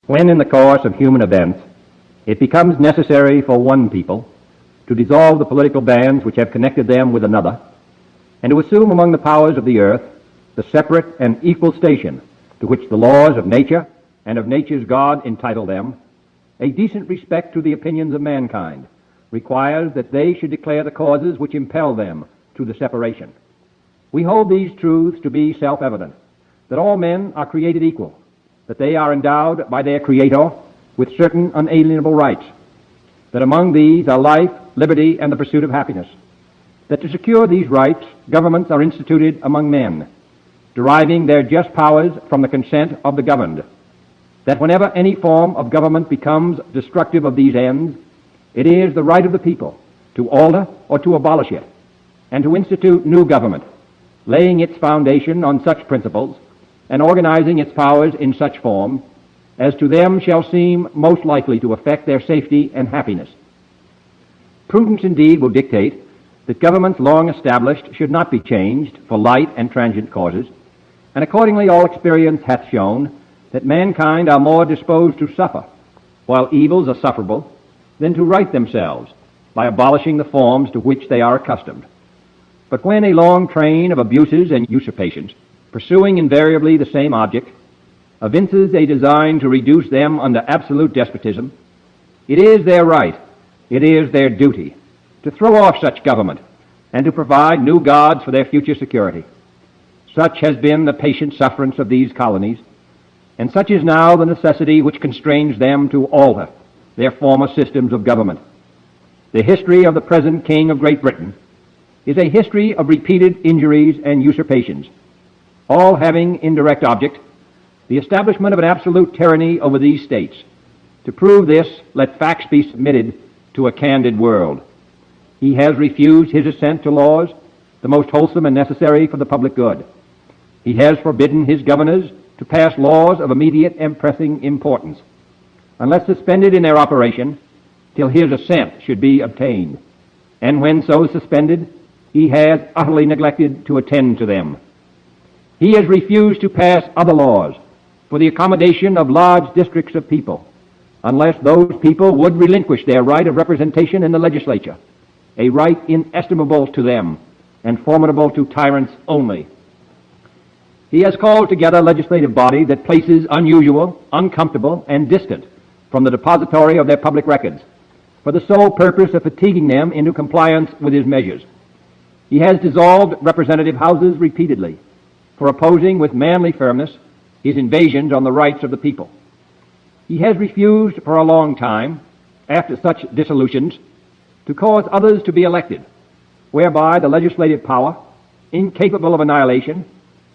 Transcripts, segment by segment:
When in the course of human events it becomes necessary for one people to dissolve the political bands which have connected them with another, and to assume among the powers of the earth the separate and equal station to which the laws of nature and of nature's God entitle them, a decent respect to the opinions of mankind requires that they should declare the causes which impel them to the separation. We hold these truths to be self-evident, that all men are created equal, that they are endowed by their Creator with certain unalienable rights, that among these are life, liberty, and the pursuit of happiness, that to secure these rights, governments are instituted among men, deriving their just powers from the consent of the governed, that whenever any form of government becomes destructive of these ends, it is the right of the people to alter or to abolish it, and to institute new government, laying its foundation on such principles and organizing its powers in such form as to them shall seem most likely to affect their safety and happiness. Prudence indeed will dictate that governments long established should not be changed for light and transient causes, and accordingly all experience hath shown that mankind are more disposed to suffer, while evils are sufferable, than to right themselves by abolishing the forms to which they are accustomed. But when a long train of abuses and usurpations, pursuing invariably the same object, evinces a design to reduce them under absolute despotism, it is their right, it is their duty, to throw off such government and to provide new gods for their future security. Such has been the patient sufferance of these colonies, and such is now the necessity which constrains them to alter their former systems of government. The history of the present King of Great Britain is a history of repeated injuries and usurpations, all having in direct object the establishment of an absolute tyranny over these states. To prove this, let facts be submitted to a candid world. He has refused his assent to laws, the most wholesome and necessary for the public good. He has forbidden his governors to pass laws of immediate and pressing importance, unless suspended in their operation till his assent should be obtained. And when so suspended, he has utterly neglected to attend to them. He has refused to pass other laws for the accommodation of large districts of people, unless those people would relinquish their right of representation in the legislature, a right inestimable to them and formidable to tyrants only. He has called together a legislative body that places unusual, uncomfortable, and distant from the depository of their public records, for the sole purpose of fatiguing them into compliance with his measures. He has dissolved representative houses repeatedly for opposing with manly firmness his invasions on the rights of the people. He has refused for a long time, after such dissolutions, to cause others to be elected, whereby the legislative power, incapable of annihilation,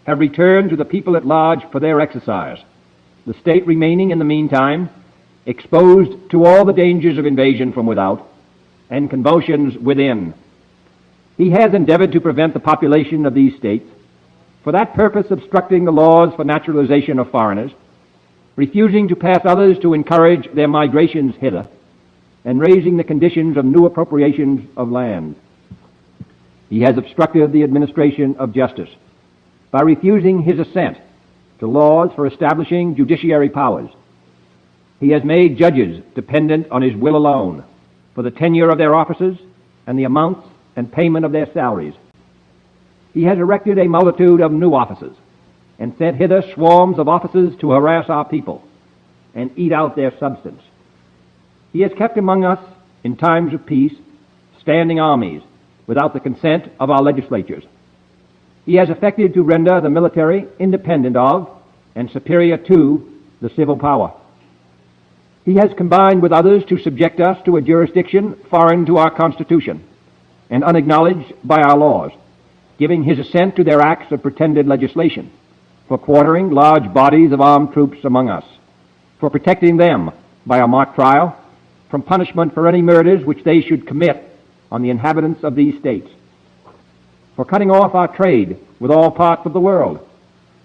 have returned to the people at large for their exercise, the state remaining in the meantime exposed to all the dangers of invasion from without and convulsions within. He has endeavored to prevent the population of these states, for that purpose obstructing the laws for naturalization of foreigners, refusing to pass others to encourage their migrations hither, and raising the conditions of new appropriations of land. He has obstructed the administration of justice by refusing his assent to laws for establishing judiciary powers. He has made judges dependent on his will alone for the tenure of their offices and the amounts and payment of their salaries. He has erected a multitude of new offices and sent hither swarms of officers to harass our people and eat out their substance. He has kept among us, in times of peace, standing armies without the consent of our legislatures. He has effected to render the military independent of and superior to the civil power. He has combined with others to subject us to a jurisdiction foreign to our Constitution and unacknowledged by our laws, giving his assent to their acts of pretended legislation, for quartering large bodies of armed troops among us, for protecting them by a mock trial from punishment for any murders which they should commit on the inhabitants of these states, for cutting off our trade with all parts of the world,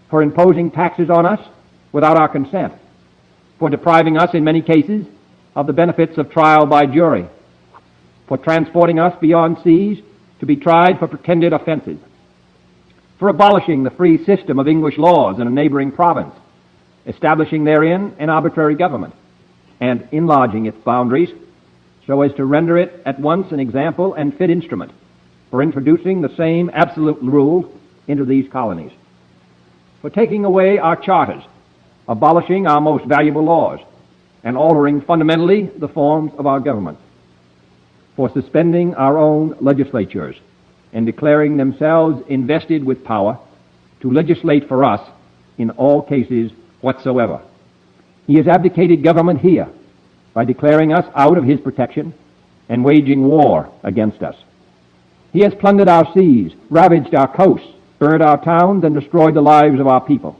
for imposing taxes on us without our consent, for depriving us in many cases of the benefits of trial by jury, for transporting us beyond seas to be tried for pretended offenses, for abolishing the free system of English laws in a neighboring province, establishing therein an arbitrary government, and enlarging its boundaries so as to render it at once an example and fit instrument for introducing the same absolute rules into these colonies, for taking away our charters, abolishing our most valuable laws, and altering fundamentally the forms of our government, for suspending our own legislatures and declaring themselves invested with power to legislate for us in all cases whatsoever. He has abdicated government here by declaring us out of his protection and waging war against us. He has plundered our seas, ravaged our coasts, burned our towns, and destroyed the lives of our people.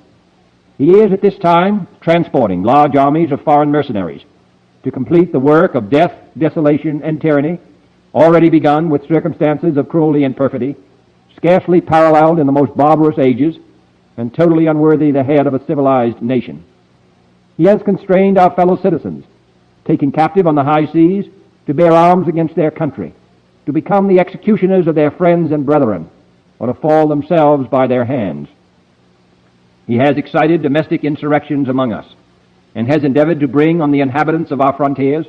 He is at this time transporting large armies of foreign mercenaries to complete the work of death, desolation, and tyranny, already begun with circumstances of cruelty and perfidy, scarcely paralleled in the most barbarous ages, and totally unworthy the head of a civilized nation. He has constrained our fellow citizens, taken captive on the high seas, to bear arms against their country, to become the executioners of their friends and brethren, or to fall themselves by their hands. He has excited domestic insurrections among us, and has endeavored to bring on the inhabitants of our frontiers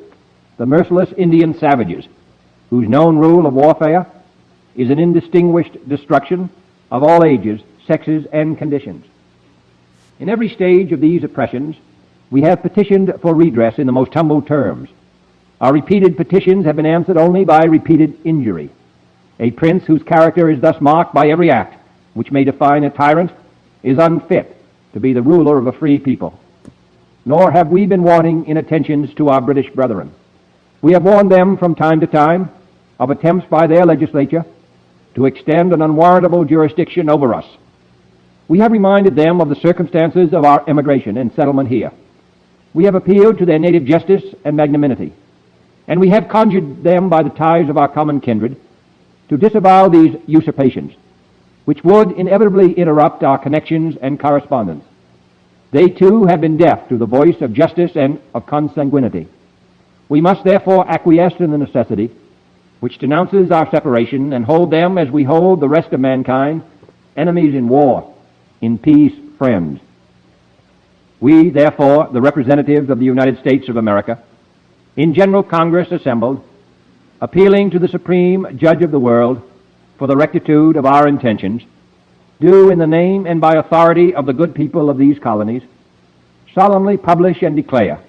the merciless Indian savages, whose known rule of warfare is an indistinguished destruction of all ages, sexes, and conditions. In every stage of these oppressions, we have petitioned for redress in the most humble terms. Our repeated petitions have been answered only by repeated injury. A prince whose character is thus marked by every act which may define a tyrant is unfit to be the ruler of a free people. Nor have we been wanting in attentions to our British brethren. We have warned them from time to time of attempts by their legislature to extend an unwarrantable jurisdiction over us. We have reminded them of the circumstances of our emigration and settlement here. We have appealed to their native justice and magnanimity, and we have conjured them by the ties of our common kindred to disavow these usurpations, which would inevitably interrupt our connections and correspondence. They too have been deaf to the voice of justice and of consanguinity. We must therefore acquiesce in the necessity which denounces our separation, and hold them as we hold the rest of mankind, enemies in war, in peace friends. We, therefore, the representatives of the United States of America, in General Congress assembled, appealing to the Supreme Judge of the world for the rectitude of our intentions, do in the name and by authority of the good people of these colonies solemnly publish and declare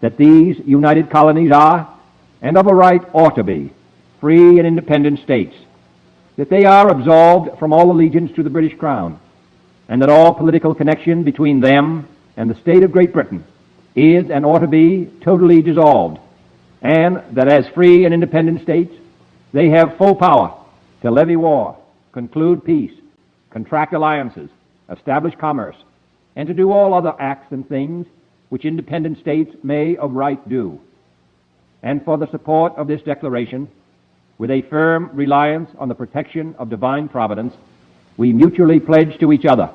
that these united colonies are, and of a right ought to be, free and independent states, that they are absolved from all allegiance to the British Crown, and that all political connection between them and the state of Great Britain is and ought to be totally dissolved, and that as free and independent states they have full power to levy war, conclude peace, contract alliances, establish commerce, and to do all other acts and things which independent states may of right do. And for the support of this declaration, with a firm reliance on the protection of divine providence, we mutually pledge to each other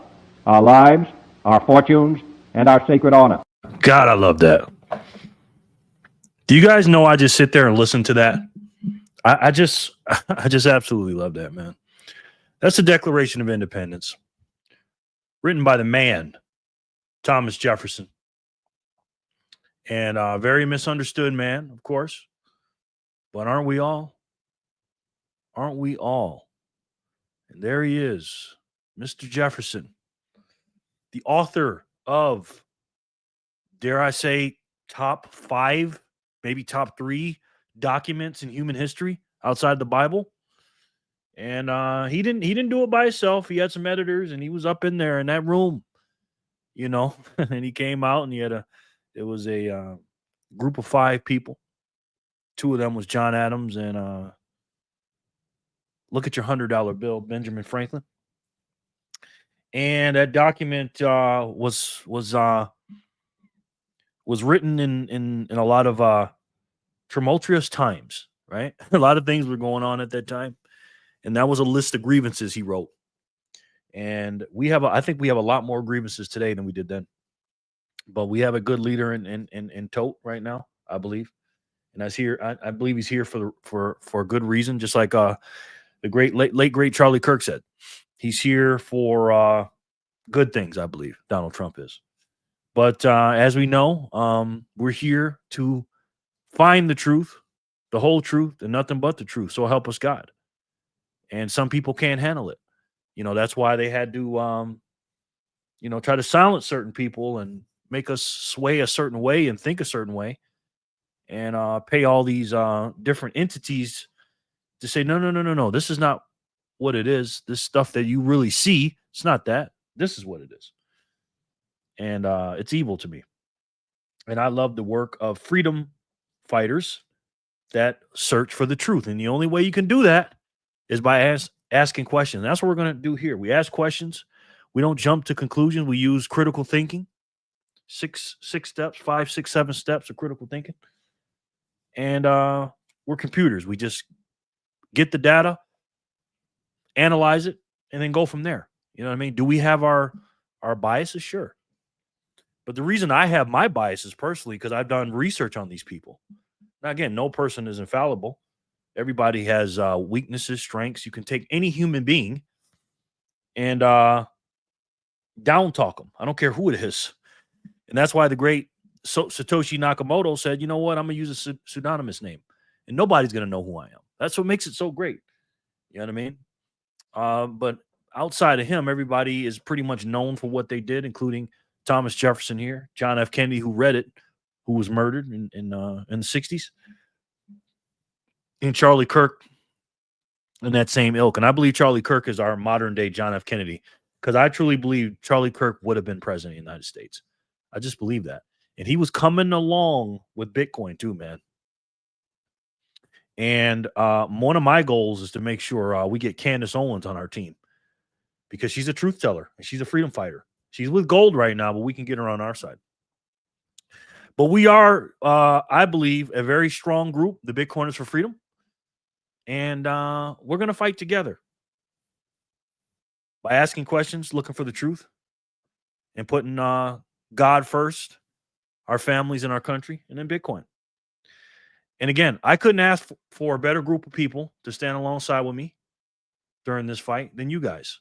our lives, our fortunes, and our sacred honor. God, I love that. Do you guys know I just sit there and listen to that? I just absolutely love that, man. That's the Declaration of Independence, written by the man, Thomas Jefferson. And a very misunderstood man, of course. But aren't we all? Aren't we all? And there he is, Mr. Jefferson, the author of, dare I say, top 5, maybe top 3 documents in human history outside the Bible. And he didn't do it by himself. He had some editors, and he was up in there in that room, you know. And he came out, and it was a group of 5 people. 2 of them was John Adams and look at your $100 bill, Benjamin Franklin. And that document was written in a lot of tumultuous times, right? A lot of things were going on at that time, and that was a list of grievances he wrote. And I think we have a lot more grievances today than we did then. But we have a good leader in Tote right now, I believe, and I believe he's here for a good reason, just like the late great Charlie Kirk said. He's here for good things, I believe. Donald Trump is. But as we know, we're here to find the truth, the whole truth, and nothing but the truth. So help us God. And some people can't handle it. That's why they had to, try to silence certain people and make us sway a certain way and think a certain way, and pay all these different entities to say, no, no, no, no, no. This is not what it is. This stuff that you really see, it's not that. This is what it is. And it's evil to me. And I love the work of freedom fighters that search for the truth. And the only way you can do that is by asking questions. And that's what we're going to do here. We ask questions. We don't jump to conclusions. We use critical thinking. Six steps, 5, 6, 7 steps of critical thinking. And we're computers. We just get the data, analyze it, and then go from there. You know what I mean? Do we have our biases? Sure. But the reason I have my biases personally, because I've done research on these people. Now, again, no person is infallible. Everybody has weaknesses, strengths. You can take any human being and down talk them. I don't care who it is. And that's why the great Satoshi Nakamoto said, you know what? I'm going to use a pseudonymous name. And nobody's going to know who I am. That's what makes it so great. You know what I mean? But outside of him, everybody is pretty much known for what they did, including Thomas Jefferson here, John F. Kennedy, who read it, who was murdered in the 60s, and Charlie Kirk in that same ilk. And I believe Charlie Kirk is our modern day John F. Kennedy, because I truly believe Charlie Kirk would have been president of the United States. I just believe that. And he was coming along with Bitcoin too, man. And one of my goals is to make sure we get Candace Owens on our team, because she's a truth teller and she's a freedom fighter. She's with gold right now, but we can get her on our side. But we are, I believe, a very strong group, the Bitcoiners for Freedom. And we're going to fight together by asking questions, looking for the truth, and putting God first, our families and our country, and then Bitcoin. And again, I couldn't ask for a better group of people to stand alongside with me during this fight than you guys.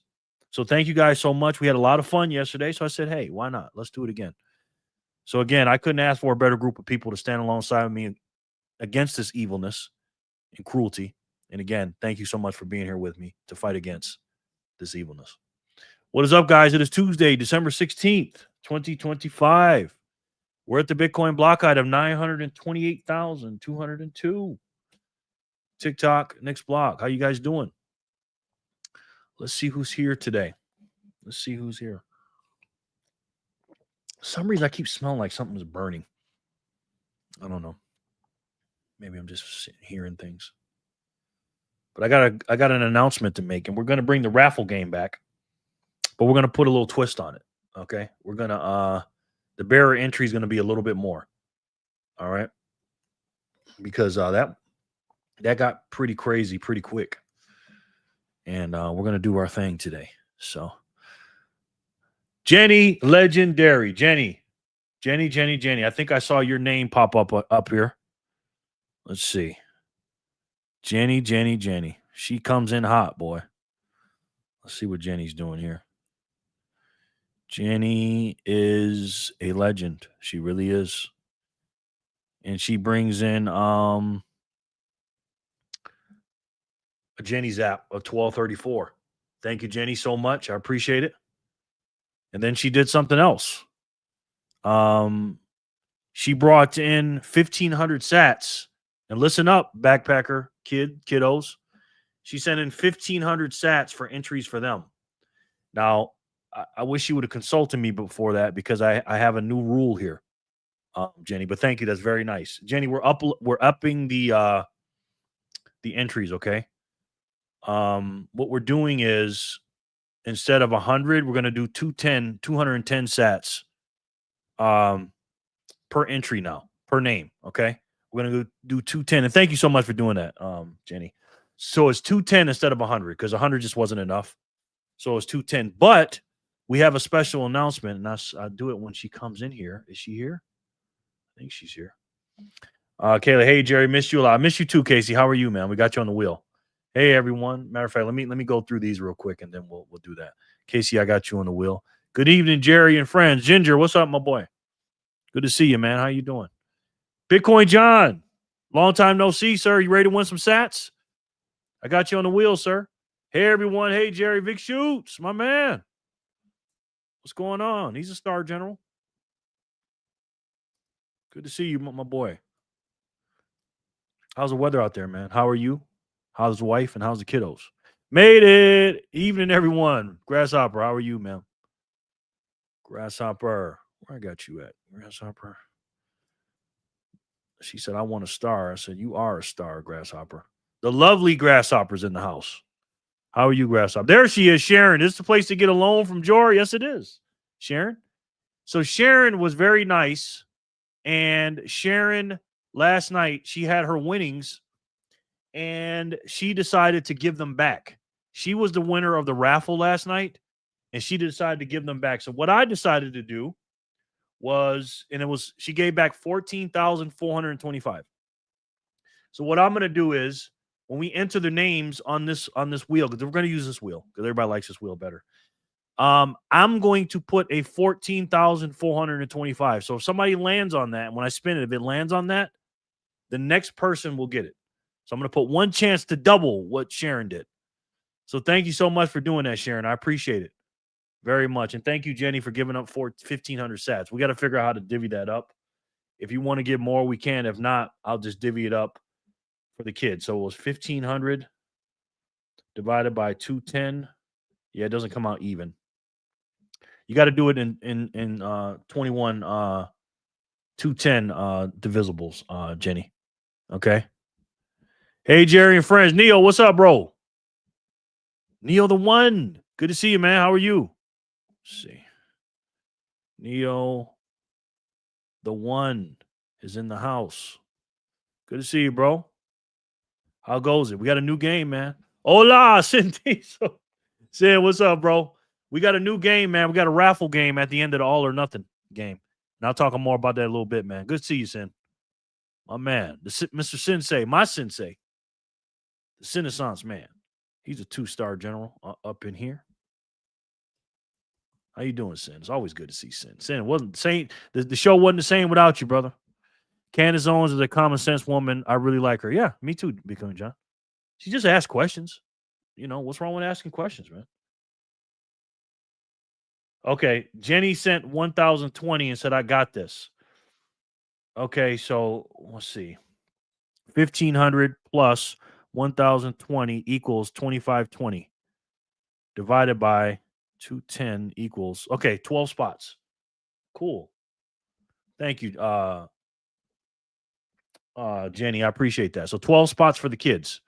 So thank you guys so much. We had a lot of fun yesterday. So I said, hey, why not? Let's do it again. So again, I couldn't ask for a better group of people to stand alongside with me against this evilness and cruelty. And again, thank you so much for being here with me to fight against this evilness. What is up, guys? It is Tuesday, December 16th, 2025. We're at the Bitcoin block height of 928,202. TikTok, next block. How you guys doing? Let's see who's here today. Let's see who's here. For some reason, I keep smelling like something's burning. I don't know. Maybe I'm just hearing things. But I got an announcement to make, and we're going to bring the raffle game back, but we're going to put a little twist on it. Okay, we're going to the bearer entry is going to be a little bit more. All right, because that got pretty crazy pretty quick, and we're going to do our thing today. So, Jenny, legendary Jenny. I think I saw your name pop up here. Let's see. Jenny. She comes in hot, boy. Let's see what Jenny's doing here. Jenny is a legend. She really is. And she brings in a Jenny's app of 1234. Thank you, Jenny, so much. I appreciate it. And then she did something else. She brought in 1,500 sats. And listen up, backpacker, kiddos. She sent in 1,500 sats for entries for them. Now, I wish you would have consulted me before that, because I have a new rule here, Jenny. But thank you, that's very nice, Jenny. We're upping the entries. Okay. What we're doing is, instead of 100, we're going to do 210 sats per entry now, per name. Okay. We're going to do 210. And thank you so much for doing that, Jenny. So it's 210 instead of 100, because 100 just wasn't enough. So it's 210. But we have a special announcement, and I'll do it when she comes in here. Is she here? I think she's here. Kayla, hey, Jerry, missed you a lot. I miss you too, Casey. How are you, man? We got you on the wheel. Hey, everyone. Matter of fact, let me go through these real quick, and then we'll do that. Casey, I got you on the wheel. Good evening, Jerry and friends. Ginger, what's up, my boy? Good to see you, man. How you doing? Bitcoin John, long time no see, sir. You ready to win some sats? I got you on the wheel, sir. Hey, everyone. Hey, Jerry Vic Shoots, my man. What's going on? He's a star general. Good to see you, my boy. How's the weather out there, man? How are you? How's the wife and how's the kiddos? Made it. Evening, everyone. Grasshopper, how are you, man? Grasshopper. Where I got you at? Grasshopper. She said, I want a star. I said, you are a star, Grasshopper. The lovely Grasshopper's in the house. How are you, Grasshopper? There she is, Sharon. Is this the place to get a loan from Jory? Yes, it is. Sharon. So Sharon was very nice. And Sharon, last night, she had her winnings and she decided to give them back. She was the winner of the raffle last night and she decided to give them back. So what I decided to do was, and it was, she gave back 14,425. So what I'm going to do is when we enter the names on this wheel, because we're going to use this wheel because everybody likes this wheel better. I'm going to put a 14,425. So if somebody lands on that, when I spin it, if it lands on that, the next person will get it. So I'm going to put one chance to double what Sharon did. So thank you so much for doing that, Sharon. I appreciate it very much. And thank you, Jenny, for giving up 1,500 sats. We got to figure out how to divvy that up. If you want to give more, we can. If not, I'll just divvy it up for the kids. So it was 1,500 divided by 210. Yeah, it doesn't come out even. You got to do it in 21 210 divisibles, Jenny. Okay. Hey, Jerry and friends. Neo, what's up, bro? Neo the one. Good to see you, man. How are you? Let's see. Neo the one is in the house. Good to see you, bro. How goes it? We got a new game, man. Hola, Cindy. Sin, what's up, bro? We got a new game, man. We got a raffle game at the end of the all or nothing game. And I'll talk more about that a little bit, man. Good to see you, Sin. My man, Mr. Sensei, my sensei, the Renaissance man. He's a 2-star general up in here. How you doing, Sin? It's always good to see Sin. Sin wasn't the same. The show wasn't the same without you, brother. Candace Owens is a common sense woman. I really like her. Yeah, me too, Becoming John. She just asks questions. You know, what's wrong with asking questions, man? Okay, Jenny sent 1,020 and said, I got this. Okay, so let's see. 1,500 plus 1,020 equals 2,520. Divided by 210 equals, okay, 12 spots. Cool. Thank you, Jenny. I appreciate that. So 12 spots for the kids.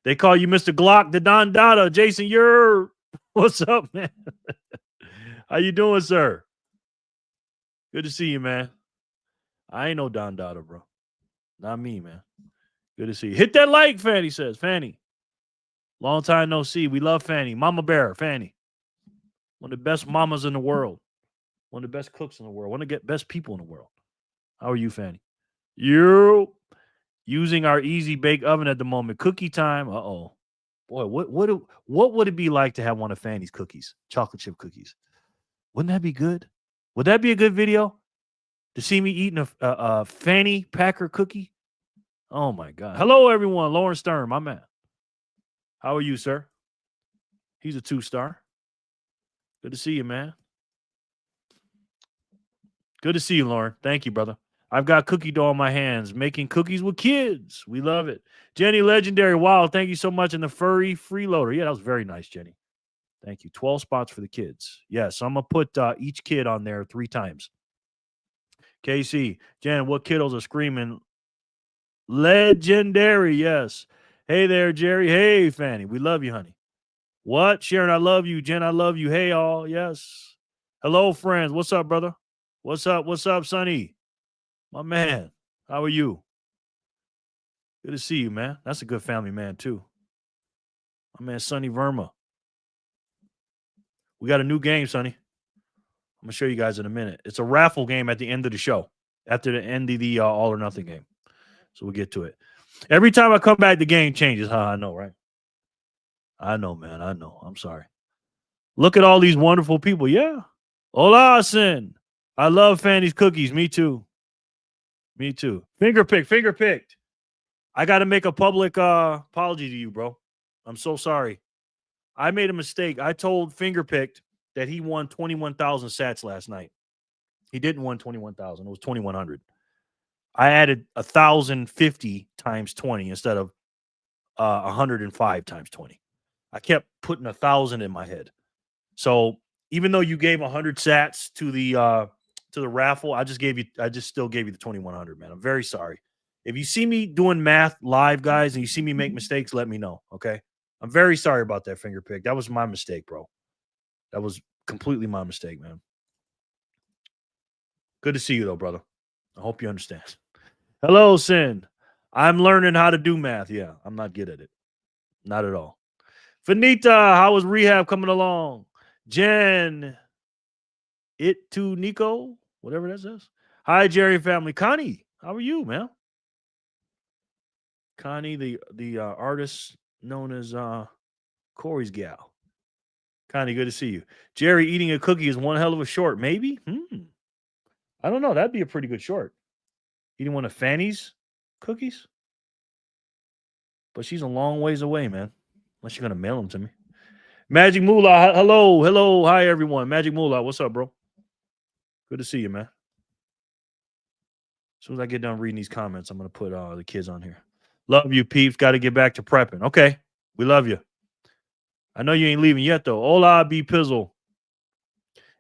They call you Mr. Glock, the Don Dada. Jason, you're what's up, man? How you doing, sir? Good to see you, man. I ain't no Don Dada, bro. Not me, man. Good to see you. Hit that like, Fanny says. Fanny. Long time no see. We love Fanny. Mama Bear, Fanny. One of the best mamas in the world. One of the best cooks in the world. One of the best people in the world. How are you, Fanny? You using our easy bake oven at the moment. Cookie time. Uh-oh. Boy, what would it be like to have one of Fanny's cookies? Chocolate chip cookies. Wouldn't that be good? Would that be a good video? To see me eating a Fanny Packer cookie? Oh, my God. Hello, everyone. Lauren Stern, my man. How are you, sir? He's a 2-star. Good to see you, man. Good to see you, Lauren. Thank you, brother. I've got cookie dough in my hands, making cookies with kids. We love it. Jenny Legendary. Wow, thank you so much. And the furry freeloader. Yeah, that was very nice, Jenny. Thank you. 12 spots for the kids. Yes, I'm going to put each kid on there 3 times. KC. Jen, what kiddos are screaming? Legendary, yes. Hey there, Jerry. Hey, Fanny. We love you, honey. What? Sharon, I love you. Jen, I love you. Hey, all. Yes. Hello, friends. What's up, brother? What's up? What's up, Sonny? My man. How are you? Good to see you, man. That's a good family man, too. My man, Sonny Verma. We got a new game, Sonny. I'm going to show you guys in a minute. It's a raffle game at the end of the show, after the end of the all or nothing game. So we'll get to it. Every time I come back, the game changes. I know, right? I know, man. I know. I'm sorry. Look at all these wonderful people. Yeah. Hola, Sin. I love Fanny's cookies. Me too. Me too. Finger picked. I got to make a public apology to you, bro. I'm so sorry. I made a mistake. I told Fingerpicked that he won 21,000 sats last night. He didn't win 21,000. It was 2,100. I added 1,050 times 20 instead of 105 times 20. I kept putting 1,000 in my head. So even though you gave 100 sats to the raffle, I just still gave you the 2,100, man. I'm very sorry. If you see me doing math live, guys, and you see me make mistakes, let me know. Okay. I'm very sorry about that, finger pick. That was my mistake, bro. That was completely my mistake, man. Good to see you, though, brother. I hope you understand. Hello, Sin. I'm learning how to do math. Yeah, I'm not good at it. Not at all. Finita, how is rehab coming along? Jen, it to Nico, whatever that says. Hi, Jerry family. Connie, how are you, man? Connie, the artist known as Corey's gal. Connie, good to see you. Jerry, eating a cookie is one hell of a short. Maybe? I don't know. That'd be a pretty good short. Eating one of Fanny's cookies? But she's a long ways away, man. Unless you're going to mail them to me. Magic Moolah, hello. Hi, everyone. Magic Moolah, what's up, bro? Good to see you, man. As soon as I get done reading these comments, I'm going to put the kids on here. Love you, peeps. Got to get back to prepping. Okay. We love you. I know you ain't leaving yet, though. Hola, B Pizzle.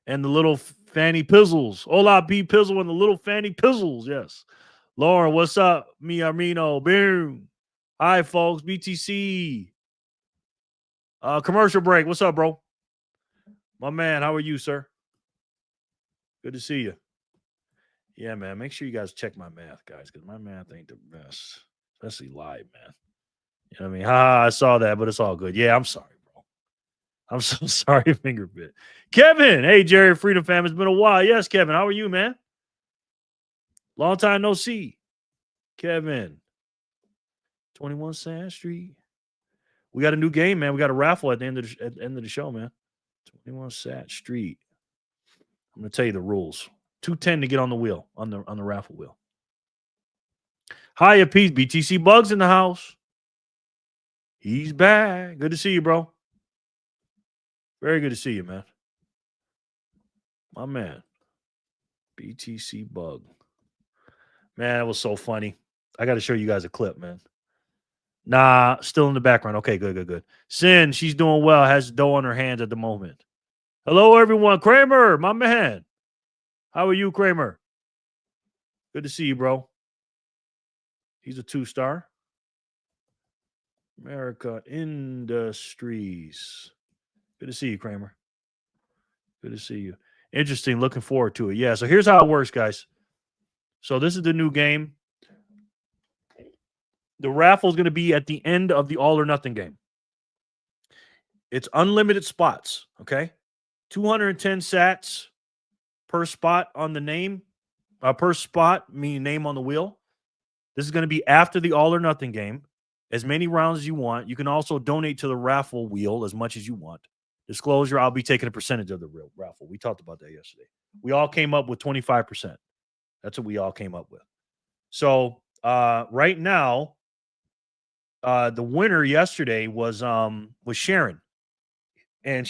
And the little Fanny Pizzles. Hola, B Pizzle and the little Fanny Pizzles. Yes. Lauren, what's up? Mi Armino. Boom. Hi, folks. BTC. Commercial break. What's up, bro? My man, how are you, sir? Good to see you. Yeah, man. Make sure you guys check my math, guys, because my math ain't the best, especially live, man. You know what I mean? I saw that, but it's all good. Yeah, I'm sorry, bro. I'm so sorry, finger bit. Kevin, hey, Jerry Freedom fam, it's been a while. Yes, Kevin, how are you, man? Long time no see. Kevin, 21 Sand Street. We got a new game, man. We got a raffle at the end of the show, man. 21 Sat Street. I'm gonna tell you the rules. 210 to get on the wheel, on the raffle wheel. Hiya, Pete. BTC Bugs in the house. He's back. Good to see you, bro. Very good to see you, man. My man. BTC Bug. Man, that was so funny. I got to show you guys a clip, man. Nah, still in the background. Okay, good. Sin, she's doing well. Has dough on her hands at the moment. Hello, everyone. Kramer, my man. How are you, Kramer? Good to see you, bro. He's a 2-star. America Industries. Good to see you, Kramer. Good to see you. Interesting. Looking forward to it. Yeah, so here's how it works, guys. So this is the new game. The raffle is going to be at the end of the all or nothing game. It's unlimited spots, okay? 210 sats per spot on the name. Per spot, meaning name on the wheel. This is going to be after the all or nothing game. As many rounds as you want. You can also donate to the raffle wheel as much as you want. Disclosure, I'll be taking a percentage of the real raffle. We talked about that yesterday. We all came up with 25%. That's what we all came up with. So right now, the winner yesterday was Sharon. And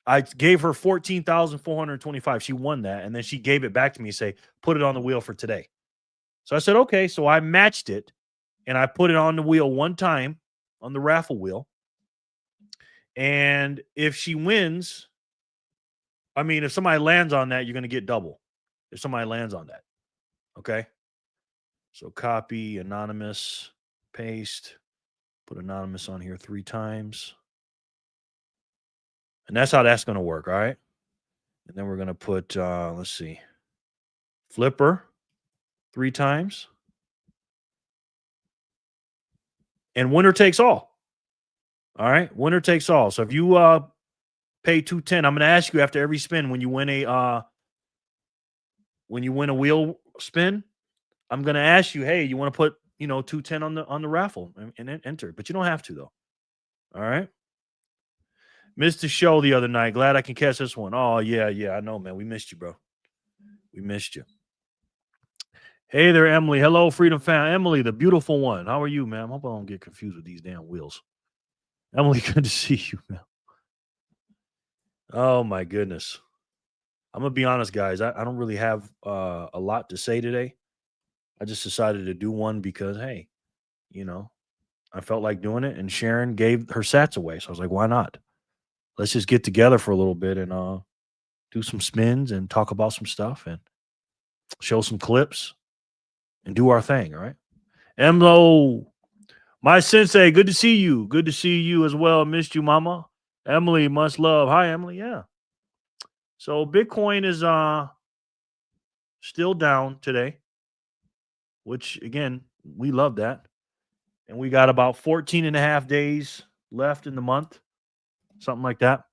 I gave her 14,425. She won that. And then she gave it back to me and say, put it on the wheel for today. So I said, okay. So I matched it and I put it on the wheel one time on the raffle wheel. And if she wins, if somebody lands on that, you're going to get double. If somebody lands on that. Okay. So copy, anonymous, paste, put anonymous on here 3 times. And that's how that's going to work. All right. And then we're going to put, let's see, flipper 3 times. And winner takes all. All right. Winner takes all. So if you pay 210, I'm going to ask you after every spin when you win a wheel spin, I'm going to ask you, hey, you want to put, 210 on the raffle and enter. But you don't have to though. All right. Missed the show the other night. Glad I can catch this one. Oh, yeah. I know, man. We missed you, bro. We missed you. Hey there, Emily. Hello, Freedom Fan. Emily, the beautiful one. How are you, ma'am? Hope I don't get confused with these damn wheels. Emily, good to see you, man. Oh my goodness. I'm gonna be honest, guys. I don't really have a lot to say today. I just decided to do one because, hey, you know, I felt like doing it, and Sharon gave her sats away, so I was like, why not? Let's just get together for a little bit and do some spins and talk about some stuff and show some clips and do our thing. All right, Emlo, my sensei, good to see you. Good to see you as well. Missed you, mama. Emily, much love. Hi, Emily. Yeah. So Bitcoin is still down today, which again, we love that. And we got about 14 and a half days left in the month, something like that.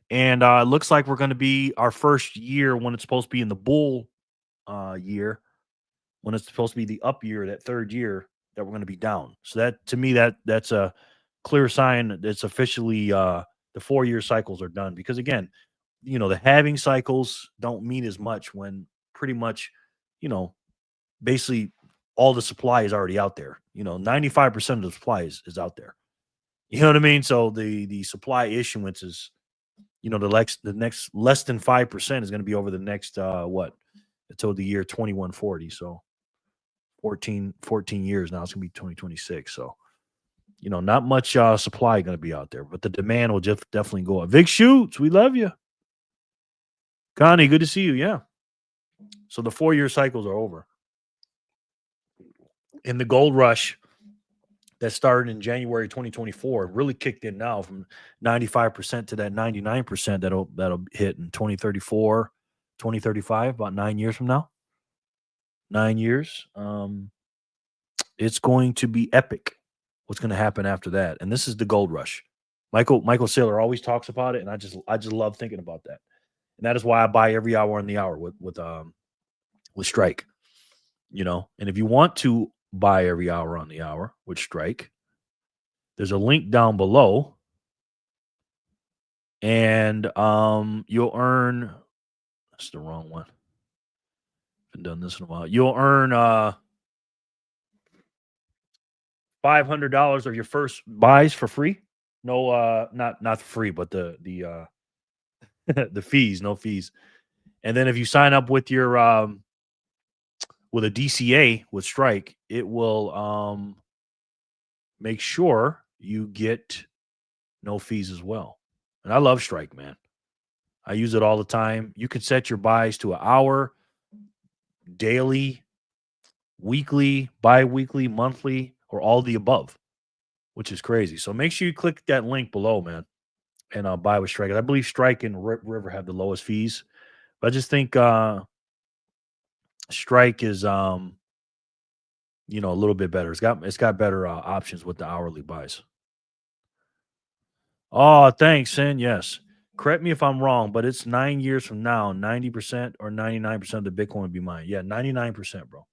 And it looks like we're going to be our first year when it's supposed to be in the bull year, when it's supposed to be the up year, that third year that we're going to be down. So that, to me, that's a clear sign that it's officially the 4-year cycles are done. Because again, the halving cycles don't mean as much when pretty much, basically all the supply is already out there. 95% of the supply is out there. You know what I mean? So the supply issuance is, the next less than 5% is going to be over the next until the year 2140. So 14 years now. It's going to be 2026. So not much supply going to be out there, but the demand will just definitely go up. Vic Shoots, we love you. Connie, good to see you. Yeah. So the 4-year cycles are over. And the gold rush that started in January 2024 really kicked in now from 95% to that 99% that'll hit in 2034, 2035, about 9 years from now. 9 years. It's going to be epic. What's going to happen after that? And this is the gold rush. Michael Saylor always talks about it, and I just love thinking about that. And that is why I buy every hour on the hour with Strike. And if you want to buy every hour on the hour with Strike, there's a link down below, and you'll earn. That's the wrong one. Been done this in a while. You'll earn $500 of your first buys for free. No, not for free, but the the fees, no fees. And then if you sign up with your with a DCA with Strike, it will make sure you get no fees as well. And I love Strike, man. I use it all the time. You can set your buys to an hour, daily, weekly, bi-weekly, monthly, or all the above, which is crazy. So make sure you click that link below, man, and buy with Strike. I believe Strike and River have the lowest fees. But I just think Strike is a little bit better. It's got better options with the hourly buys. Oh, thanks, Sin. Yes. Correct me if I'm wrong, but it's 9 years from now, 90% or 99% of the Bitcoin will be mine. Yeah, 99%, bro.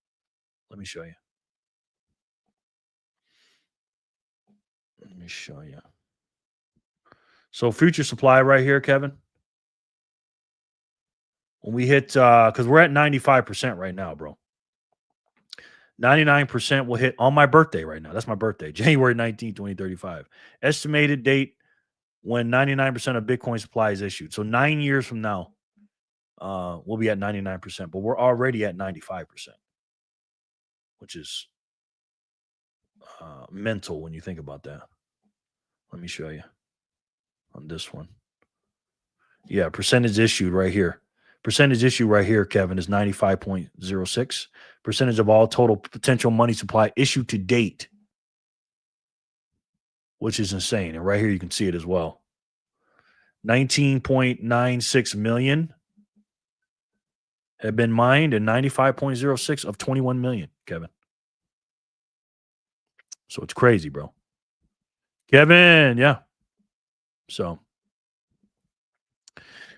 Let me show you. Let me show you. So future supply right here, Kevin. When we hit, because we're at 95% right now, bro. 99% will hit on my birthday right now. That's my birthday, January 19, 2035. Estimated date when 99% of Bitcoin supply is issued. So 9 years from now, we'll be at 99%, but we're already at 95%, which is mental when you think about that. Let me show you on this one. Yeah, percentage issued right here. Percentage issue right here, Kevin, is 95.06. Percentage of all total potential money supply issued to date, which is insane. And right here, you can see it as well. 19.96 million have been mined, and 95.06 of 21 million, Kevin. So it's crazy, bro. Kevin, yeah. So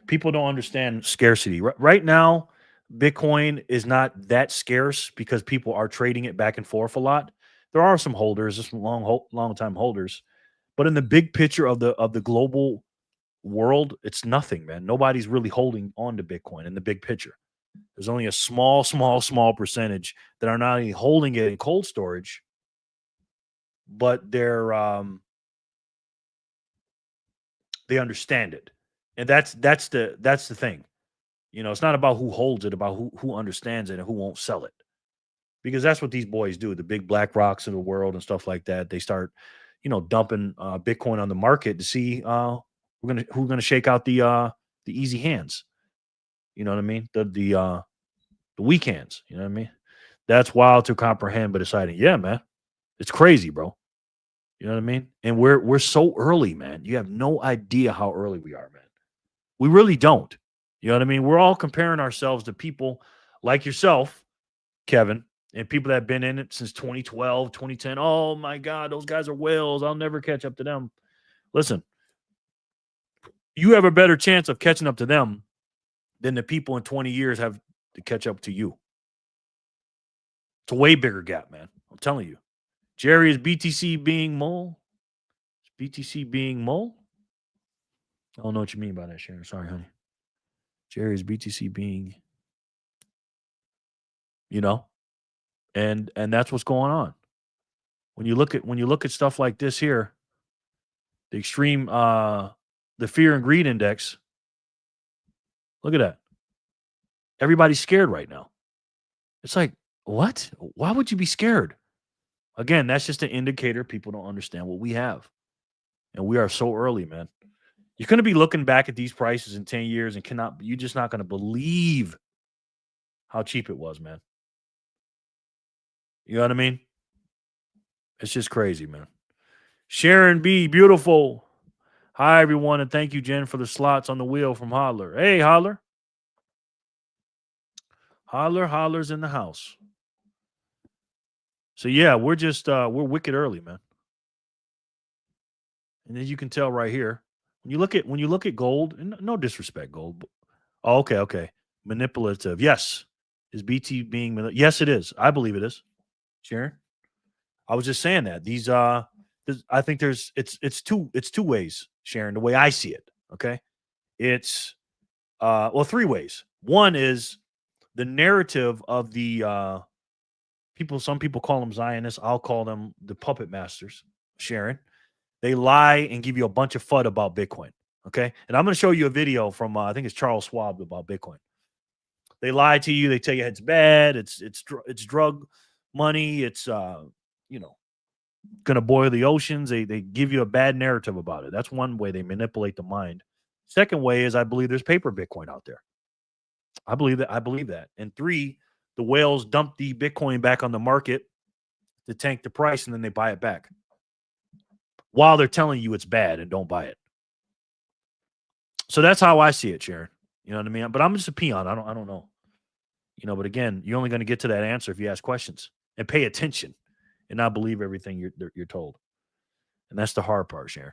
people don't understand scarcity. Right now, Bitcoin is not that scarce because people are trading it back and forth a lot. There are some holders, some long time holders, but in the big picture of the global world, it's nothing, man. Nobody's really holding on to Bitcoin in the big picture. There's only a small percentage that are not only holding it in cold storage, but they understand it. And that's the thing. You know, it's not about who holds it, about who understands it and who won't sell it. Because that's what these boys do. The big black rocks of the world and stuff like that. They start, dumping Bitcoin on the market to see who's gonna shake out the easy hands. You know what I mean? The weak hands. You know what I mean? That's wild to comprehend, but deciding, yeah, man, it's crazy, bro. You know what I mean? And we're so early, man. You have no idea how early we are, man. We really don't. You know what I mean? We're all comparing ourselves to people like yourself, Kevin, and people that have been in it since 2012, 2010. Oh my God, those guys are whales. I'll never catch up to them. Listen, you have a better chance of catching up to them than the people in 20 years have to catch up to you. It's a way bigger gap, man. I'm telling you. Jerry, is BTC being mole? Is BTC being mole? I don't know what you mean by that, Sharon. Sorry, honey. Jerry, is BTC being, and that's what's going on. When you look at stuff like this here, the extreme the fear and greed index, look at that. Everybody's scared right now. It's like, what? Why would you be scared? Again, that's just an indicator people don't understand what we have. And we are so early, man. You're going to be looking back at these prices in 10 years and you're just not going to believe how cheap it was, man. You know what I mean? It's just crazy, man. Sharon B, beautiful. Hi, everyone, and thank you, Jen, for the slots on the wheel from Holler. Hey, Holler. Holler's in the house. So yeah, we're just we're wicked early, man. And as you can tell right here, when you look at gold, and no disrespect, gold. Oh, okay. Manipulative. Yes. Is BT being yes, it is. I believe it is. Sharon. I was just saying that. I think it's two ways, Sharon, the way I see it. Okay. It's three ways. One is the narrative of the some people call them Zionists. I'll call them the puppet masters, Sharon. They lie and give you a bunch of FUD about Bitcoin. Okay. And I'm going to show you a video from, I think it's Charles Schwab about Bitcoin. They lie to you. They tell you it's bad. It's drug money. It's, going to boil the oceans. They give you a bad narrative about it. That's one way they manipulate the mind. Second way is I believe there's paper Bitcoin out there. I believe that. And three, the whales dump the Bitcoin back on the market to tank the price, and then they buy it back while they're telling you it's bad and don't buy it. So that's how I see it, Sharon. You know what I mean? But I'm just a peon. I don't know. But again, you're only going to get to that answer if you ask questions and pay attention and not believe everything you're told. And that's the hard part, Sharon.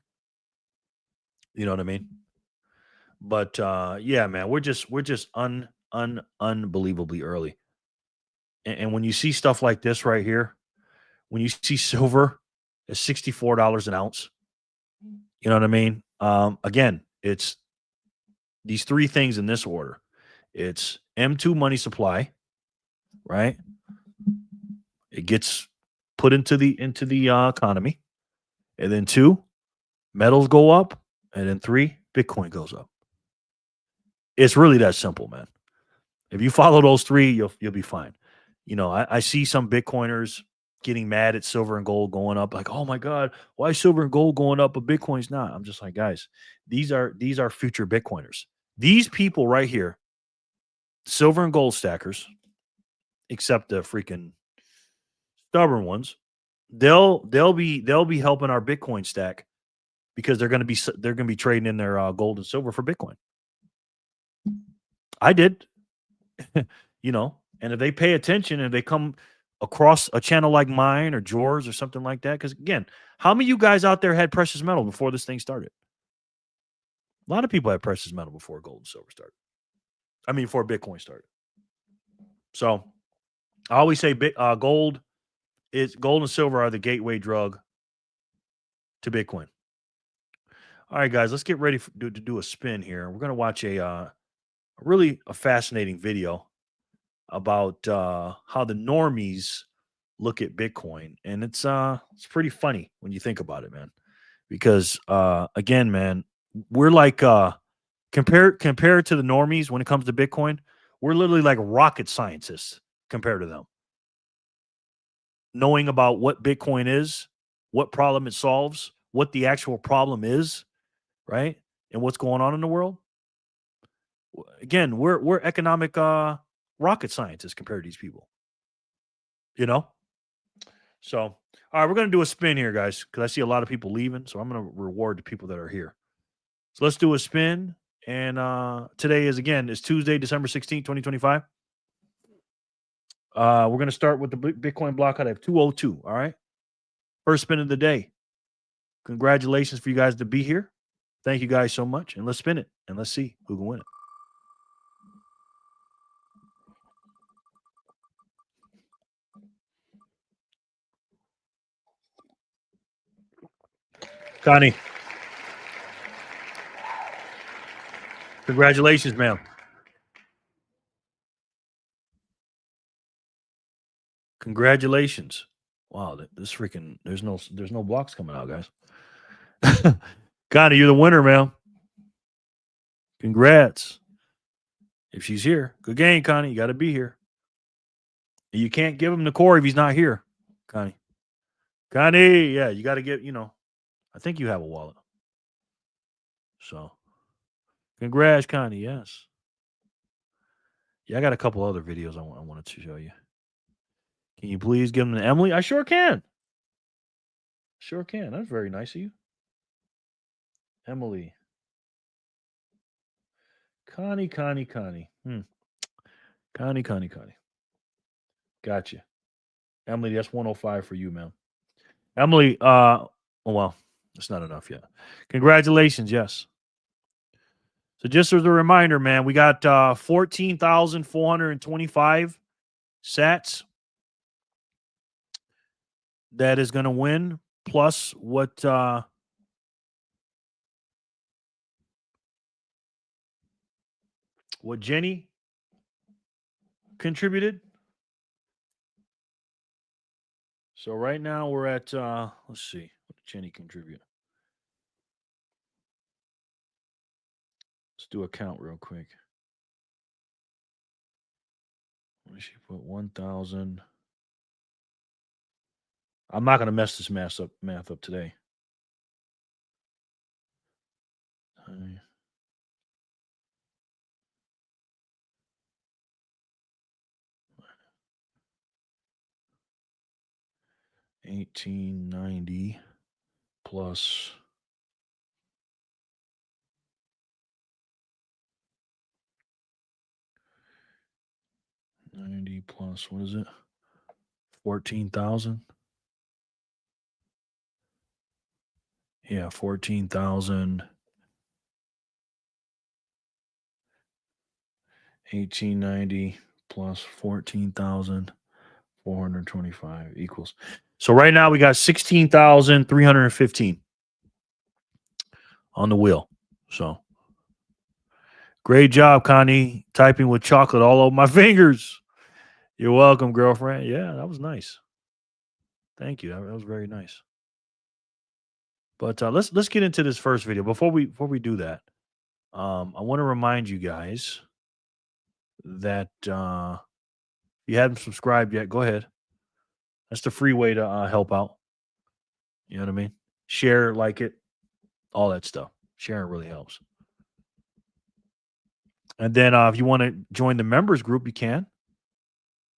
You know what I mean? But yeah, man, we're just unbelievably early. And when you see stuff like this right here, when you see silver at $64 an ounce, you know what I mean? Again, it's these three things in this order. It's M2 money supply, right? It gets put into the economy, and then two, metals go up, and then three, Bitcoin goes up. It's really that simple, man. If you follow those three, you'll be fine. I see some Bitcoiners getting mad at silver and gold going up, like, oh my God, why is silver and gold going up, but Bitcoin's not? I'm just like, guys, these are future Bitcoiners. These people right here, silver and gold stackers, except the freaking stubborn ones, they'll be helping our Bitcoin stack because they're going to be trading in their gold and silver for Bitcoin. I did, and if they pay attention and they come across a channel like mine or yours or something like that, because again, how many of you guys out there had precious metal before this thing started? A lot of people had precious metal before gold and silver started. I mean, before Bitcoin started. So I always say gold and silver are the gateway drug to Bitcoin. All right, guys, let's get ready to do a spin here. We're going to watch a fascinating video. about how the normies look at Bitcoin, and it's pretty funny when you think about it, man. Because again, man, we're like compared to the normies when it comes to Bitcoin, we're literally like rocket scientists compared to them. Knowing about what Bitcoin is, what problem it solves, what the actual problem is, right? And what's going on in the world. Again, we're economic rocket scientists compared to these people. You know? So, all right, we're going to do a spin here, guys, because I see a lot of people leaving. So I'm going to reward the people that are here. So let's do a spin. And today is Tuesday, December 16th, 2025. We're going to start with the Bitcoin block. I have 202. All right. First spin of the day. Congratulations for you guys to be here. Thank you guys so much. And let's spin it. And let's see who can win it. Connie. Congratulations, ma'am. Congratulations. Wow, this freaking there's no blocks coming out, guys. Connie, you're the winner, man. Congrats. If she's here, good game, Connie. You got to be here. You can't give him the core if he's not here, Connie. Connie, yeah, you got to get. I think you have a wallet. So, congrats, Connie. Yes. Yeah, I got a couple other videos I wanted to show you. Can you please give them to Emily? I sure can. Sure can. That's very nice of you. Emily. Connie. Connie. Connie. Gotcha. Emily, that's 105 for you, man. Emily, well, it's not enough yet. Congratulations, yes. So just as a reminder, man, we got 14,425 sats that is going to win, plus what Jenny contributed. So right now we're at let's see, what did Jenny contribute? Let's do a count real quick. She put 1,000. I'm not going to mess this math up today. 1890 plus 90 plus, what is it? 14,000. Yeah, 14,000. 1890 plus 14,425 equals. So right now we got 16,315 on the wheel. So great job, Connie, typing with chocolate all over my fingers. You're welcome, girlfriend. Yeah, that was nice. Thank you. That was very nice. But let's get into this first video. Before we do that, I want to remind you guys that if you haven't subscribed yet, go ahead. That's the free way to help out. You know what I mean? Share, like it, all that stuff. Sharing really helps. And then if you want to join the members group, you can.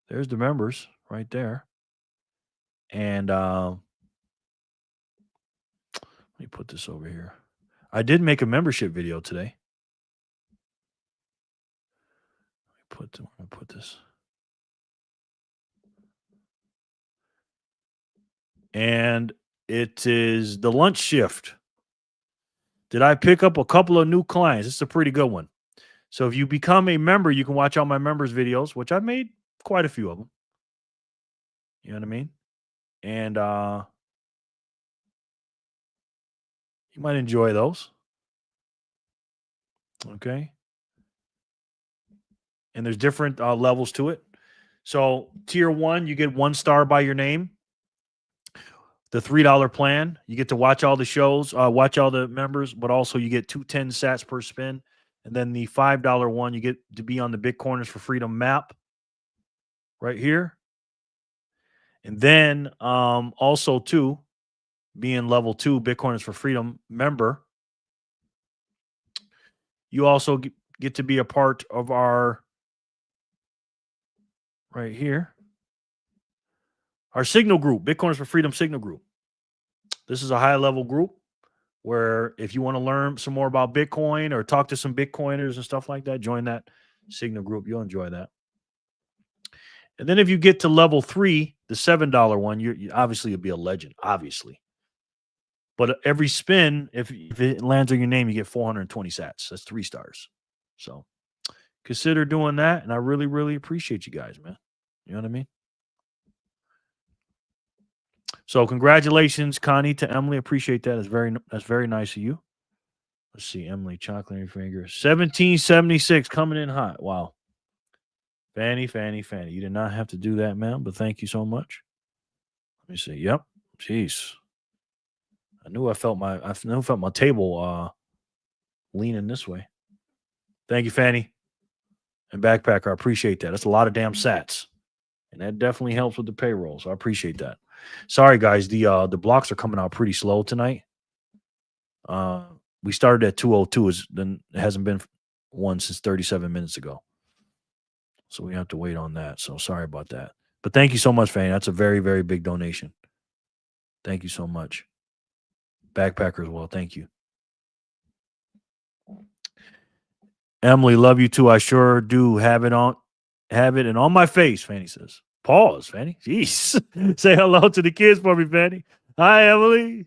There's the members right there. And let me put this over here. I did make a membership video today. Let me put this. And it is the lunch shift. Did I pick up a couple of new clients? It's a pretty good one. So if you become a member, you can watch all my members videos, which I've made quite a few of them. You know what I mean? And you might enjoy those. Okay. And there's different levels to it. So tier 1, you get 1 star by your name. The $3 plan, you get to watch all the shows, watch all the members, but also you get 210 sats per spin. And then the $5 one, you get to be on the Bitcoiners for Freedom map right here. And then also too, being level 2 Bitcoiners for Freedom member, you also get to be a part of our right here, our signal group, Bitcoiners for Freedom signal group. This is a high level group where if you want to learn some more about Bitcoin or talk to some Bitcoiners and stuff like that, join that signal group. You'll enjoy that. And then if you get to level 3, the $7 one, you obviously you'll be a legend, obviously. But every spin, if it lands on your name, you get 420 sats. That's 3 stars. So consider doing that. And I really, really appreciate you guys, man. You know what I mean? So congratulations, Connie, to Emily. Appreciate that. That's very nice of you. Let's see, Emily, chocolate finger. 1776 coming in hot. Wow. Fanny. You did not have to do that, man, but thank you so much. Let me see. Yep. Jeez. I knew I felt my table leaning this way. Thank you, Fanny. And Backpacker, I appreciate that. That's a lot of damn sats. And that definitely helps with the payroll. So I appreciate that. Sorry, guys. The blocks are coming out pretty slow tonight. We started at 2:02. Then it hasn't been one since 37 minutes ago. So we have to wait on that. So sorry about that. But thank you so much, Fanny. That's a very, very big donation. Thank you so much. Backpacker as well. Thank you. Emily, love you too. I sure do. Have it and on my face, Fanny says. Pause, Fanny. Jeez. Say hello to the kids for me, Fanny. Hi, Emily.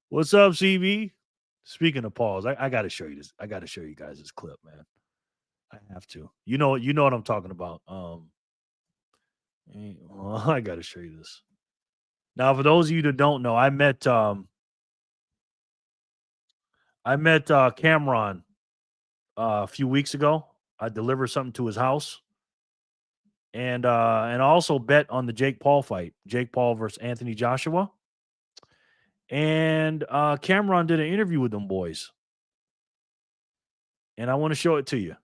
What's up, CB? Speaking of pause, I gotta show you this. I gotta show you guys this clip, man. I have to. You know what I'm talking about. I gotta show you this. Now, for those of you that don't know, I met Cameron a few weeks ago. I delivered something to his house. And I also bet on the Jake Paul fight, Jake Paul versus Anthony Joshua. And Cameron did an interview with them boys. And I want to show it to you.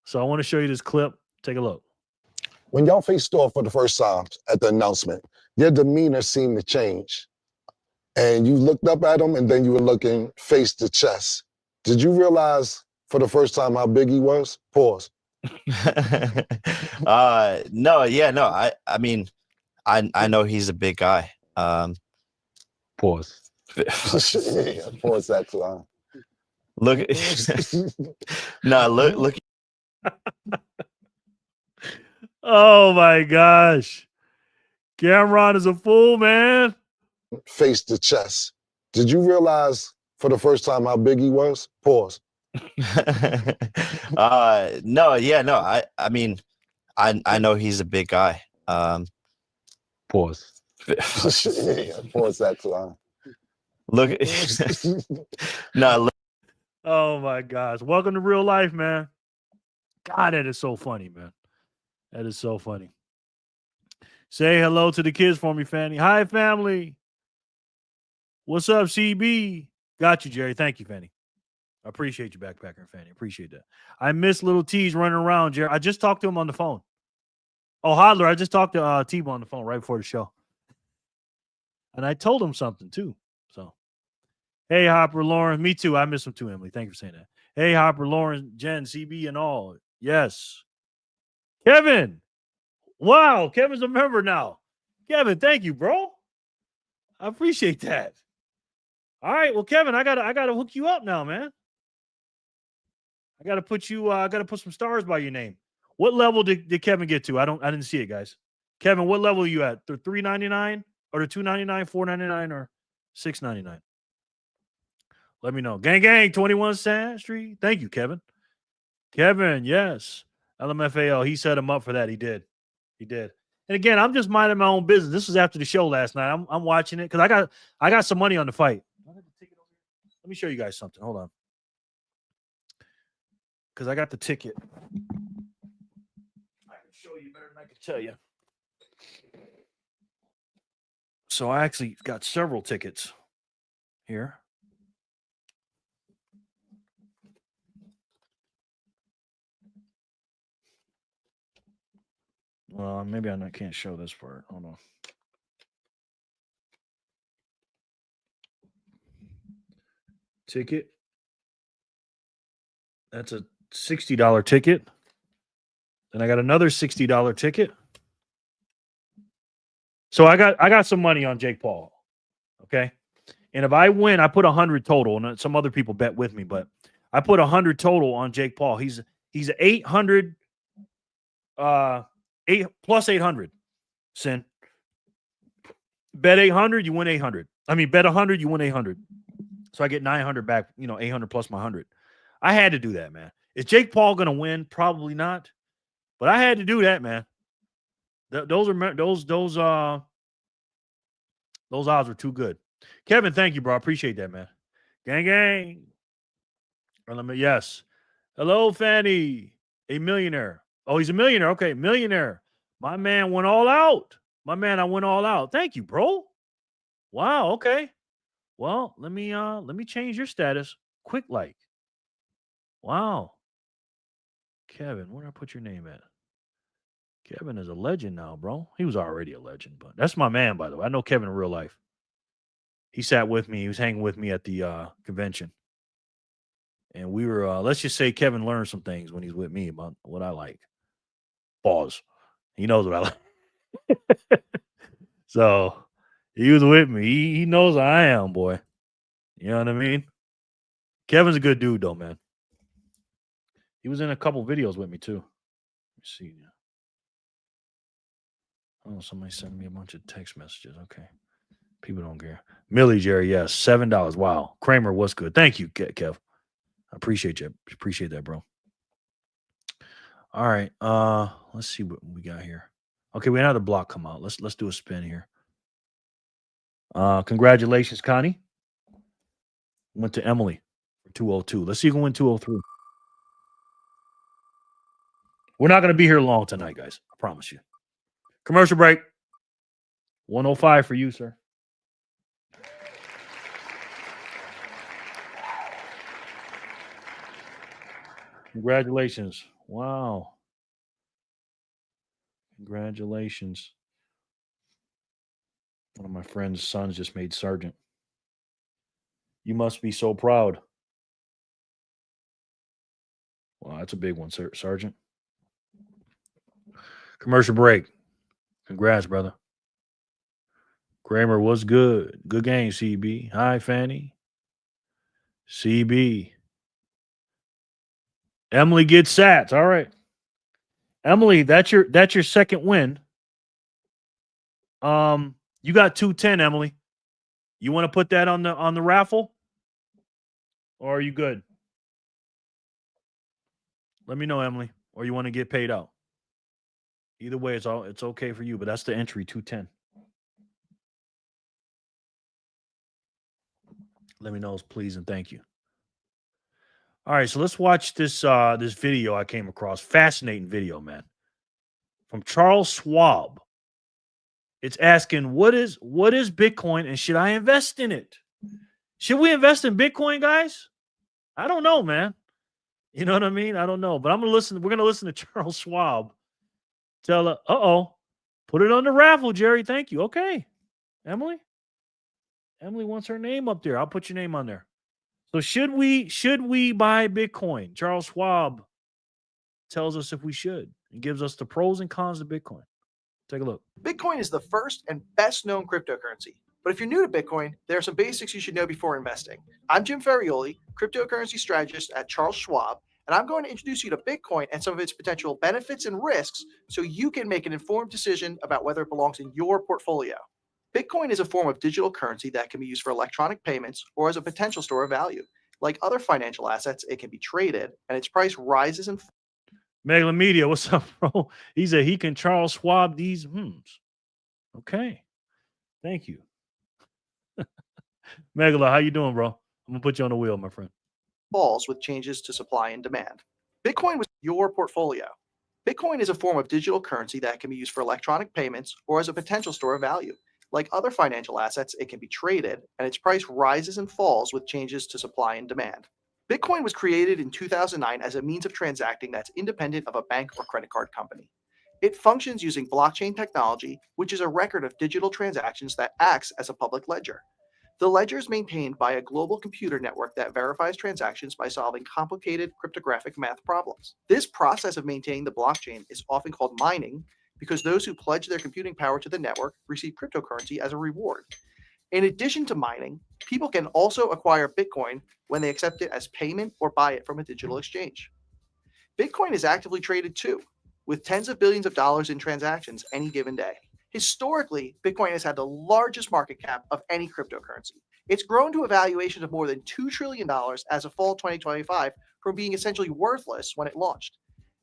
So I want to show you this clip. Take a look. When y'all faced off for the first time at the announcement, your demeanor seemed to change. And you looked up at him and then you were looking face to chest. Did you realize for the first time how big he was? Pause. No. I mean, I know he's a big guy. Pause. Yeah, pause that line. Look. No, look. Oh my gosh. Cameron is a fool, man. Face to chest. Did you realize for the first time how big he was? Pause. No. I mean, I know he's a big guy. Pause. Yeah, pause that line. Look. No, look. Oh my gosh. Welcome to real life, man. God, that is so funny, man. That is so funny. Say hello to the kids for me, Fanny. Hi, family. What's up, CB? Got you, Jerry. Thank you, Fanny. I appreciate you, Backpacker and Fanny. Appreciate that. I miss little T's running around, Jerry. I just talked to him on the phone. Oh, Hodler, I just talked to T-Bo on the phone right before the show. And I told him something, too. So, hey, Hopper, Lauren. Me too. I miss him, too, Emily. Thank you for saying that. Hey, Hopper, Lauren, Jen, CB, and all. Yes. Kevin. Wow, Kevin's a member now. Kevin, thank you, bro. I appreciate that. All right, well, Kevin, I gotta hook you up now, man. I gotta put some stars by your name. What level did Kevin get to? I didn't see it, guys. Kevin, what level are you at? The $3.99 or the $2.99, $4.99, or $6.99? Let me know. Gang, 21 Sand Street. Thank you, Kevin. Kevin, yes. LMFAO, he set him up for that. He did. And again, I'm just minding my own business. This was after the show last night. I'm watching it because I got some money on the fight. Let me show you guys something. Hold on. Because I got the ticket. I can show you better than I tell you. So I actually got several tickets here. Well, maybe I can't show this part. Hold on. Ticket. That's a $60 ticket. Then I got another $60 ticket. So I got some money on Jake Paul. Okay. And if I win, I put 100 total. And some other people bet with me, but I put 100 total on Jake Paul. He's 800 plus 800. Sin. Bet 800, you win 800. I mean, bet 100, you win 800. So I get 900 back, 800 plus my 100. I had to do that, man. Is Jake Paul going to win? Probably not. But I had to do that, man. Those odds were too good. Kevin, thank you, bro. I appreciate that, man. Gang, gang. Yes. Hello, Fanny. A millionaire. Oh, he's a millionaire. Okay, millionaire. My man went all out. I went all out. Thank you, bro. Wow. Okay. Well, let me change your status. Quick like. Wow. Kevin, where did I put your name at? Kevin is a legend now, bro. He was already a legend, but that's my man, by the way. I know Kevin in real life. He sat with me. He was hanging with me at the convention. And we were, let's just say Kevin learned some things when he's with me about what I like. Pause. He knows what I like. So he was with me. He knows who I am, boy. You know what I mean? Kevin's a good dude, though, man. He was in a couple videos with me, too. Let me see. Oh, somebody sent me a bunch of text messages. Okay. People don't care. Millie, Jerry, yes. $7. Wow. Kramer, what's good? Thank you, Kev. I appreciate you. Appreciate that, bro. All right. Let's see what we got here. Okay, we had another block come out. Let's do a spin here. Congratulations, Connie. Went to Emily for 202. Let's see who can win 203. We're not going to be here long tonight, guys. I promise you. Commercial break. 105 for you, sir. Congratulations. Wow. Congratulations. One of my friend's sons just made sergeant. You must be so proud. Wow, that's a big one, sir, Sergeant. Commercial break. Congrats, brother. Kramer was good. Good game, CB. Hi, Fanny. CB. Emily gets sats. All right. Emily, that's your second win. You got 210, Emily. You want to put that on the raffle? Or are you good? Let me know, Emily. Or you want to get paid out. Either way, it's okay for you, but that's the entry, 210. Let me know, please, and thank you. All right, so let's watch this this video I came across. Fascinating video, man. From Charles Schwab. It's asking, what is Bitcoin and should I invest in it? Should we invest in Bitcoin, guys? I don't know, man. You know what I mean? I don't know. But we're gonna listen to Charles Schwab tell her, put it on the raffle, Jerry. Thank you. Okay. Emily wants her name up there. I'll put your name on there. So should we buy Bitcoin? Charles Schwab tells us if we should and gives us the pros and cons of Bitcoin. Take a look. Bitcoin is the first and best known cryptocurrency. But if you're new to Bitcoin, there are some basics you should know before investing. I'm Jim Ferrioli, cryptocurrency strategist at Charles Schwab, and I'm going to introduce you to Bitcoin and some of its potential benefits and risks so you can make an informed decision about whether it belongs in your portfolio. Bitcoin is a form of digital currency that can be used for electronic payments or as a potential store of value. Like other financial assets, it can be traded, and its price rises and falls. Megala Media, what's up, bro? He said he can Charles Schwab these Okay. Thank you. Megala, how you doing, bro? I'm going to put you on the wheel, my friend. Falls with changes to supply and demand. Bitcoin was your portfolio. Bitcoin is a form of digital currency that can be used for electronic payments or as a potential store of value. Like other financial assets, it can be traded, and its price rises and falls with changes to supply and demand. Bitcoin was created in 2009 as a means of transacting that's independent of a bank or credit card company. It functions using blockchain technology, which is a record of digital transactions that acts as a public ledger. The ledger is maintained by a global computer network that verifies transactions by solving complicated cryptographic math problems. This process of maintaining the blockchain is often called mining because those who pledge their computing power to the network receive cryptocurrency as a reward. In addition to mining, people can also acquire Bitcoin when they accept it as payment or buy it from a digital exchange. Bitcoin is actively traded too, with tens of billions of dollars in transactions any given day. Historically, Bitcoin has had the largest market cap of any cryptocurrency. It's grown to a valuation of more than $2 trillion as of fall 2025 from being essentially worthless when it launched.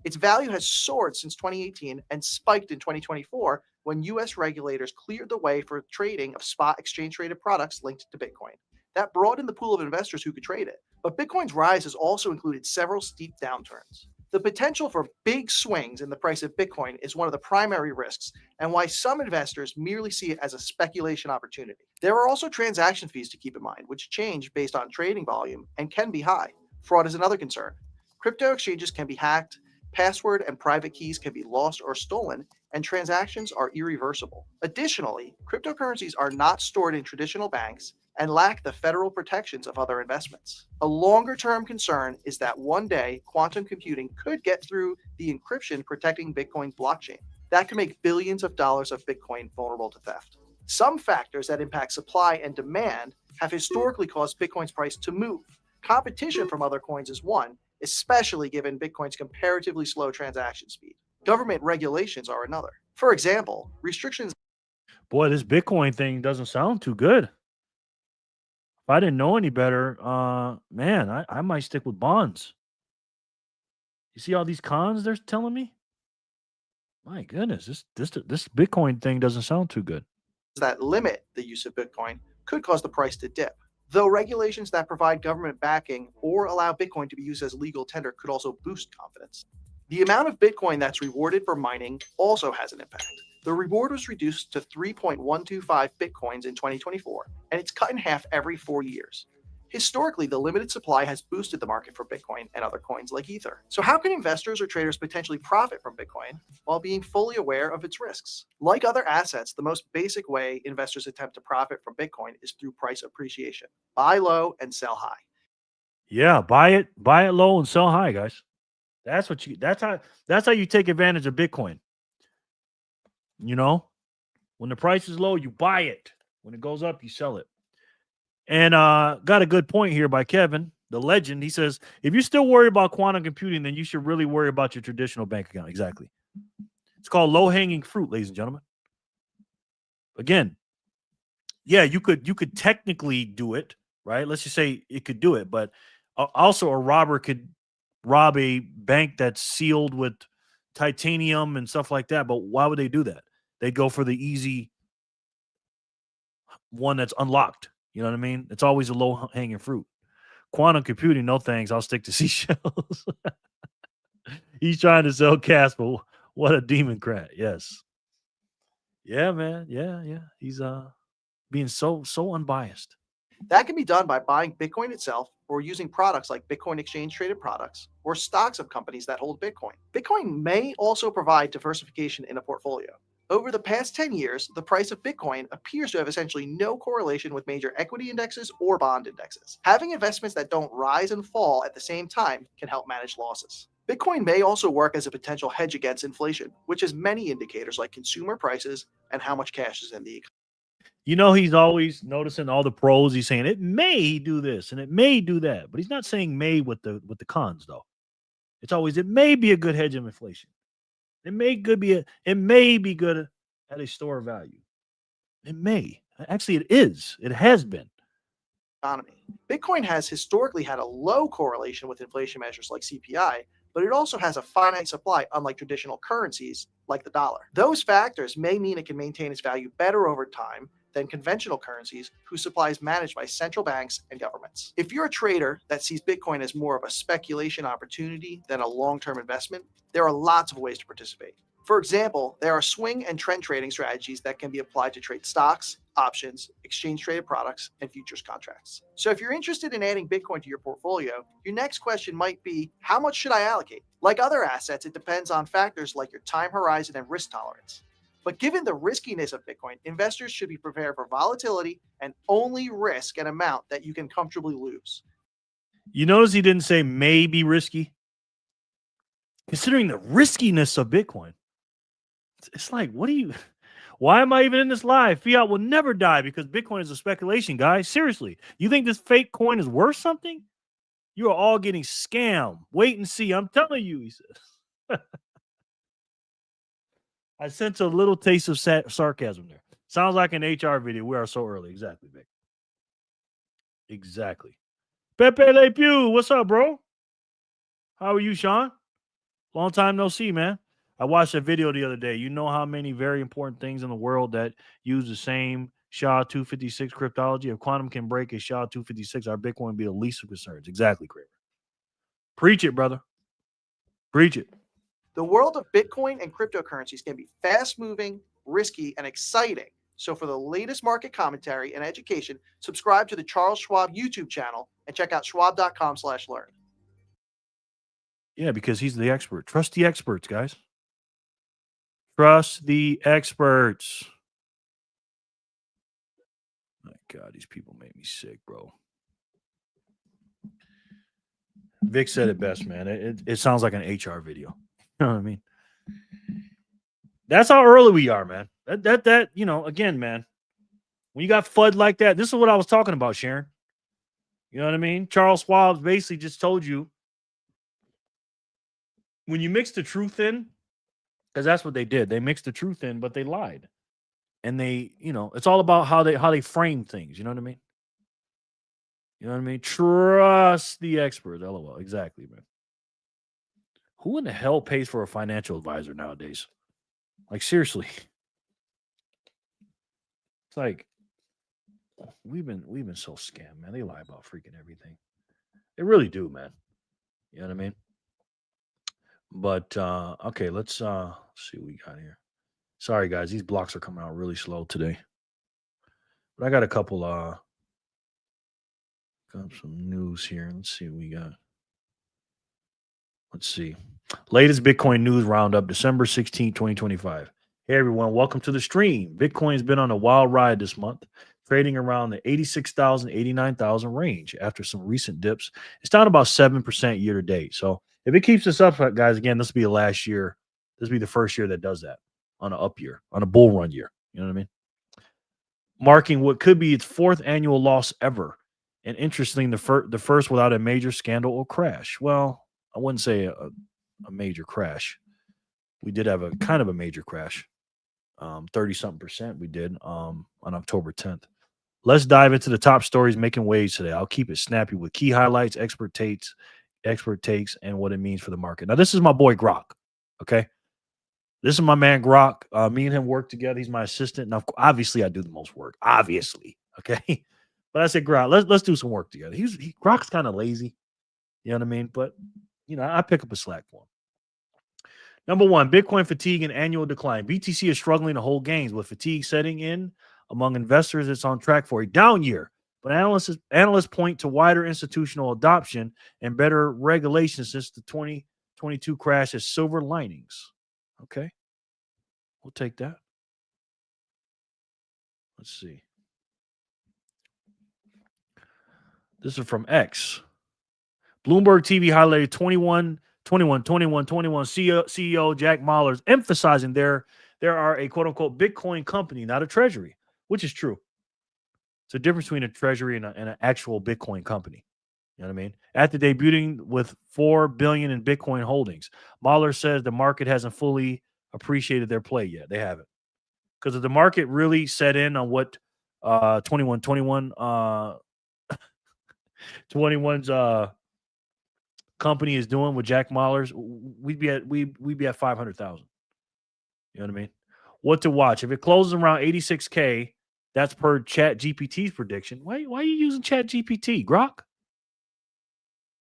Its value has soared since 2018 and spiked in 2024 when US regulators cleared the way for trading of spot exchange traded products linked to Bitcoin. That broadened the pool of investors who could trade it. But Bitcoin's rise has also included several steep downturns. The potential for big swings in the price of Bitcoin is one of the primary risks, and why some investors merely see it as a speculation opportunity. There are also transaction fees to keep in mind, which change based on trading volume and can be high. Fraud is another concern. Crypto exchanges can be hacked, password and private keys can be lost or stolen, and transactions are irreversible. Additionally, cryptocurrencies are not stored in traditional banks and lack the federal protections of other investments. A longer-term concern is that one day quantum computing could get through the encryption protecting Bitcoin's blockchain. That could make billions of dollars of Bitcoin vulnerable to theft. Some factors that impact supply and demand have historically caused Bitcoin's price to move. Competition from other coins is one, especially given Bitcoin's comparatively slow transaction speed. Government regulations are another. For example, restrictions. Boy, this Bitcoin thing doesn't sound too good. If I didn't know any better, man, I might stick with bonds. You see all these cons they're telling me? My goodness, this Bitcoin thing doesn't sound too good. That limit the use of Bitcoin could cause the price to dip, though regulations that provide government backing or allow Bitcoin to be used as legal tender could also boost confidence. The amount of Bitcoin that's rewarded for mining also has an impact. The reward was reduced to 3.125 Bitcoins in 2024, and it's cut in half every 4 years. Historically, the limited supply has boosted the market for Bitcoin and other coins like Ether. So how can investors or traders potentially profit from Bitcoin while being fully aware of its risks? Like other assets, the most basic way investors attempt to profit from Bitcoin is through price appreciation. Buy low and sell high. Yeah, buy it low and sell high, guys. That's how you take advantage of Bitcoin. You know, when the price is low, you buy it. When it goes up, you sell it. And got a good point here by Kevin, the legend. He says, if you still worry about quantum computing, then you should really worry about your traditional bank account. Exactly. It's called low-hanging fruit, ladies and gentlemen. Again, yeah, you could technically do it, right? Let's just say it could do it, but also a robber could rob a bank that's sealed with titanium and stuff like that. But why would they do that? They'd go for the easy one that's unlocked. You know what I mean? It's always a low-hanging fruit. Quantum computing, no thanks. I'll stick to seashells. He's trying to sell Casper. What a democrat. Yes. Yeah, man. Yeah. He's being so unbiased. That can be done by buying Bitcoin itself or using products like Bitcoin exchange traded products or stocks of companies that hold Bitcoin. Bitcoin may also provide diversification in a portfolio. Over the past 10 years, the price of Bitcoin appears to have essentially no correlation with major equity indexes or bond indexes. Having investments that don't rise and fall at the same time can help manage losses. Bitcoin may also work as a potential hedge against inflation, which has many indicators like consumer prices and how much cash is in the economy. You know, he's always noticing all the pros. He's saying it may do this and it may do that, but he's not saying may with the cons though. It's always it may be a good hedge of inflation. It may be good at a store of value. It may. Actually, it is. It has been. Economy. Bitcoin has historically had a low correlation with inflation measures like CPI, but it also has a finite supply, unlike traditional currencies like the dollar. Those factors may mean it can maintain its value better over time than conventional currencies whose supply is managed by central banks and governments. If you're a trader that sees Bitcoin as more of a speculation opportunity than a long-term investment, there are lots of ways to participate. For example, there are swing and trend trading strategies that can be applied to trade stocks, options, exchange-traded products, and futures contracts. So if you're interested in adding Bitcoin to your portfolio, your next question might be, how much should I allocate? Like other assets, it depends on factors like your time horizon and risk tolerance. But given the riskiness of Bitcoin, investors should be prepared for volatility and only risk an amount that you can comfortably lose. You notice he didn't say may be risky? Considering the riskiness of Bitcoin. It's like, why am I even in this live? Fiat will never die because Bitcoin is a speculation, guys. Seriously. You think this fake coin is worth something? You are all getting scammed. Wait and see. I'm telling you, he says. I sense a little taste of sarcasm there. Sounds like an HR video. We are so early. Exactly, Vic. Exactly. Pepe Le Pew, what's up, bro? How are you, Sean? Long time no see, man. I watched a video the other day. You know how many very important things in the world that use the same SHA-256 cryptology? If quantum can break a SHA-256, our Bitcoin would be the least of concerns. Exactly, Kramer. Preach it, brother. Preach it. The world of Bitcoin and cryptocurrencies can be fast-moving, risky, and exciting. So for the latest market commentary and education, subscribe to the Charles Schwab YouTube channel and check out schwab.com/learn. Yeah, because he's the expert. Trust the experts, guys. Trust the experts. My God, these people make me sick, bro. Vic said it best, man. It sounds like an HR video. You know what I mean? That's how early we are, man. That you know, again, man, when you got FUD like that, this is what I was talking about, Sharon. You know what I mean? Charles Schwab basically just told you when you mix the truth in, because that's what they did. They mixed the truth in, but they lied. And they, you know, it's all about how they frame things. You know what I mean? You know what I mean? Trust the experts. LOL. Exactly, man. Who in the hell pays for a financial advisor nowadays? Like, seriously. It's like we've been so scammed, man. They lie about freaking everything. They really do, man. You know what I mean? But okay, let's see what we got here. Sorry, guys, these blocks are coming out really slow today. But I got a couple got some news here. Let's see what we got. Let's see. Latest Bitcoin news roundup, December 16, 2025. Hey everyone, welcome to the stream. Bitcoin's been on a wild ride this month, trading around the 86,000, 89,000 range after some recent dips. It's down about 7% year to date. So if it keeps this up, guys, again, this will be the last year. This will be the first year that does that on an up year, on a bull run year. You know what I mean? Marking what could be its fourth annual loss ever. And interesting, the first without a major scandal or crash. Well, I wouldn't say a major crash. We did have a kind of a major crash. 30-something% we did on October 10th. Let's dive into the top stories making waves today. I'll keep it snappy with key highlights, expert takes, and what it means for the market. Now, this is my boy Grok. Okay. This is my man Grok. Me and him work together. He's my assistant. Now, obviously, I do the most work. Obviously. Okay. But I said, Grok, let's do some work together. Grok's kind of lazy. You know what I mean? But, you know, I pick up a slack for him. Number one, Bitcoin fatigue and annual decline. BTC is struggling to hold gains with fatigue setting in among investors. It's on track for a down year, but analysts point to wider institutional adoption and better regulation since the 2022 crash as silver linings. Okay, we'll take that. Let's see. This is from X. Bloomberg TV highlighted 21 CEO Jack Mallers emphasizing there are a quote unquote Bitcoin company, not a treasury, which is true. It's a difference between a treasury and an actual Bitcoin company. You know what I mean? After debuting with $4 billion in Bitcoin holdings, Mahler says the market hasn't fully appreciated their play yet. They haven't. Because if the market really set in on what 21's company is doing with Jack Mahler's, we'd be at 500,000. You know what I mean? What to watch? If it closes around 86K, That's per Chat GPT's prediction. Why are you using Chat GPT, Grok?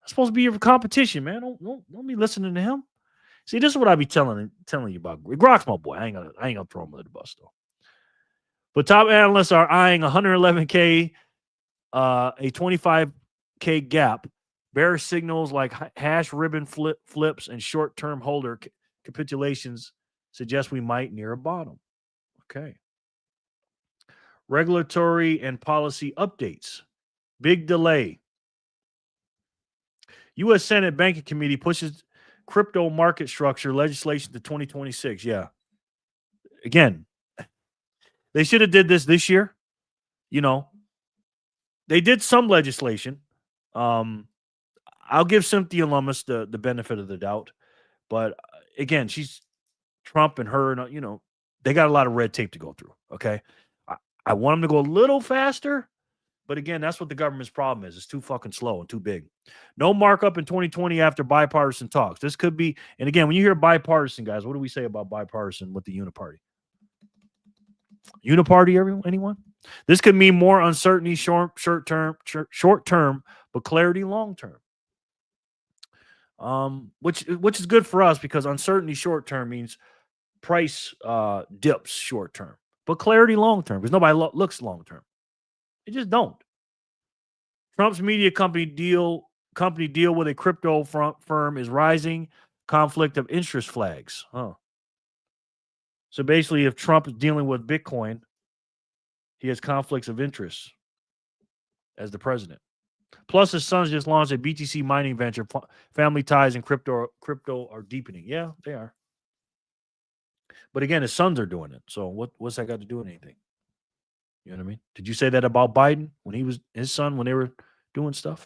That's supposed to be your competition, man. Don't be listening to him. See, this is what I be telling you about. Grok's my boy. I ain't gonna throw him under the bus though. But top analysts are eyeing 111K, a 25K gap. Bearish signals like hash ribbon flips and short-term holder capitulations suggest we might near a bottom. Okay. Regulatory and policy updates. Big delay. U.S. Senate Banking Committee pushes crypto market structure legislation to 2026. Yeah. Again, they should have did this year. You know, they did some legislation. I'll give Cynthia Lummis the benefit of the doubt. But again, she's Trump and her, and they got a lot of red tape to go through. Okay. I want them to go a little faster. But again, that's what the government's problem is. It's too fucking slow and too big. No markup in 2020 after bipartisan talks. This could be, and again, when you hear bipartisan, guys, what do we say about bipartisan with the uniparty? Uniparty, anyone? This could mean more uncertainty short term, but clarity long term. Which is good for us because uncertainty short term means price dips short term, but clarity long term because nobody looks long term. They just don't. Trump's media company deal with a crypto firm is rising. Conflict of interest flags. Huh. So basically, if Trump is dealing with Bitcoin, he has conflicts of interest as the president. Plus, his sons just launched a BTC mining venture. Family ties and crypto are deepening. Yeah, they are. But again, his sons are doing it. So what's that got to do with anything? You know what I mean? Did you say that about Biden when he was his son when they were doing stuff?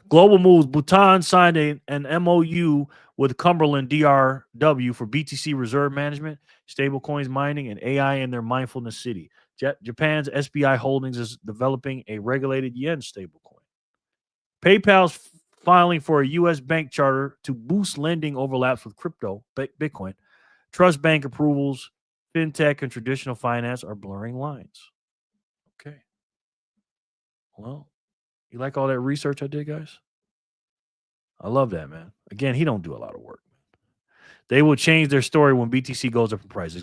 Global moves. Bhutan signed an MOU with Cumberland DRW for BTC reserve management, stablecoins mining, and AI in their mindfulness city. Japan's SBI Holdings is developing a regulated yen stablecoin. PayPal's filing for a U.S. bank charter to boost lending overlaps with crypto, Bitcoin. Trust bank approvals, fintech, and traditional finance are blurring lines. Okay. Well, you like all that research I did, guys? I love that, man. Again, he don't do a lot of work. They will change their story when BTC goes up in price.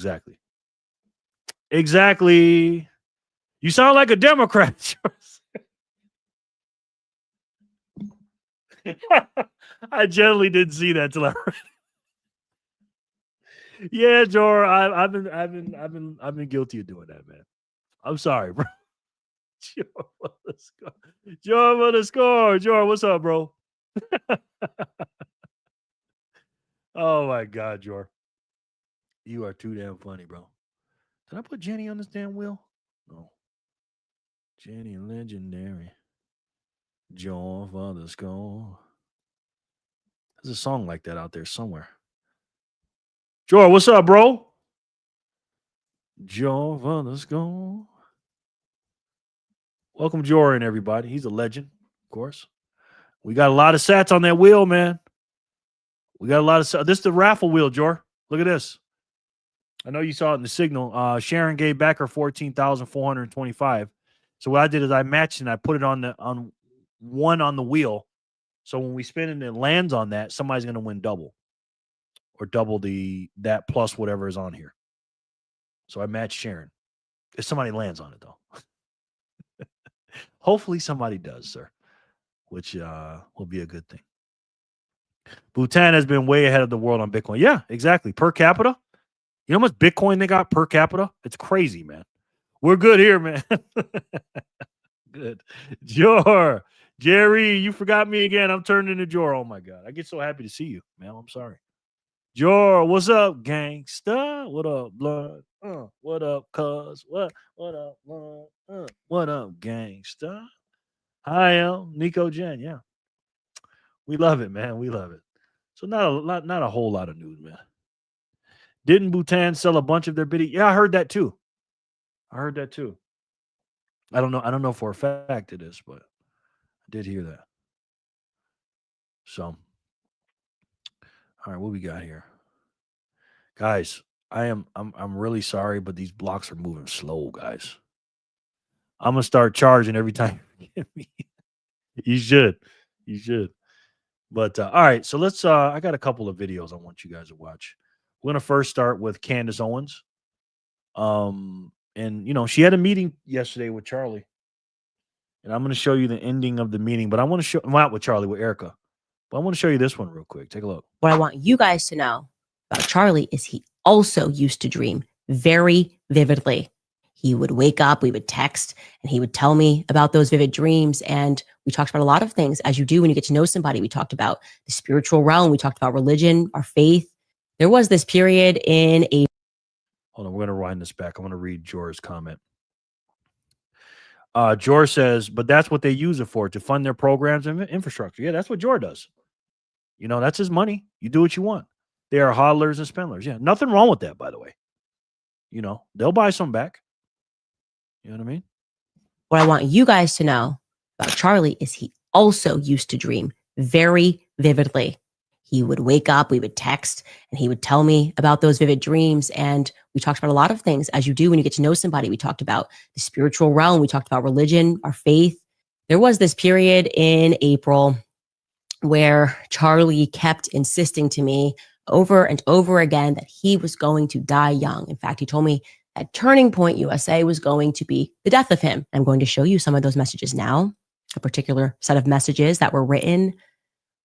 Exactly. You sound like a Democrat. I generally didn't see that till I read it. Yeah, Jor, I've been guilty of doing that, man. I'm sorry, bro. Jor, for the score. Jor, what's up, bro? Oh my God, Jor. You are too damn funny, bro. Did I put Jenny on this damn wheel? No. Jenny legendary. Jor for the score. There's a song like that out there somewhere. Jor, what's up, bro? Jor for the score. Welcome, Joran, everybody. He's a legend, of course. We got a lot of sats on that wheel, man. We got a lot of this is the raffle wheel, Jor. Look at this. I know you saw it in the signal. Sharon gave back her 14,425. So what I did is I matched and I put it on one on the wheel. So when we spin it and it lands on that, somebody's going to win double or double that plus whatever is on here. So I matched Sharon. If somebody lands on it, though. Hopefully somebody does, sir, which will be a good thing. Bhutan has been way ahead of the world on Bitcoin. Yeah, exactly. Per capita. You know how much Bitcoin they got per capita? It's crazy, man. We're good here, man. Good. Jor. Jerry, you forgot me again. I'm turning into Jor. Oh, my God. I get so happy to see you, man. I'm sorry. Jor, what's up, gangsta? What up, blood? What up, cuz? What up, blood? What up, gangsta? Hi, Nico Jen. Yeah. We love it, man. We love it. So not a whole lot of news, man. Didn't Bhutan sell a bunch of their biddy? Yeah, I heard that too. I don't know for a fact it is, but I did hear that. So, all right, what we got here, guys? I'm really sorry, but these blocks are moving slow, guys. I'm gonna start charging every time you get me. You should. You should. But all right, so let's I got a couple of videos I want you guys to watch. We're gonna first start with Candace Owens. And you know, she had a meeting yesterday with Charlie. And I'm gonna show you the ending of the meeting, but I want to show not with Charlie, with Erica. But I want to show you this one real quick. Take a look. What I want you guys to know about Charlie is he also used to dream very vividly. He would wake up, we would text, and he would tell me about those vivid dreams. And we talked about a lot of things, as you do when you get to know somebody. We talked about the spiritual realm. We talked about religion, our faith. There was this period in a Hold on, we're gonna rewind this back. I want to read Jor's comment. Jor says, but that's what they use it for, to fund their programs and infrastructure. Yeah, that's what Jor does. You know, that's his money. You do what you want. They are hodlers and spendlers. Yeah, nothing wrong with that, by the way. You know, they'll buy some back. You know what I mean? what I want you guys to know about Charlie is he also used to dream very vividly. He would wake up, we would text, and he would tell me about those vivid dreams. And we talked about a lot of things, as you do when you get to know somebody. We talked about the spiritual realm. We talked about religion, our faith. There was this period in April where Charlie kept insisting to me over and over again that he was going to die young. In fact, he told me that Turning Point USA was going to be the death of him. I'm going to show you some of those messages now, a particular set of messages that were written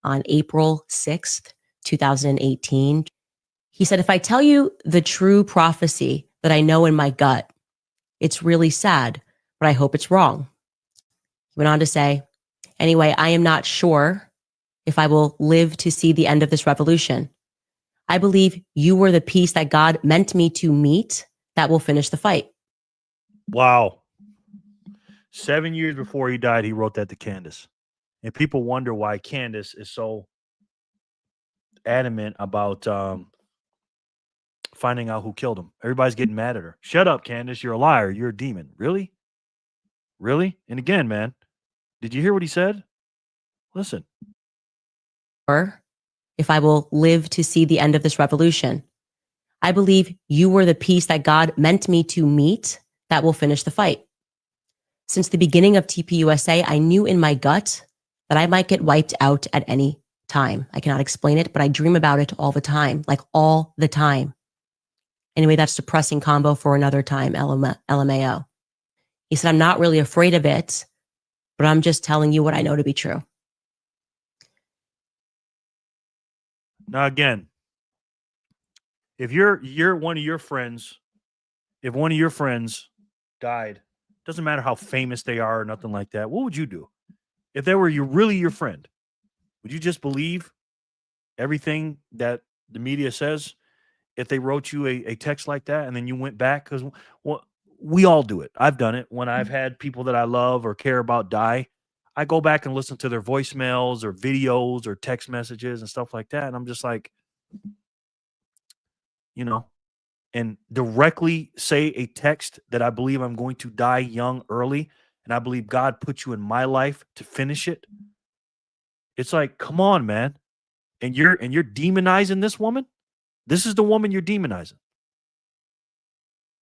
on April 6th, 2018. He said, if I tell you the true prophecy that I know in my gut, it's really sad, but I hope it's wrong. He went on to say, anyway, I am not sure if I will live to see the end of this revolution. I believe you were the piece that God meant me to meet that will finish the fight. Wow. 7 years before he died, he wrote that to Candace. And people wonder why Candace is so adamant about finding out who killed him. Everybody's getting mad at her. Shut up, Candace. You're a liar. You're a demon. Really? Really? And again, man, did you hear what he said? Listen. Or if I will live to see the end of this revolution. I believe you were the piece that God meant me to meet that will finish the fight. Since the beginning of TPUSA, I knew in my gut that I might get wiped out at any time. I cannot explain it, but I dream about it all the time, like all the time. Anyway, that's depressing combo for another time, LMAO. He said, I'm not really afraid of it, but I'm just telling you what I know to be true. Now, again, if you're one of your friends, if one of your friends died, doesn't matter how famous they are or nothing like that, what would you do? If they were really your friend, would you just believe everything that the media says? If they wrote you a text like that and then you went back, because we all do it. I've done it when I've had people that I love or care about die. I go back and listen to their voicemails or videos or text messages and stuff like that. And I'm just like, you know, and directly say a text that I believe I'm going to die young early. And I believe God put you in my life to finish it. It's like, come on, man. And you're demonizing this woman. This is the woman you're demonizing.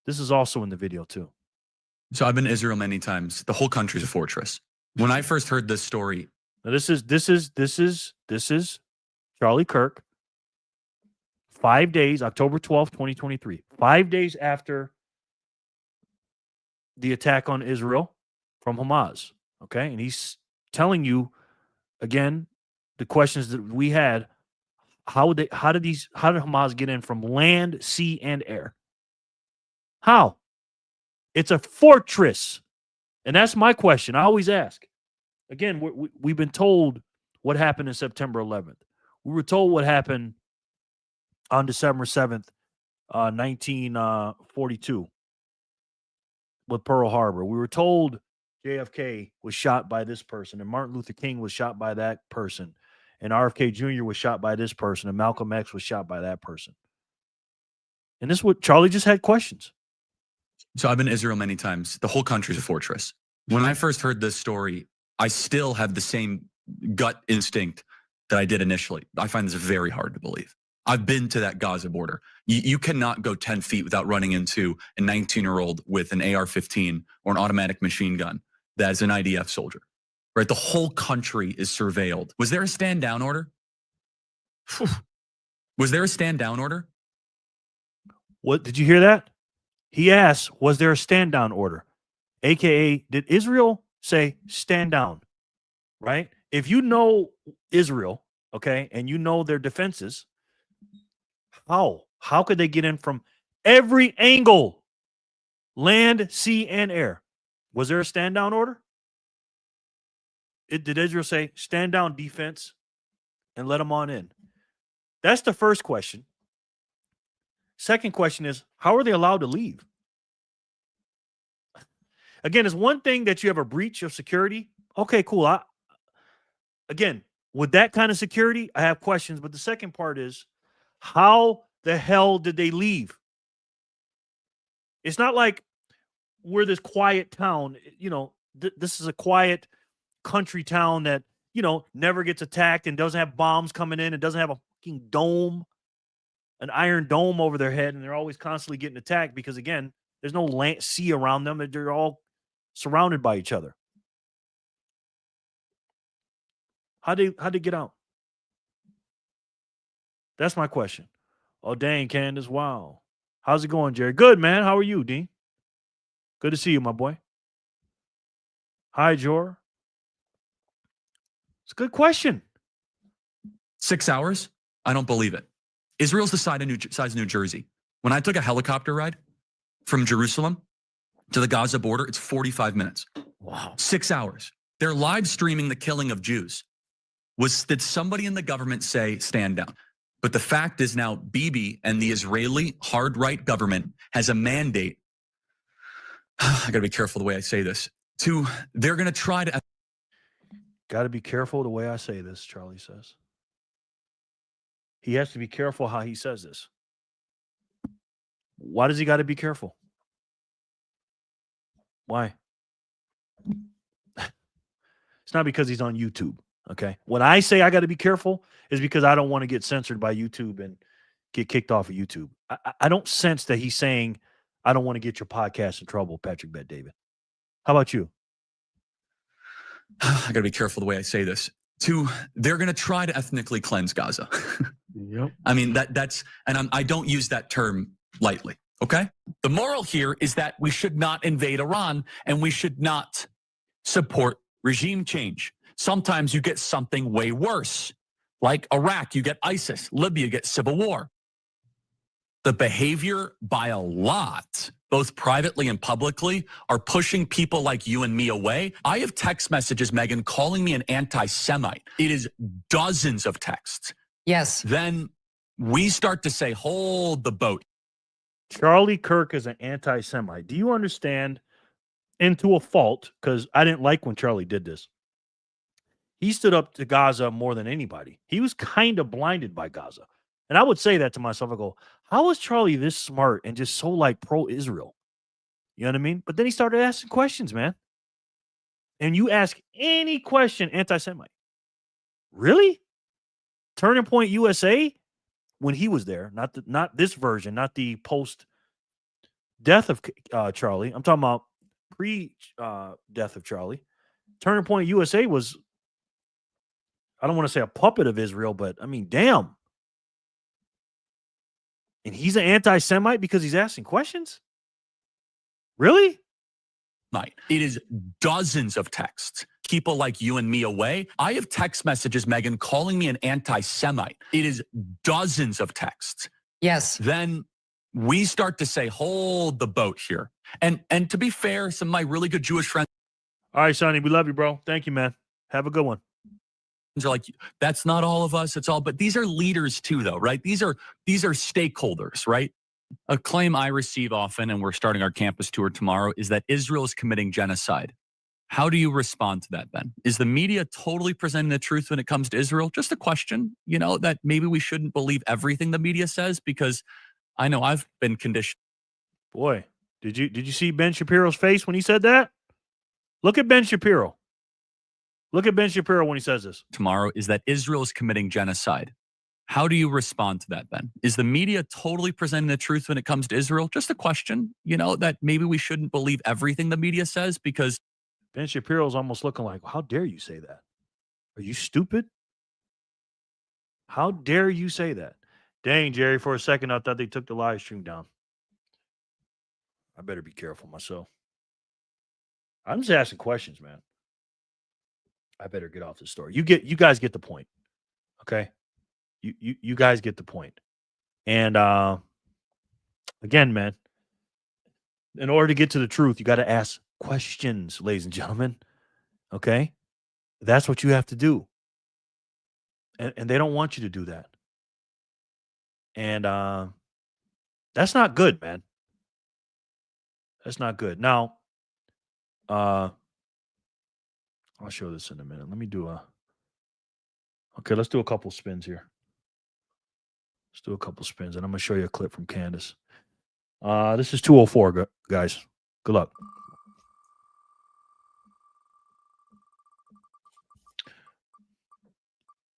This is also in the video too. So I've been to Israel many times. The whole country's a fortress. When I first heard this story, Now this is Charlie Kirk. 5 days, October 12th, 2023. 5 days after the attack on Israel from Hamas. Okay. And he's telling you again the questions that we had. How did Hamas get in from land, sea, and air? How? It's a fortress. And that's my question. I always ask. Again, we've been told what happened in September 11th. We were told what happened on December 7th, 1942 with Pearl Harbor. We were told JFK was shot by this person and Martin Luther King was shot by that person and RFK Jr. was shot by this person and Malcolm X was shot by that person. And this is what Charlie just had questions. so I've been to Israel many times. The whole country's a fortress. When I first heard this story, I still have the same gut instinct that I did initially. I find this very hard to believe. I've been to that Gaza border. You cannot go 10 feet without running into a 19-year-old with an AR-15 or an automatic machine gun that's an IDF soldier, right? The whole country is surveilled. Was there a stand down order? Phew. Was there a stand down order? What did you hear that? He asked, was there a stand down order? AKA, did Israel say stand down? Right? If you know Israel, okay, and you know their defenses, how could they get in from every angle? Land, sea, and air. Was there a stand down order? Did Israel say stand down defense and let them on in? That's the first question. Second question is, how are they allowed to leave? Again, it's one thing that you have a breach of security. Okay, cool. Again, with that kind of security, I have questions. But the second part is, how the hell did they leave? It's not like we're this quiet town. This is a quiet country town that, never gets attacked and doesn't have bombs coming in. It doesn't have a fucking dome, an iron dome over their head. And they're always constantly getting attacked because, again, there's no land, sea around them. They're all surrounded by each other. How'd they get out? That's my question. Oh, dang, Candace. Wow. How's it going, Jerry? Good, man. How are you, Dean? Good to see you, my boy. Hi, Jor. It's a good question. 6 hours? I don't believe it. Israel's the size of New Jersey. When I took a helicopter ride from Jerusalem to the Gaza border, it's 45 minutes. Wow. 6 hours. They're live streaming the killing of Jews. Did somebody in the government say stand down? But the fact is now Bibi and the Israeli hard right government has a mandate. I got to be careful the way I say this. They're going to try to. Got to be careful the way I say this, Charlie says. He has to be careful how he says this. Why does he got to be careful? Why? It's not because he's on YouTube. Okay. When I say I got to be careful is because I don't want to get censored by YouTube and get kicked off of YouTube. I don't sense that he's saying, I don't want to get your podcast in trouble, Patrick Bet David. How about you? I got to be careful the way I say this. They're going to try to ethnically cleanse Gaza. Yep. I mean, I don't use that term lightly. Okay. The moral here is that we should not invade Iran and we should not support regime change. Sometimes you get something way worse, like Iraq, you get ISIS, Libya, you get civil war. The behavior by a lot, both privately and publicly, are pushing people like you and me away. I have text messages, Megan, calling me an anti-Semite. It is dozens of texts. Yes. Then we start to say, hold the boat. Charlie Kirk is an anti-Semite. Do you understand? And to a fault, because I didn't like when Charlie did this. He stood up to Gaza more than anybody. He was kind of blinded by Gaza. And I would say that to myself. I go, how is Charlie this smart and just so like pro-Israel? You know what I mean? But then he started asking questions, man. And you ask any question, anti-Semite. Really? Turning Point USA? When he was there, not this version, not the post-death of Charlie. I'm talking about pre-death of Charlie. Turning Point USA was, I don't want to say a puppet of Israel, but I mean, damn. And he's an anti-Semite because he's asking questions? Really? It is dozens of texts. People like you and me away. I have text messages, Megan, calling me an anti-Semite. It is dozens of texts. Yes. Then we start to say, hold the boat here. And to be fair, some of my really good Jewish friends. All right, Sonny, we love you, bro. Thank you, man. Have a good one. Are like, that's not all of us. It's all, but these are leaders too, though, right? These are stakeholders, right? A claim I receive often, and we're starting our campus tour tomorrow, is that Israel is committing genocide. How do you respond to that, Ben? Is the media totally presenting the truth when it comes to Israel? Just a question, that maybe we shouldn't believe everything the media says, because I know I've been conditioned. Boy, did you see Ben Shapiro's face when he said that? Look at Ben Shapiro. Look at Ben Shapiro when he says this. Tomorrow is that Israel is committing genocide. How do you respond to that then? Is the media totally presenting the truth when it comes to Israel? Just a question, that maybe we shouldn't believe everything the media says because Ben Shapiro's almost looking like, how dare you say that? Are you stupid? How dare you say that? Dang, Jerry, for a second, I thought they took the live stream down. I better be careful myself. I'm just asking questions, man. I better get off this story. You guys get the point. Okay? You guys get the point. And again, man, in order to get to the truth, you got to ask questions, ladies and gentlemen. Okay? That's what you have to do. And they don't want you to do that. And that's not good, man. That's not good. Now, I'll show this in a minute. Let me do let's do a couple spins here. Let's do a couple spins, and I'm going to show you a clip from Candace. This is 204, guys. Good luck.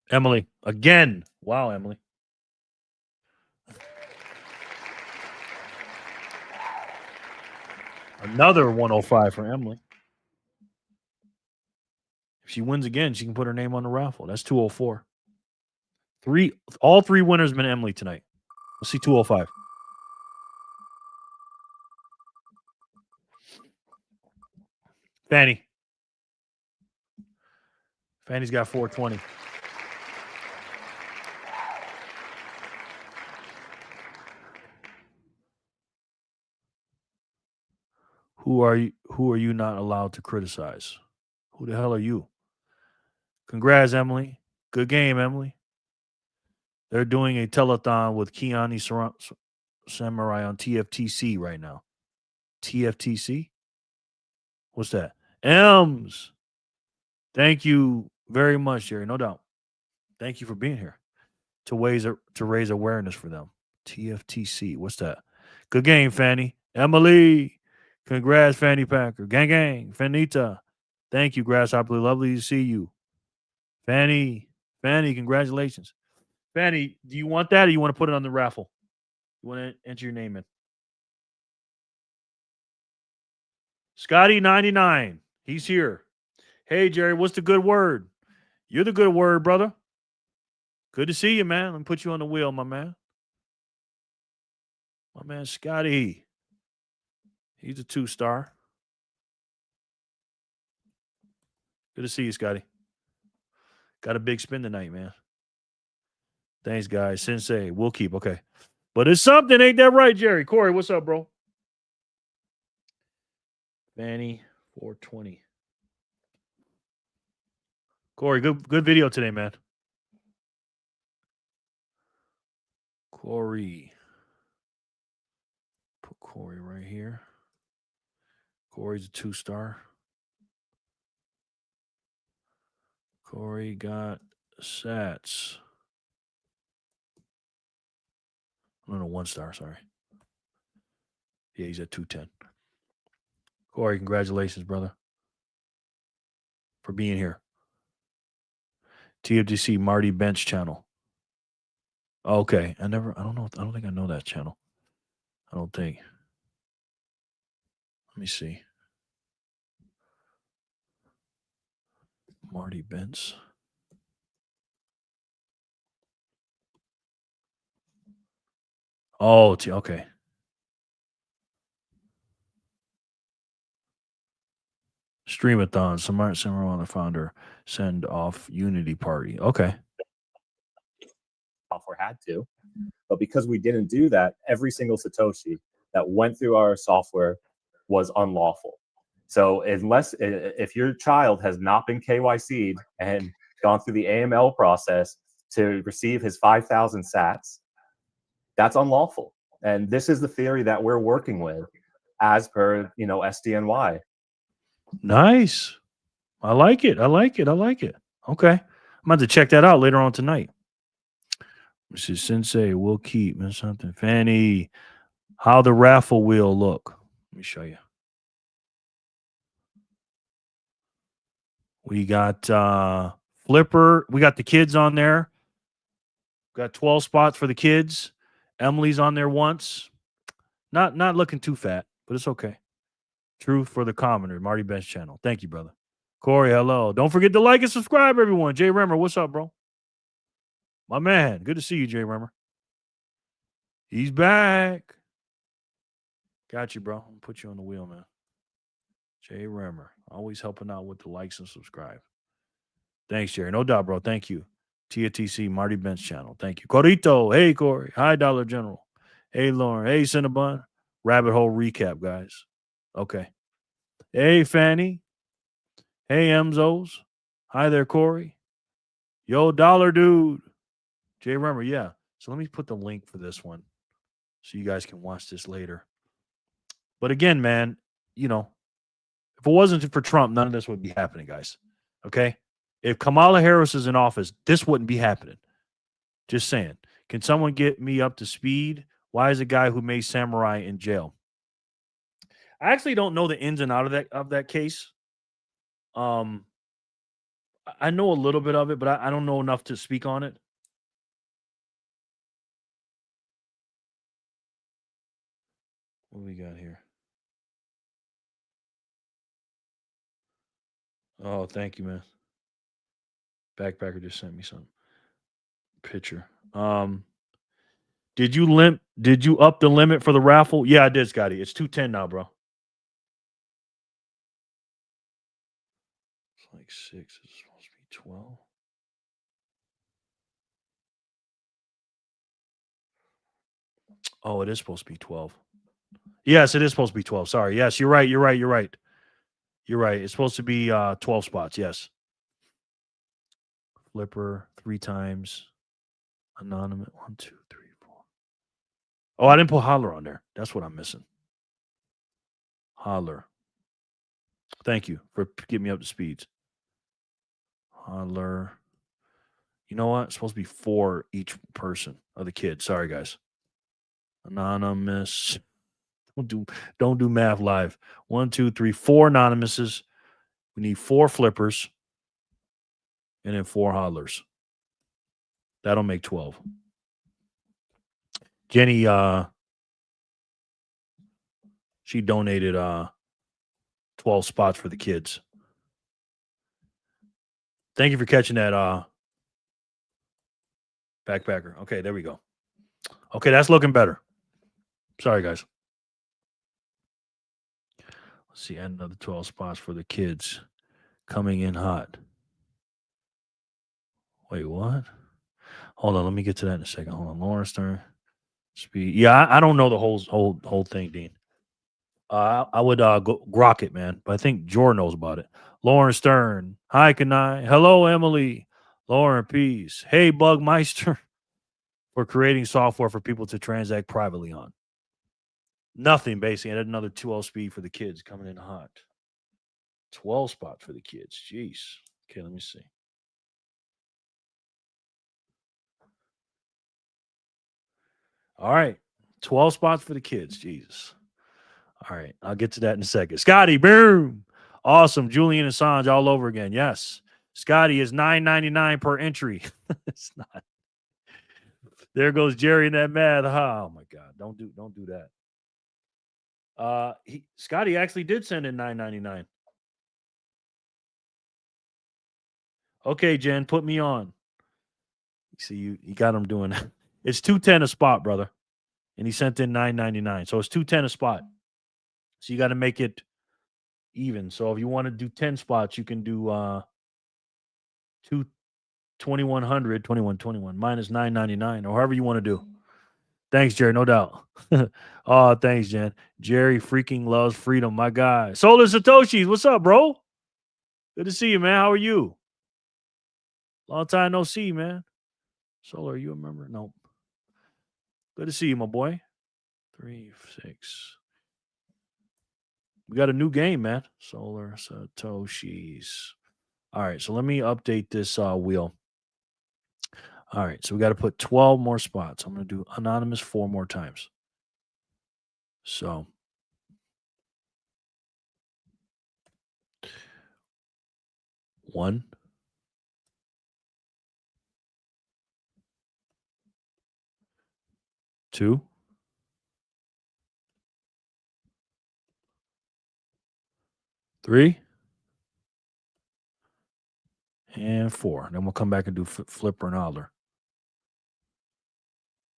Emily, again. Wow, Emily. Another 105 for Emily. If she wins again, she can put her name on the raffle. That's 204. All three winners have been Emily tonight. Let's see 205. Fanny. Fanny's got 420. Who are you not allowed to criticize? Who the hell are you? Congrats, Emily. Good game, Emily. They're doing a telethon with Kiani Samurai on TFTC right now. TFTC? What's that? Ems. Thank you very much, Jerry. No doubt. Thank you for being here to raise awareness for them. TFTC. What's that? Good game, Fanny. Emily. Congrats, Fanny Packer. Gang, gang. Fanita. Thank you, Grasshopper. Lovely to see you. Fanny, congratulations. Fanny, do you want that or you want to put it on the raffle? You want to enter your name in? Scotty99. He's here. Hey, Jerry, what's the good word? You're the good word, brother. Good to see you, man. Let me put you on the wheel, my man. My man, Scotty. He's a 2-star. Good to see you, Scotty. Got a big spin tonight, man. Thanks, guys. Sensei, we'll keep. Okay. But it's something, ain't that right, Jerry? Corey, what's up, bro? Fanny, 420. Corey, good video today, man. Corey. Put Corey right here. Corey's a 2-star. Corey got sats. No, 1-star, sorry. Yeah, he's at 210. Corey, congratulations, brother, for being here. TFDC Marty Bench channel. Okay. I don't think I know that channel. I don't think. Let me see. Marty Bench. Oh, okay. Streamathon, Samara, the founder, send off Unity party. Okay. Software had to, but because we didn't do that, every single Satoshi that went through our software was unlawful. So if your child has not been KYC'd and gone through the AML process to receive his 5,000 sats, that's unlawful. And this is the theory that we're working with as per, SDNY. Nice. I like it. Okay. I'm about to check that out later on tonight. Mrs. Sensei, we'll keep something. Fanny, how the raffle wheel look. Let me show you. We got Flipper. We got the kids on there. Got 12 spots for the kids. Emily's on there once. Not looking too fat, but it's okay. True for the commoner, Marty Bench channel. Thank you, brother. Corey, hello. Don't forget to like and subscribe, everyone. Jay Remmer, what's up, bro? My man. Good to see you, Jay Remmer. He's back. Got you, bro. I'm gonna put you on the wheel, man. Jay Remmer. Always helping out with the likes and subscribe. Thanks, Jerry. No doubt, bro. Thank you. TATC, Marty Bench channel. Thank you. Corito. Hey, Corey. Hi, Dollar General. Hey, Lauren. Hey, Cinnabon. Rabbit hole recap, guys. Okay. Hey, Fanny. Hey, Emzos. Hi there, Corey. Yo, Dollar Dude. Jay Remmer, yeah. So let me put the link for this one so you guys can watch this later. But again, man, you know, if it wasn't for Trump, none of this would be happening, guys. Okay? If Kamala Harris is in office, this wouldn't be happening. Just saying. Can someone get me up to speed? Why is a guy who made Samurai in jail? I actually don't know the ins and outs of that case. I know a little bit of it, but I don't know enough to speak on it. What we got here? Oh, thank you, man. Backpacker just sent me some picture. Did you up the limit for the raffle? Yeah, I did, Scotty. It's 210 now, bro. It's like 6. It's supposed to be 12. Oh, it is supposed to be 12. Yes, it is supposed to be 12. Sorry. Yes, you're right. You're right. It's supposed to be 12 spots. Yes. Flipper 3 times. Anonymous 1, 2, 3, 4. Oh, I didn't put holler on there. That's what I'm missing. Holler. Thank you for getting me up to speed. Holler. You know what? It's supposed to be 4 each person of the kids. Sorry, guys. Anonymous. Don't do math live. 1, 2, 3, 4 anonymouses. We need 4 flippers. And then 4 hodlers. That'll make 12. Jenny, she donated 12 spots for the kids. Thank you for catching that, backpacker. Okay, there we go. Okay, that's looking better. Sorry, guys. Let's see, add another 12 spots for the kids coming in hot. Wait, what? Hold on, let me get to that in a second. Hold on, Lawrence Stern. Speed. Yeah, I don't know the whole thing, Dean. I would go grok it, man. But I think Jor knows about it. Lauren Stern. Hi, Kanai. Hello, Emily. Lauren, peace. Hey, Bugmeister. For creating software for people to transact privately on. Nothing, basically. And another 2.0 speed for the kids coming in hot. 12 spot for the kids. Jeez. Okay, let me see. All right. 12 spots for the kids. Jesus. All right. I'll get to that in a second. Scotty, boom. Awesome. Julian Assange all over again. Yes. Scotty is $9.99 per entry. It's not. There goes Jerry in that math. Oh my God. Don't do that. Scotty actually did send in $9.99. Okay, Jen, put me on. See, you got him doing that. It's $2.10 a spot, brother. And he sent in $9.99. So it's $2.10 a spot. So you got to make it even. So if you want to do 10 spots, you can do 2100, 2121 minus $9.99 or however you want to do. Thanks, Jerry. No doubt. Oh, thanks, Jen. Jerry freaking loves freedom. My guy. Solar Satoshis. What's up, bro? Good to see you, man. How are you? Long time no see, man. Solar, are you a member? Nope. Good to see you, my boy. 3, 6. We got a new game, man. Solar Satoshis. All right, so let me update this wheel. All right, so we got to put 12 more spots. I'm going to do anonymous 4 more times. So 1, 2, 3, and 4. Then we'll come back and do flipper and holler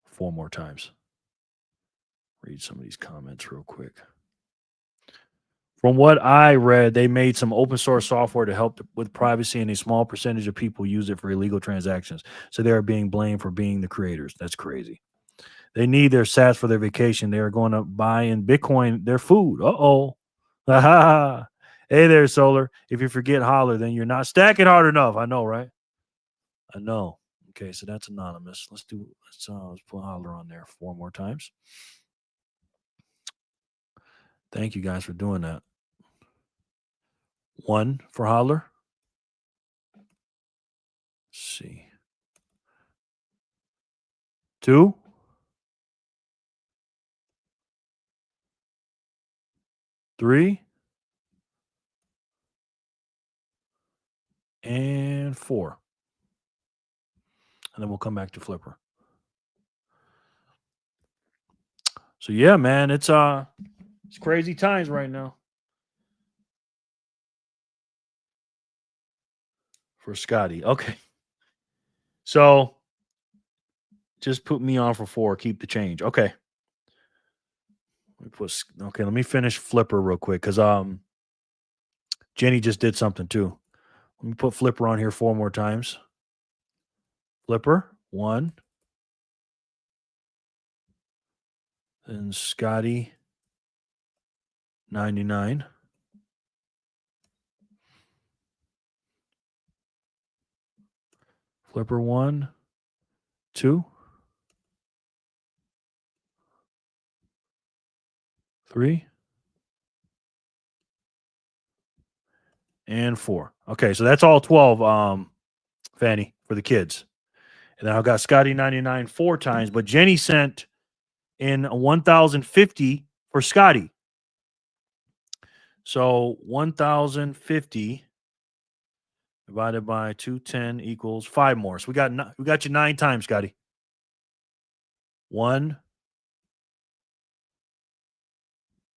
4 more times. Read some of these comments real quick. From what I read, they made some open source software to help with privacy, and a small percentage of people use it for illegal transactions. So they are being blamed for being the creators. That's crazy. They need their sats for their vacation. They are going to buy in Bitcoin their food. Uh-oh. Hey there, Solar. If you forget holler, then you're not stacking hard enough. I know, right? I know. Okay, so that's anonymous. Let's put holler on there 4 more times. Thank you guys for doing that. 1 for holler. Let's see. 2. 3. And 4. And then we'll come back to flipper. So yeah, man, it's crazy times right now. For Scotty. Okay. So just put me on for 4. Keep the change. Okay. Let me finish flipper real quick because Jenny just did something too. Let me put flipper on here 4 more times. Flipper 1. Then Scotty 99. Flipper 1, 2, 3, and 4. Okay, so that's all 12, Fanny, for the kids. And then I got Scotty 99 4 times, but Jenny sent in 1,050 for Scotty. So 1,050 divided by 210 equals 5 more. So we got you 9 times, Scotty. 1,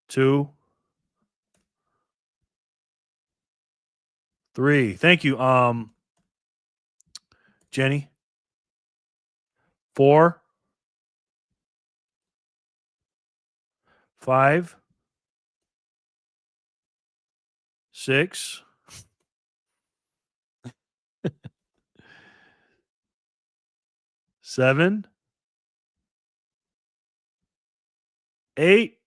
2, 3. Thank you, Jenny. 4, 5, 6, 7, 8,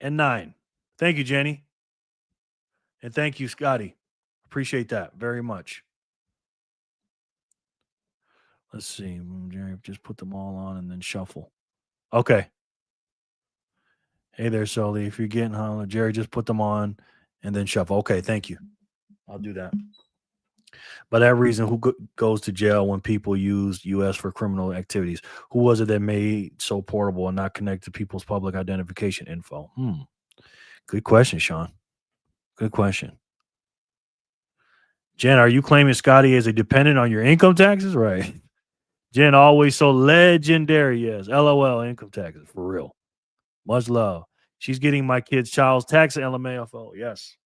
and 9. Thank you, Jenny. And thank you, Scotty. Appreciate that very much. Let's see. Jerry, just put them all on and then shuffle. Okay. Hey there, Sully. If you're getting holler, Jerry, just put them on and then shuffle. Okay, thank you. I'll do that. By that reason, who goes to jail when people use U.S. for criminal activities? Who was it that made so portable and not connect to people's public identification info? Good question, Sean. Good question. Jen, are you claiming Scotty as a dependent on your income taxes? Right. Jen, always so legendary. Yes. LOL, income taxes. For real. Much love. She's getting my kid's child's tax at LMAFO. Yes.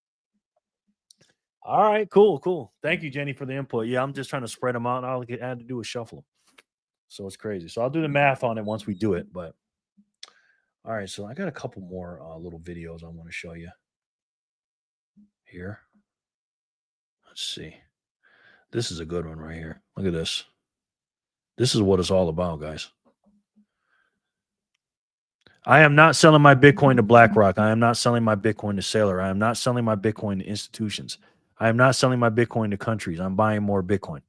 All right. Cool. Thank you, Jenny, for the input. Yeah, I'm just trying to spread them out. All I had to do is shuffle them. So it's crazy. So I'll do the math on it once we do it. But all right. So I got a couple more little videos I want to show you here. Let's see. This is a good one right here. Look at this. This is what it's all about, guys. I am not selling my Bitcoin to BlackRock. I am not selling my Bitcoin to Sailor. I am not selling my Bitcoin to institutions. I am not selling my Bitcoin to countries. I'm buying more Bitcoin.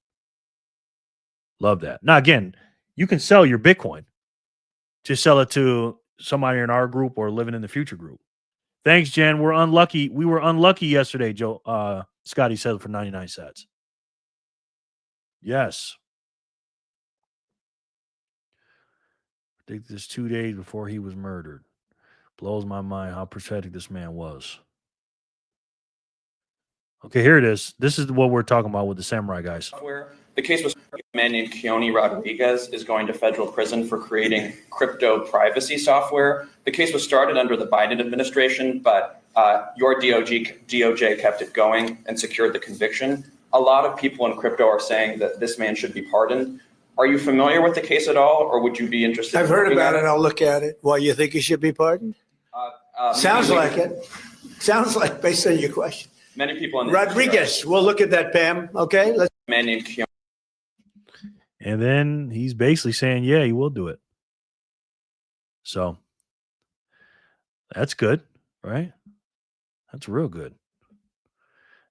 Love that. Now, again, you can sell your Bitcoin. Just sell it to somebody in our group or living in the future group. Thanks, Jen. We're unlucky. We were unlucky yesterday, Joe. Scotty said for 99 sats. Yes. I think this 2 days before he was murdered. Blows my mind how pathetic this man was. Okay, here it is. This is what we're talking about with the samurai guys. Where the case was a man named Keone Rodriguez is going to federal prison for creating crypto privacy software. The case was started under the Biden administration, but your DOJ kept it going and secured the conviction. A lot of people in crypto are saying that this man should be pardoned. Are you familiar with the case at all, or would you be interested? I've heard about it. I'll look at it. Why, you think he should be pardoned? Sounds like it. Sounds like, based on your question. Many people in Rodriguez, we'll look at that, Pam. Okay, let's. A man named Keone. And then he's basically saying, yeah, he will do it. So that's good, right? That's real good.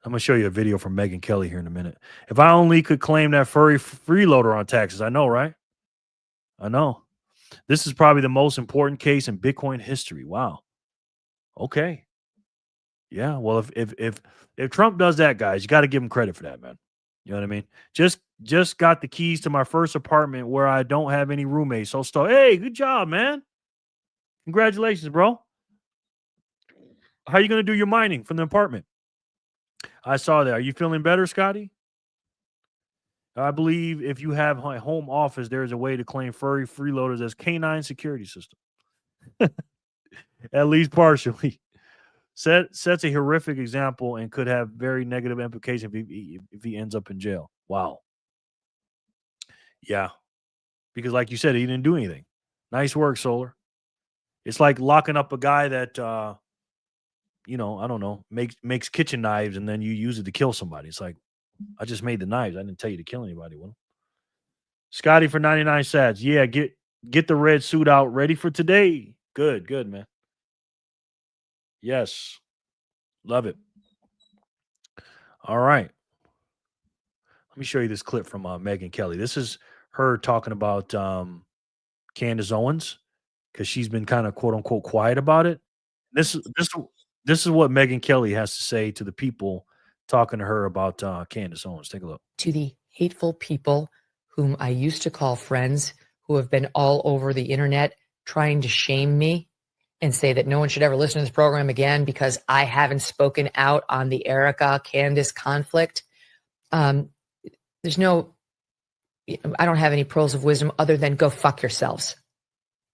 I'm going to show you a video from Megyn Kelly here in a minute. If I only could claim that furry freeloader on taxes. I know, right? I know. This is probably the most important case in Bitcoin history. Wow. Okay. Yeah. Well, if Trump does that, guys, you got to give him credit for that, man. You know what I mean? Just got the keys to my first apartment where I don't have any roommates. So, hey, good job, man. Congratulations, bro. How are you going to do your mining from the apartment? I saw that. Are you feeling better, Scotty? I believe if you have a home office, there is a way to claim furry freeloaders as canine security system. At least partially. Sets a horrific example and could have very negative implications if he ends up in jail. Wow. Yeah. Because like you said, he didn't do anything. Nice work, Solar. It's like locking up a guy that, I don't know, makes kitchen knives and then you use it to kill somebody. It's like, I just made the knives. I didn't tell you to kill anybody with them. Scotty for 99 sats. Yeah, get the red suit out. Ready for today. Good, man. Yes. Love it. All right. Let me show you this clip from Megyn Kelly. This is her talking about Candace Owens because she's been kind of quote unquote quiet about it. This is what Megyn Kelly has to say to the people talking to her about Candace Owens. Take a look. To the hateful people whom I used to call friends who have been all over the internet trying to shame me and say that no one should ever listen to this program again because I haven't spoken out on the Erika Candace conflict. I don't have any pearls of wisdom other than go fuck yourselves.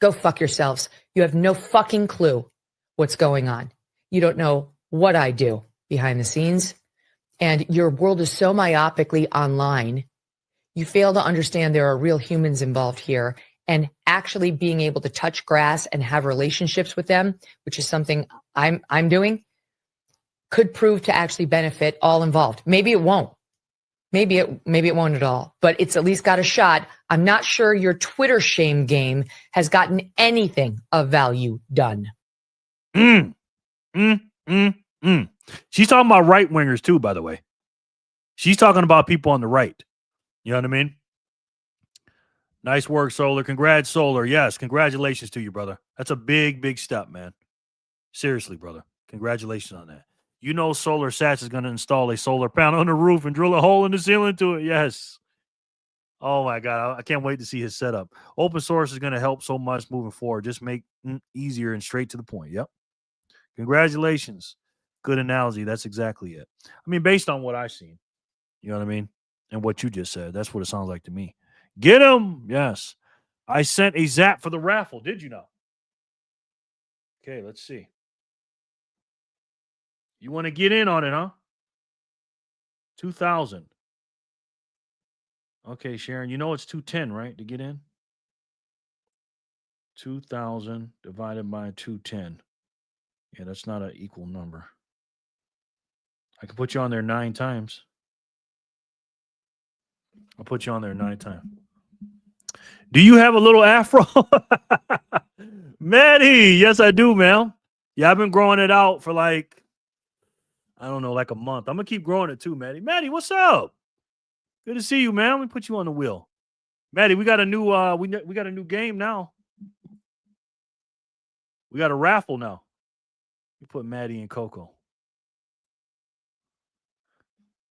Go fuck yourselves. You have no fucking clue what's going on. You don't know what I do behind the scenes. And your world is so myopically online. You fail to understand there are real humans involved here. And actually being able to touch grass and have relationships with them, which is something I'm doing, could prove to actually benefit all involved. Maybe it won't. Maybe it won't at all. But it's at least got a shot. I'm not sure your Twitter shame game has gotten anything of value done. She's talking about right wingers too, by the way. She's talking about people on the right. You know what I mean? Nice work, Solar. Congrats, Solar. Yes, congratulations to you, brother. That's a big step, man. Seriously, brother. Congratulations on that. You know Solar Sats is going to install a solar panel on the roof and drill a hole in the ceiling to it. Yes. Oh, my God. I can't wait to see his setup. Open source is going to help so much moving forward. Just make it easier and straight to the point. Yep. Congratulations. Good analogy. That's exactly it. I mean, based on what I've seen, you know what I mean? And what you just said, that's what it sounds like to me. Get him. Yes. I sent a zap for the raffle. Did you know? Okay, let's see. You want to get in on it, huh? 2,000. Okay, Sharon, you know it's 210, right, to get in? 2,000 divided by 210. Yeah, that's not an equal number. I can put you on there 9 times. I'll put you on there 9 times. Do you have a little afro? Maddie, yes, I do, man. Yeah, I've been growing it out for like a month. I'm going to keep growing it too, Maddie. Maddie, what's up? Good to see you, man. Let me put you on the wheel. Maddie, we got a new we got a new game now. We got a raffle now. We put Maddie and Coco.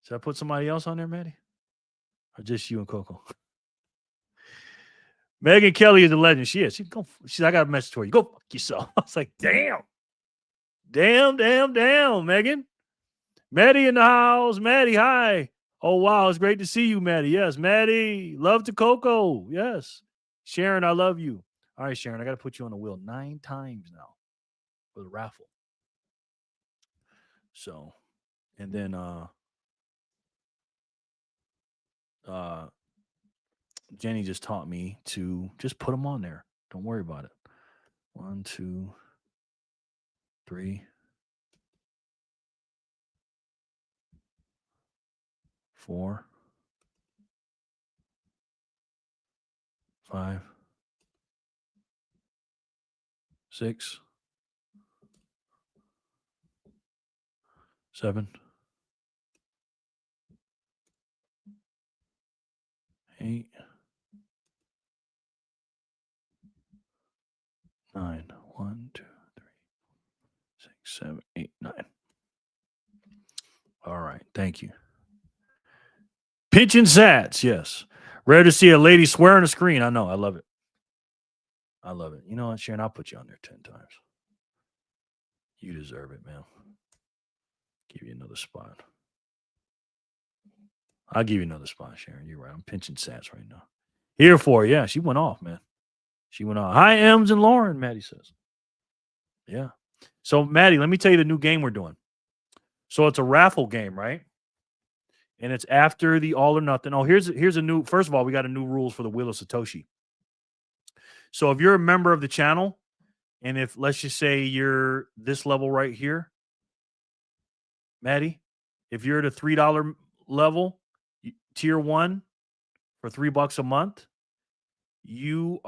Should I put somebody else on there, Maddie? Or just you and Coco? Megyn Kelly is a legend. She is. I got a message for you. Go fuck yourself. I was like, damn, Megyn. Maddie in the house. Maddie, hi. Oh, wow. It's great to see you, Maddie. Yes, Maddie. Love to Coco. Yes. Sharon, I love you. All right, Sharon, I got to put you on the wheel 9 times now for the raffle. So, and then Jenny just taught me to just put them on there. Don't worry about it. 1, 2, 3, 4, 5, 6, 7, 8, 9. 1, 2, 3, 6, 7, 8, 9. All right. Thank you. Pinching sats. Yes. Rare to see a lady swear on a screen. I know. I love it. I love it. You know what, Sharon? I'll put you on there 10 times. You deserve it, man. Give you another spot. I'll give you another spot, Sharon. You're right. I'm pinching sats right now. Here for it. Yeah, she went off, man. She went off. Hi, Ems and Lauren, Maddie says. Yeah. So, Maddie, let me tell you the new game we're doing. So it's a raffle game, right? And it's after the all or nothing. Oh, here's a new, first of all, we got a new rules for the Wheel of Satoshi. So if you're a member of the channel, and if, let's just say you're this level right here, Maddie, if you're at a $3 level, tier 1 for $3 a month, you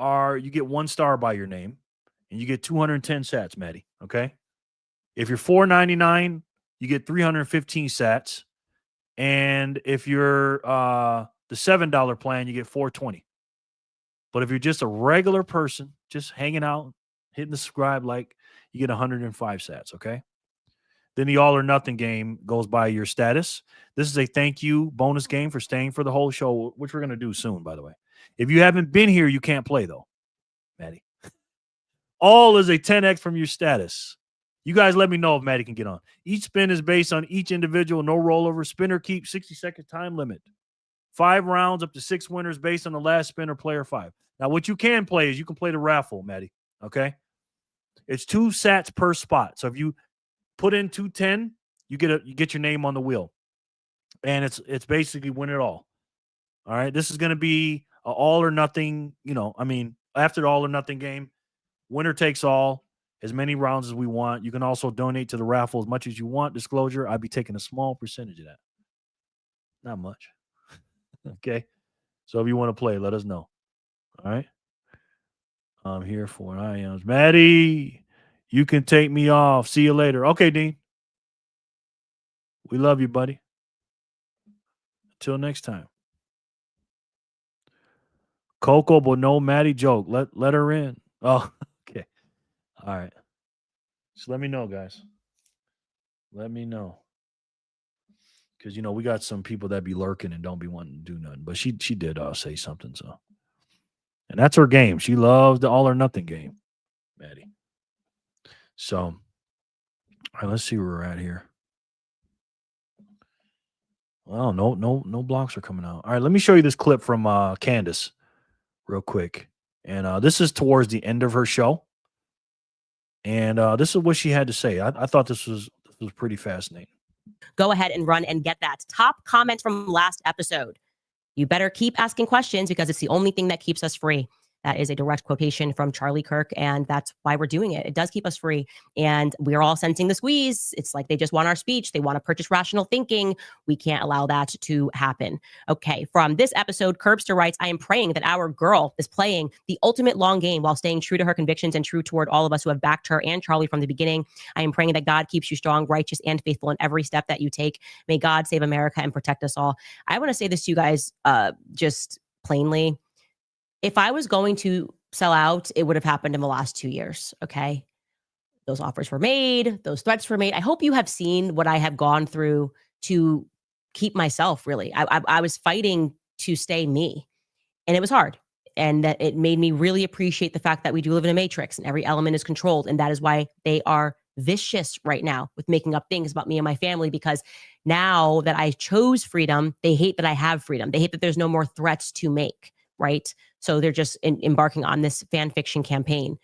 get 1 star by your name, and you get 210 sats, Maddie. Okay. If you're $4.99, you get 315 sats. And if you're the $7 plan, you get 420. But if you're just a regular person, just hanging out, hitting the subscribe like, you get 105 sats, okay? Then the all or nothing game goes by your status. This is a thank you bonus game for staying for the whole show, which we're going to do soon, by the way. If you haven't been here, you can't play, though, Maddie. All is a 10x from your status. You guys let me know if Maddie can get on. Each spin is based on each individual, no rollover. Spinner keep 60-second time limit. 5 rounds up to 6 winners based on the last spin or player 5. Now, what you can play is you can play the raffle, Maddie. Okay? It's 2 sats per spot. So if you put in 210, you get your name on the wheel. And it's basically win it all. All right? This is going to be an all or nothing, after the all or nothing game, winner takes all. As many rounds as we want. You can also donate to the raffle as much as you want. Disclosure, I'd be taking a small percentage of that. Not much. Okay. So if you want to play, let us know. All right. I'm here for it. Maddie, you can take me off. See you later. Okay, Dean. We love you, buddy. Until next time. Coco, but no Maddie joke. Let her in. Oh, okay. All right. Just let me know, guys. Let me know. Because, we got some people that be lurking and don't be wanting to do nothing. But she did say something, so. And that's her game. She loves the all or nothing game, Maddie. So, all right, let's see where we're at here. Well, no blocks are coming out. All right, let me show you this clip from Candace real quick. And this is towards the end of her show. And this is what she had to say. I thought this was pretty fascinating. Go ahead and run and get that top comment from last episode. You better keep asking questions because it's the only thing that keeps us free. That is a direct quotation from Charlie Kirk, and that's why we're doing it. It does keep us free, and we're all sensing the squeeze. It's like they just want our speech. They want to purchase rational thinking. We can't allow that to happen. Okay, from this episode, Curbster writes, I am praying that our girl is playing the ultimate long game while staying true to her convictions and true toward all of us who have backed her and Charlie from the beginning. I am praying that God keeps you strong, righteous, and faithful in every step that you take. May God save America and protect us all. I want to say this to you guys just plainly. If I was going to sell out, it would have happened in the last 2 years, okay? Those offers were made. Those threats were made. I hope you have seen what I have gone through to keep myself, really. I was fighting to stay me, and it was hard. And that it made me really appreciate the fact that we do live in a matrix and every element is controlled. And that is why they are vicious right now with making up things about me and my family, because Now that I chose freedom, they hate that I have freedom. They hate that there's no more threats to make, right? So they're just embarking on this fan fiction campaign.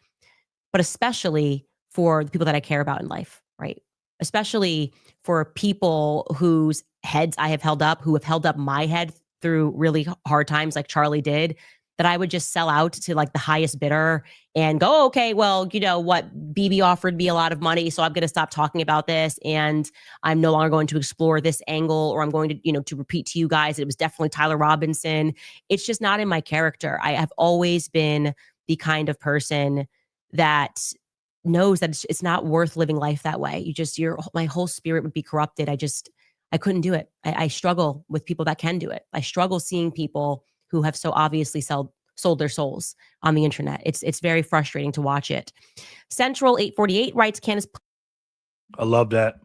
But especially for the people that I care about in life, right? Especially for people whose heads I have held up, who have held up my head through really hard times like Charlie did, that I would just sell out to like the highest bidder and go, okay, well, you know what? BB offered me a lot of money, so I'm going to stop talking about this. And I'm no longer going to explore this angle, or I'm going to, you know, to repeat to you guys, it was definitely Tyler Robinson. It's just not in my character. I have always been the kind of person that knows that it's not worth living life that way. My whole spirit would be corrupted. I couldn't do it. I struggle with people that can do it. I struggle seeing people who have so obviously sold their souls on the internet. It's very frustrating to watch it. Central 848 writes, Candace. I love that.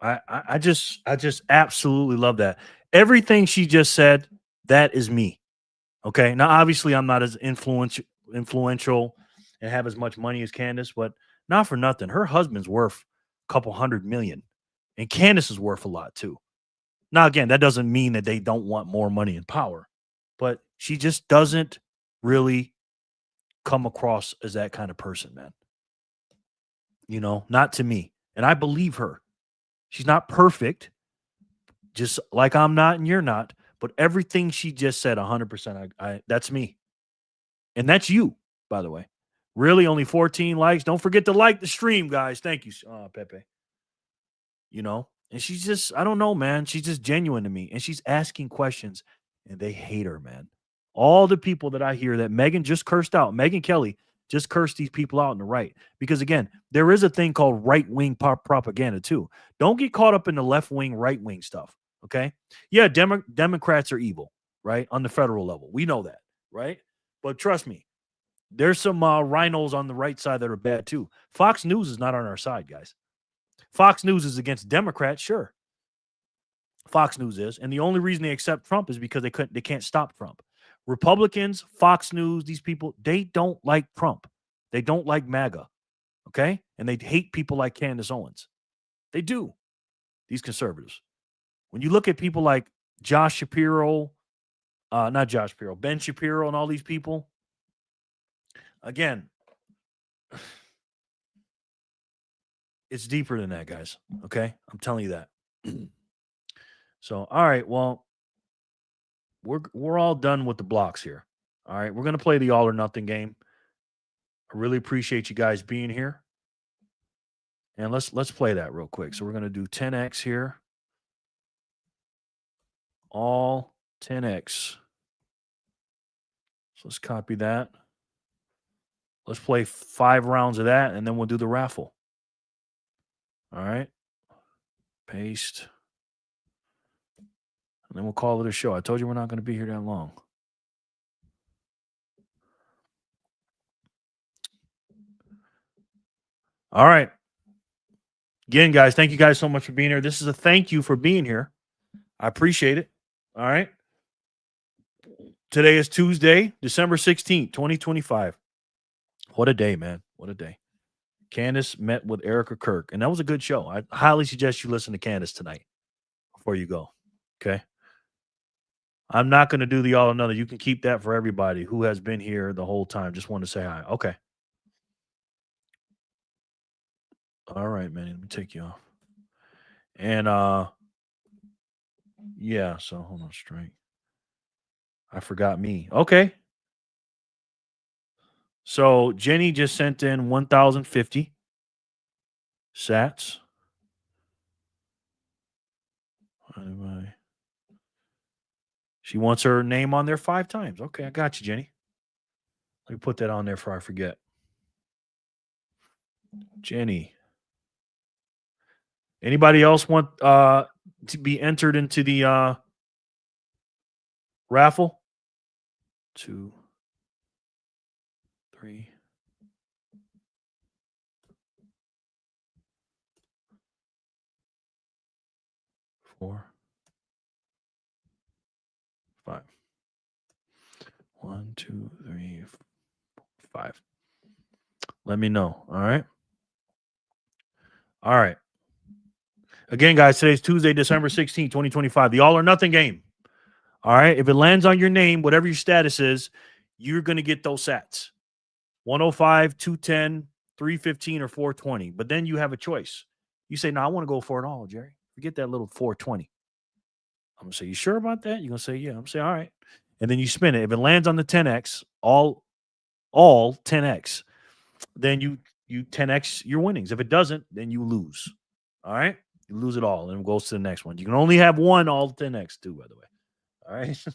I just absolutely love that. Everything she just said, that is me. Okay. Now, obviously, I'm not as influential and have as much money as Candace, but not for nothing. Her husband's worth a couple $100 million, and Candace is worth a lot too. Now, again, that doesn't mean that they don't want more money and power, but she just doesn't really come across as that kind of person, man. You know, not to me. And I believe her. She's not perfect, just like I'm not and you're not, but everything she just said, 100%, that's me. And that's you, by the way. Really, only 14 likes. Don't forget to like the stream, guys. Thank you, Pepe. You know, and she's just, I don't know, man. She's just genuine to me. And she's asking questions, and they hate her, man. All the people that I hear that Megyn just cursed out, Megyn Kelly just cursed these people out on the right. Because again, there is a thing called right-wing propaganda too. Don't get caught up in the left-wing, right-wing stuff, okay? Yeah, Democrats are evil, right? On the federal level. We know that, right? But trust me, there's some rhinos on the right side that are bad too. Fox News is not on our side, guys. Fox News is against Democrats, sure. Fox News is. And the only reason they accept Trump is because they can't stop Trump. Republicans, Fox News, these people, they don't like Trump. They don't like MAGA. Okay? And they hate people like Candace Owens. They do. These conservatives. When you look at people like Ben Shapiro, and all these people, again, it's deeper than that, guys. Okay? I'm telling you that. So, all right, well, we're all done with the blocks here. All right, we're going to play the all or nothing game. I really appreciate you guys being here. And let's play that real quick. So we're going to do 10x here. All 10x. So let's copy that. Let's play 5 rounds of that, and then we'll do the raffle. All right. Paste. And then we'll call it a show. I told you we're not going to be here that long. All right. Again, guys, thank you guys so much for being here. This is a thank you for being here. I appreciate it. All right. Today is Tuesday, December 16th, 2025. What a day, man. What a day. Candace met with Erika Kirk, and that was a good show. I highly suggest you listen to Candace tonight before you go. Okay. I'm not going to do the all or nothing. You can keep that for everybody who has been here the whole time. Just want to say hi. Okay. All right, man. Let me take you off. And yeah, so hold on straight. I forgot me. Okay. So Jenny just sent in 1,050 sats. She wants her name on there 5 times. Okay, I got you, Jenny. Let me put that on there before I forget. Jenny. Anybody else want to be entered into the raffle? 2, 3. 4, 5. 1, 2, 3, 4, 5. Let me know. All right. All right. Again, guys, today's Tuesday, December 16, 2025. The all or nothing game. All right. If it lands on your name, whatever your status is, you're going to get those sats. 105, 210, 315, or 420. But then you have a choice. You say, no, I want to go for it all, Jerry. Forget that little 420. I'm going to say, you sure about that? You're going to say, yeah. I'm going to say, all right. And then you spin it. If it lands on the 10X, all 10X, then you 10X your winnings. If it doesn't, then you lose. All right? You lose it all, and it goes to the next one. You can only have one all 10X too, by the way. All right? So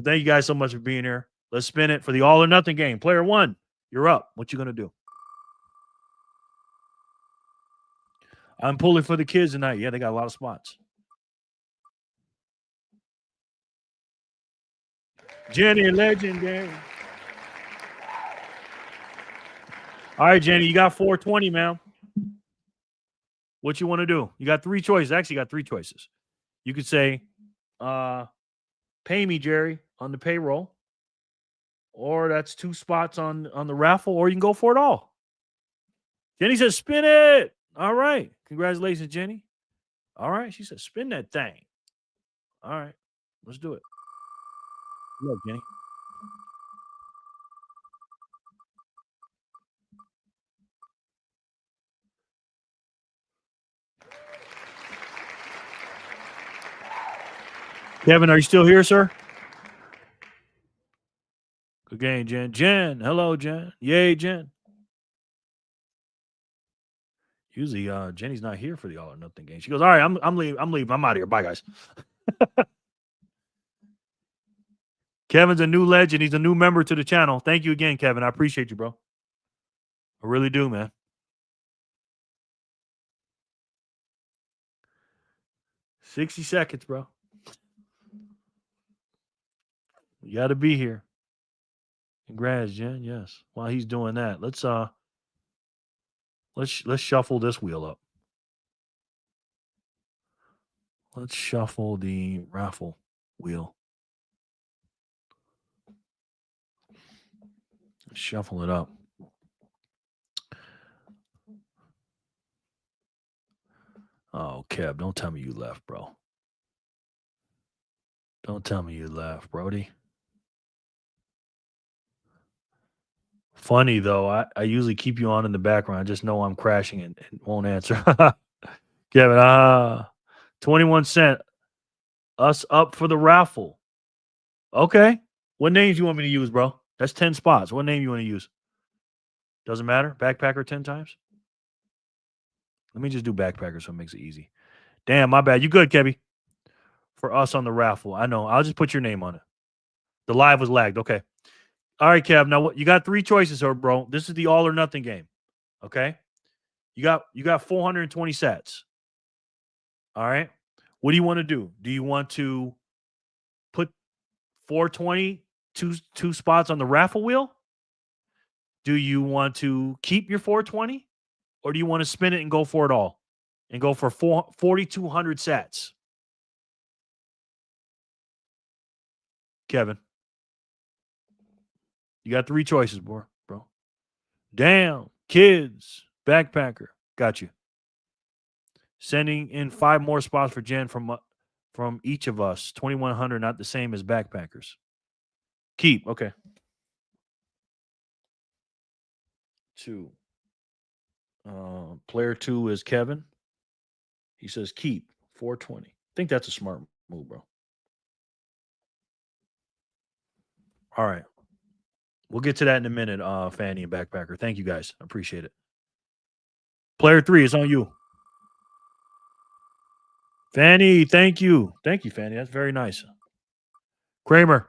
thank you guys so much for being here. Let's spin it for the all or nothing game. Player one, you're up. What you going to do? I'm pulling for the kids tonight. Yeah, they got a lot of spots. Jenny, legendary. All right, Jenny, you got 420, man. What you want to do? You got three choices. Actually, you got three choices. You could say, pay me, Jerry, on the payroll. Or that's 2 spots on the raffle, or you can go for it all. Jenny says, spin it. All right. Congratulations, Jenny. All right. She said, spin that thing. All right. Let's do it. Look, Jenny. Kevin, are you still here, sir? Good game, Jen. Jen, hello, Jen. Yay, Jen. Usually, Jenny's not here for the all or nothing game. She goes, all right, I'm leaving. I'm out of here. Bye, guys. Kevin's a new legend. He's a new member to the channel. Thank you again, Kevin. I appreciate you, bro. I really do, man. $60 seconds, bro. You got to be here. Congrats, Jen. Yes. While he's doing that, let's shuffle this wheel up. Let's shuffle the raffle wheel. Let's shuffle it up. Oh, Kev, don't tell me you left, bro. Don't tell me you left, Brody. Funny, though. I usually keep you on in the background. I just know I'm crashing and won't answer. Kevin, 21 cent. Us up for the raffle. Okay. What names you want me to use, bro? That's 10 spots. What name you want to use? Doesn't matter. Backpacker 10 times? Let me just do backpacker so it makes it easy. Damn, my bad. You good, Kebby? For us on the raffle. I know. I'll just put your name on it. The live was lagged. Okay. All right, Kev. Now, you got 3 choices, bro. This is the all or nothing game. Okay? You got 420 sets. All right? What do you want to do? Do you want to put 420, two spots on the raffle wheel? Do you want to keep your 420? Or do you want to spin it and go for it all? And go for 4,200 sets? Kevin. You got 3 choices, bro. Damn. Kids. Backpacker. Got you. Sending in 5 more spots for Jen from each of us. 2,100, not the same as backpackers. Keep. Okay. 2. Player 2 is Kevin. He says keep 420. I think that's a smart move, bro. All right. We'll get to that in a minute, Fanny and Backpacker. Thank you, guys. I appreciate it. Player 3 is on you. Fanny, thank you. Thank you, Fanny. That's very nice. Kramer.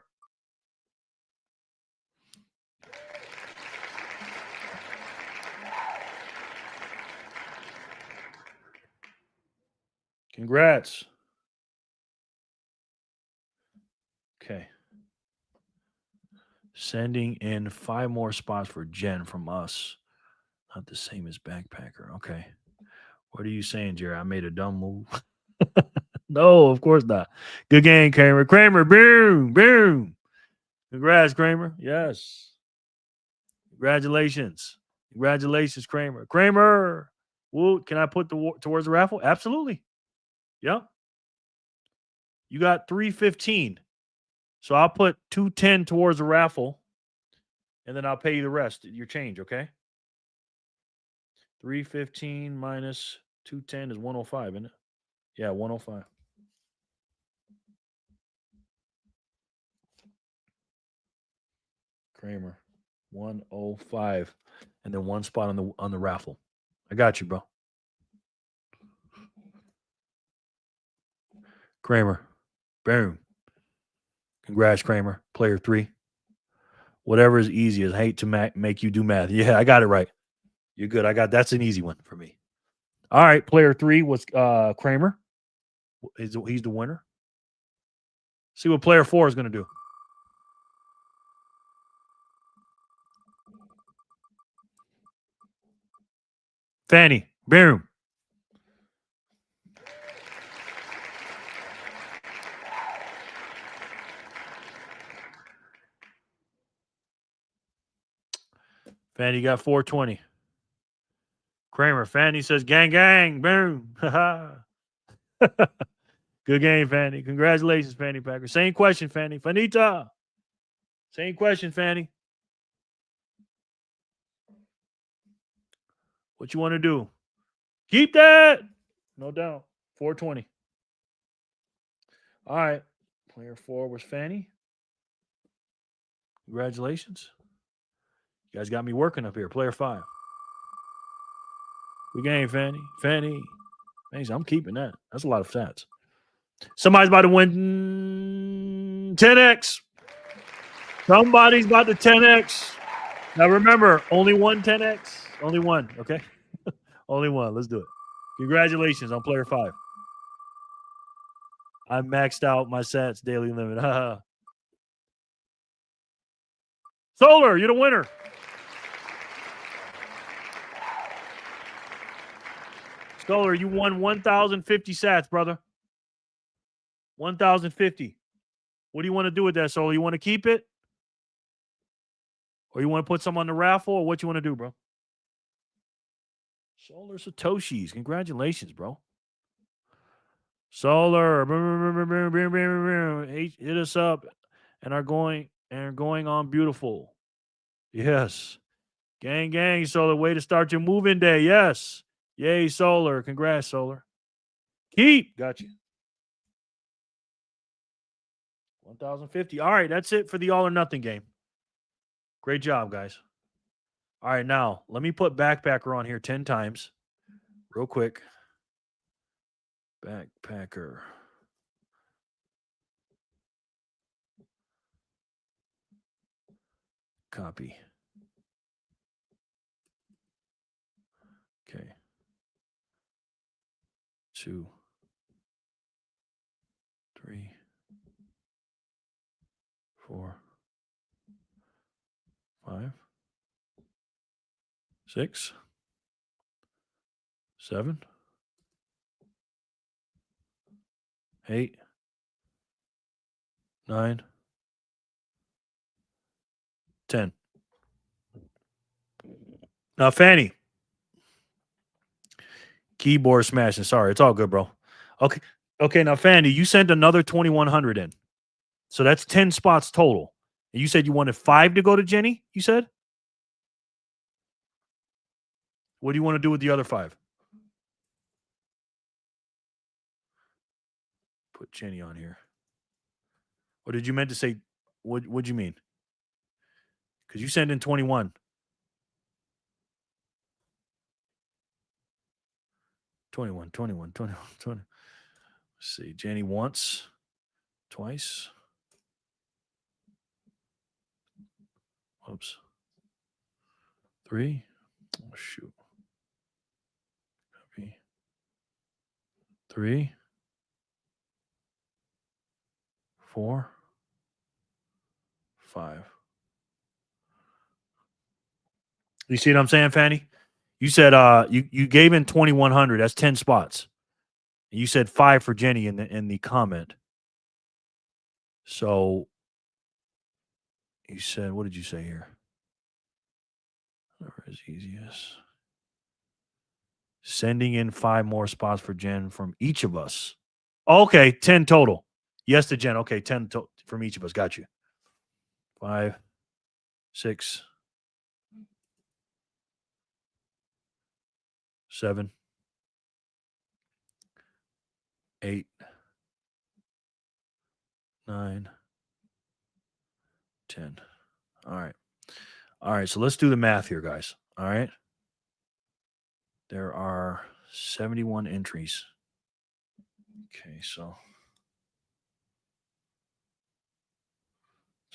Congrats. Okay. Sending in 5 more spots for Jen from us. Not the same as Backpacker. Okay. What are you saying, Jerry? I made a dumb move. No, of course not. Good game, Kramer. Kramer, boom, boom. Congrats, Kramer. Yes. Congratulations. Congratulations, Kramer. Kramer, Well, can I put towards the raffle? Absolutely. Yep. You got 315. So I'll put 210 towards the raffle, and then I'll pay you the rest, your change, okay? 315 minus 210 is 105, isn't it? Yeah, 105. Kramer, 105, and then one spot on the raffle. I got you, bro. Kramer, boom. Congrats, Kramer. Player 3. Whatever is easiest. I hate to make you do math. Yeah, I got it right. You're good. That's an easy one for me. All right, player 3 was Kramer. He's the winner. See what player 4 is going to do. Fanny, boom. Fanny got 420. Kramer, Fanny says, gang, gang, boom. Good game, Fanny. Congratulations, Fanny Packer. Same question, Fanny. Fanita. Same question, Fanny. What you want to do? Keep that. No doubt. 420. All right. Player 4 was Fanny. Congratulations. You guys got me working up here. Player 5. Good game, Fanny. Fanny. I'm keeping that. That's a lot of stats. Somebody's about to win 10x. Somebody's about to 10x. Now remember, only one 10x. Only one, okay? Only one. Let's do it. Congratulations on player 5. I maxed out my sats daily limit. Solar, you're the winner. Solar, you won 1,050 sats, brother. 1,050. What do you want to do with that, Solar? You want to keep it? Or you want to put some on the raffle? Or what you want to do, bro? Solar Satoshis. Congratulations, bro. Solar. Hit us up and are going on beautiful. Yes. Gang, gang, Solar. Way to start your moving day. Yes. Yay, Solar. Congrats, Solar. Keep. Got you. 1,050. All right, that's it for the all or nothing game. Great job, guys. All right, now let me put Backpacker on here 10 times. Real quick. Backpacker. Copy. Okay. 2, 3, 4, 5, 6, 7, 8, 9, 10. Now, Fanny. Keyboard smashing. Sorry, it's all good, bro. Okay. Now, Fanny, you sent another 2,100 in, so that's 10 spots total. And you said you wanted 5 to go to Jenny. You said. What do you want to do with the other 5? Put Jenny on here. Or did you meant to say? What'd you mean? Because you sent in 21. 21. Let's see. Jenny once, twice. Oops. 3. Oh, shoot. Copy. 3. 4. 5. You see what I'm saying, Fanny? You said you gave in 2,100. That's 10 spots. And you said 5 for Jenny in the comment. So you said, what did you say here? Whatever is easiest. Sending in 5 more spots for Jen from each of us. Okay, 10 total. Yes to Jen. Okay, 10 from each of us. Got you. 5, 6, 7, 8, 9, 10. All right. All right, so let's do the math here, guys. All right. There are 71 entries. Okay, so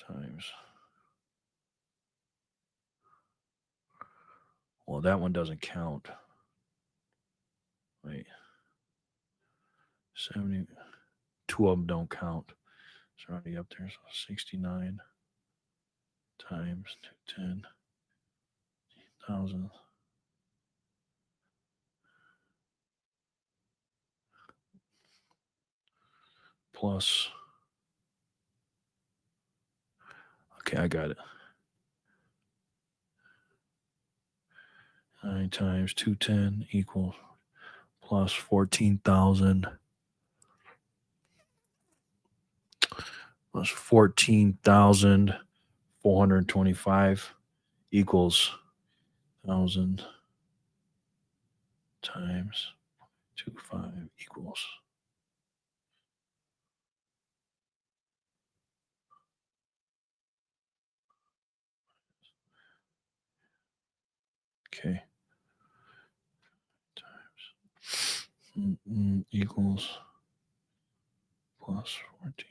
times. Well, that one doesn't count. Wait. 70. 2 of them don't count. It's already up there. So 69 times 210,000. Plus. Okay, I got it. 9 times 210 equals plus 14,000 plus 14,425 equals 1,000 times 25 equals. Okay. Times equals plus 14,000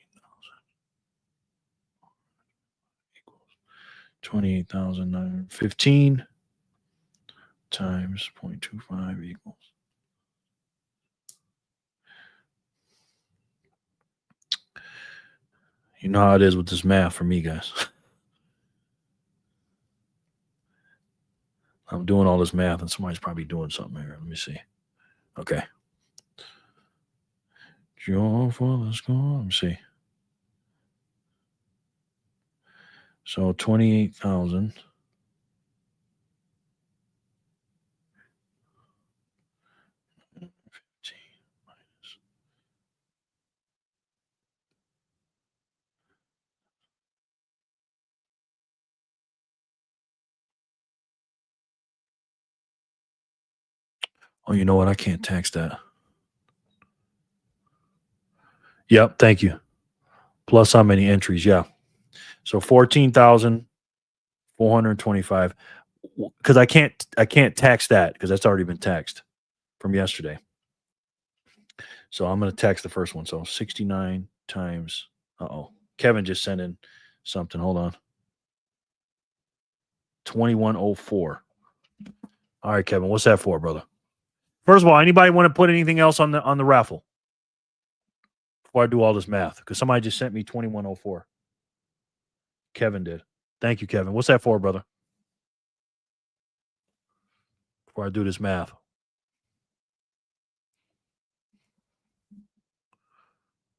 equals 28,915 times 0.25 equals. You know how it is with this math for me, guys. I'm doing all this math and somebody's probably doing something here. Let me see. Okay. Let's go. Let me see. So 28,000. Oh, you know what? I can't tax that. Yep. Thank you. Plus how many entries? Yeah. So 14,425. Because I can't tax that because that's already been taxed from yesterday. So I'm going to tax the first one. So 69 times. Kevin just sent in something. Hold on. 2104. All right, Kevin. What's that for, brother? First of all, anybody want to put anything else on the raffle before I do all this math? Because somebody just sent me 2104. Kevin did. Thank you, Kevin. What's that for, brother? Before I do this math.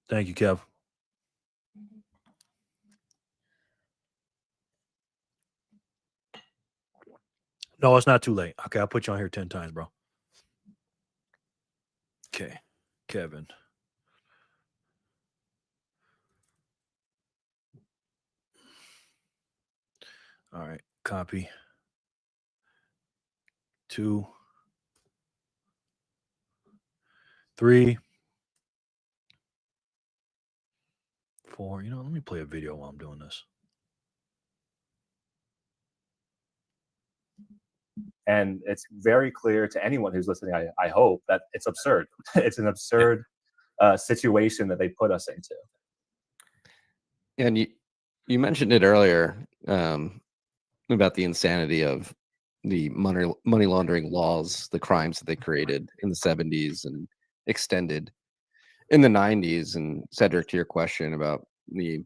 Thank you, Kev. No, it's not too late. Okay, I'll put you on here 10 times, bro. Okay, Kevin. All right, copy. 2, 3, 4. Let me play a video while I'm doing this. And it's very clear to anyone who's listening, I hope, that it's absurd. It's an absurd situation that they put us into. And you mentioned it earlier about the insanity of the money laundering laws, the crimes that they created in the 70s and extended in the 90s. And Cedric, to your question about the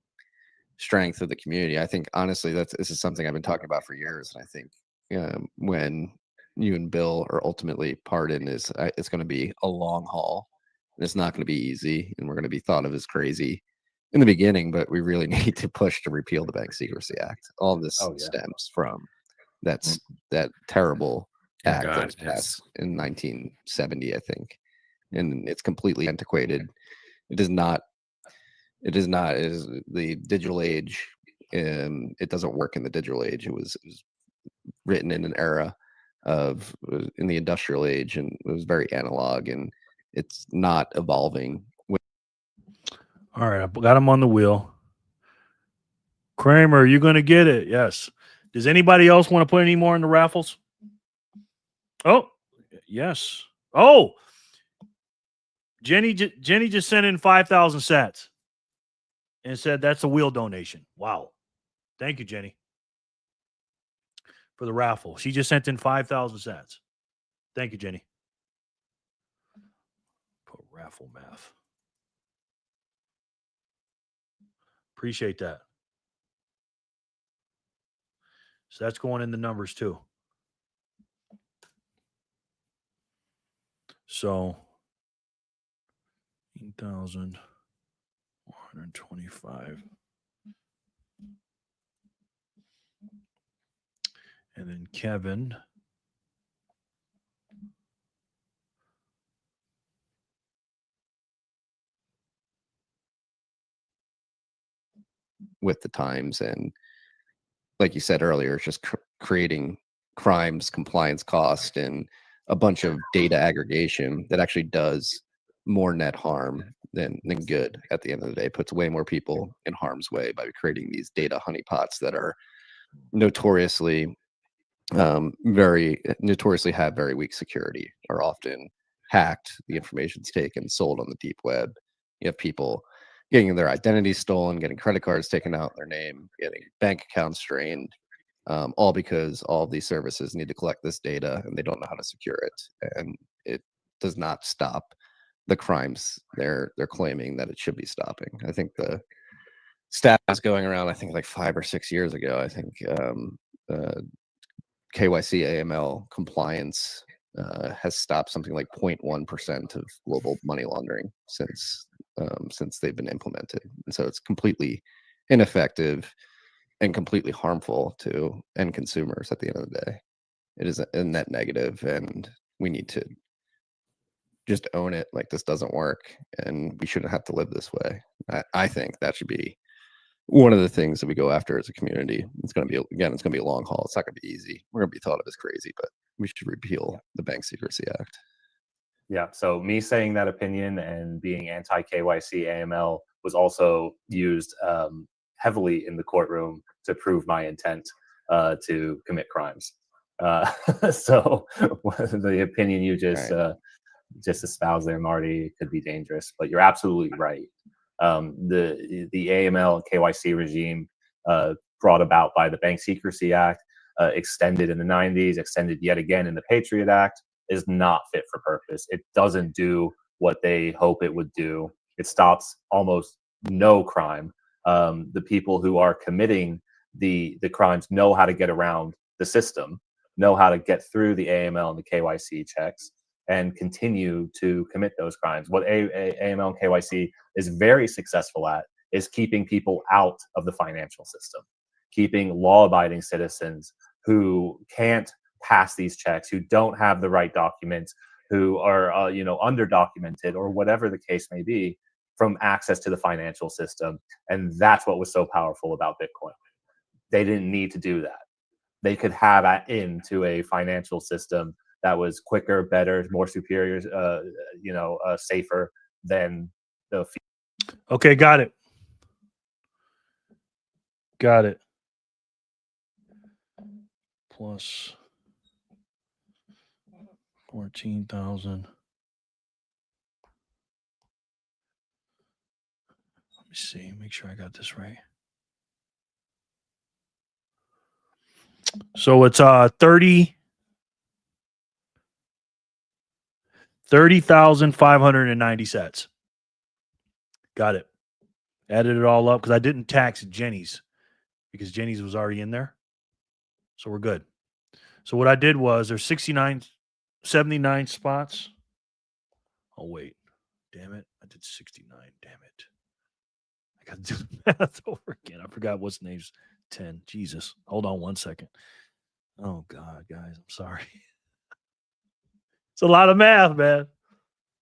strength of the community, I think honestly this is something I've been talking about for years. And I think when you and Bill are ultimately pardoned, it's going to be a long haul. And it's not going to be easy, and we're going to be thought of as crazy in the beginning, but we really need to push to repeal the Bank Secrecy Act. All of this stems from that terrible Act God, that was passed in 1970, I think, and it's completely antiquated. It is not. It is not. It is the digital age. It doesn't work in the digital age. It was written in an era of in the industrial age, and it was very analog, and it's not evolving. All right, I got him on the wheel. Kramer, you going to get it? Yes. Does anybody else want to put any more in the raffles? Oh, yes. Oh, Jenny just sent in 5,000 sats and said that's a wheel donation. Wow. Thank you, Jenny, for the raffle. She just sent in 5,000 sats. Thank you, Jenny. Put raffle math. Appreciate that. So that's going in the numbers too. So 18,125. And then Kevin. With the times, and like you said earlier, it's just creating crimes, compliance cost, and a bunch of data aggregation that actually does more net harm than good at the end of the day. It puts way more people in harm's way by creating these data honeypots that are notoriously have very weak security, are often hacked. The information's taken, sold on the deep web. You have people getting their identities stolen, getting credit cards taken out in their name, getting bank accounts drained, all because all of these services need to collect this data and they don't know how to secure it. And it does not stop the crimes they're claiming that it should be stopping. I think the stat was going around, I think like 5 or 6 years ago, I think KYC AML compliance has stopped something like 0.1% of global money laundering since they've been implemented. And so it's completely ineffective and completely harmful to end consumers at the end of the day. It is a net negative, and we need to just own it. Like, this doesn't work, and we shouldn't have to live this way. I think that should be one of the things that we go after as a community. It's going to be, again, it's going to be a long haul. It's not going to be easy. We're going to be thought of as crazy, but we should repeal the Bank Secrecy Act. Yeah, so me saying that opinion and being anti-KYC AML was also used heavily in the courtroom to prove my intent to commit crimes. So the opinion you just espoused there, Marty, could be dangerous, but you're absolutely right. The AML and KYC regime brought about by the Bank Secrecy Act, extended in the 90s, extended yet again in the Patriot Act, is not fit for purpose. It doesn't do what they hope it would do. It stops almost no crime. The people who are committing the crimes know how to get around the system, know how to get through the AML and the KYC checks, and continue to commit those crimes. What AML and KYC is very successful at is keeping people out of the financial system, keeping law-abiding citizens who can't pass these checks, who don't have the right documents, who are underdocumented, or whatever the case may be, from access to the financial system. And that's what was so powerful about Bitcoin. They didn't need to do that. They could have into a financial system that was quicker, better, more superior, safer than the. Okay, got it. Got it. Plus 14,000. Let me see. Make sure I got this right. So it's 30,590 sets. Got it. Added it all up because I didn't tax Jenny's because Jenny's was already in there. So we're good. So what I did was there's 79 spots. Oh, wait. Damn it. I did 69. Damn it. I got to do the math over again. I forgot what's name's 10. Jesus. Hold on one second. Oh, God, guys. I'm sorry. It's a lot of math, man.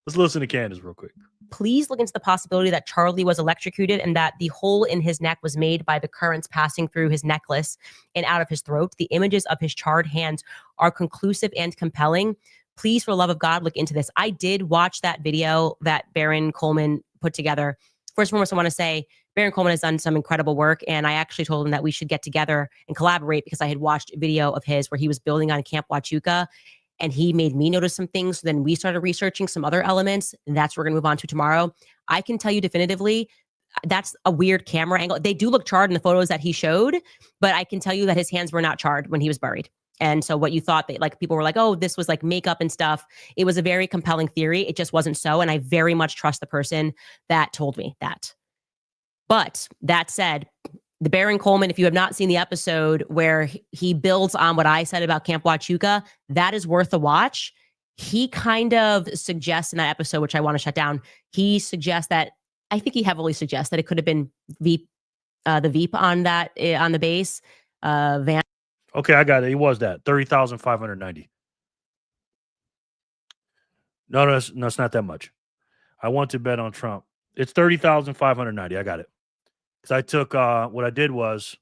Let's listen to Candace real quick. Please look into the possibility that Charlie was electrocuted and that the hole in his neck was made by the currents passing through his necklace and out of his throat. The images of his charred hands are conclusive and compelling. Please, for the love of God, look into this. I did watch that video that Baron Coleman put together. First and foremost, I want to say Baron Coleman has done some incredible work, and I actually told him that we should get together and collaborate because I had watched a video of his where he was building on Camp Huachuca, and he made me notice some things. So then we started researching some other elements, and that's what we're going to move on to tomorrow. I can tell you definitively that's a weird camera angle. They do look charred in the photos that he showed, but I can tell you that his hands were not charred when he was buried. And so what you thought that like people were like, oh, this was like makeup and stuff. It was a very compelling theory. It just wasn't so. And I very much trust the person that told me that. But that said, the Baron Coleman, if you have not seen the episode where he builds on what I said about Camp Huachuca, that is worth a watch. He kind of suggests in that episode, which I want to shut down, he suggests that, I think he heavily suggests that it could have been Veep, the Veep on that, on the base, Van. Okay, I got it. It was that 30,590. No, it's not that much. I want to bet on Trump. It's 30,590. I got it. Because I took what I did was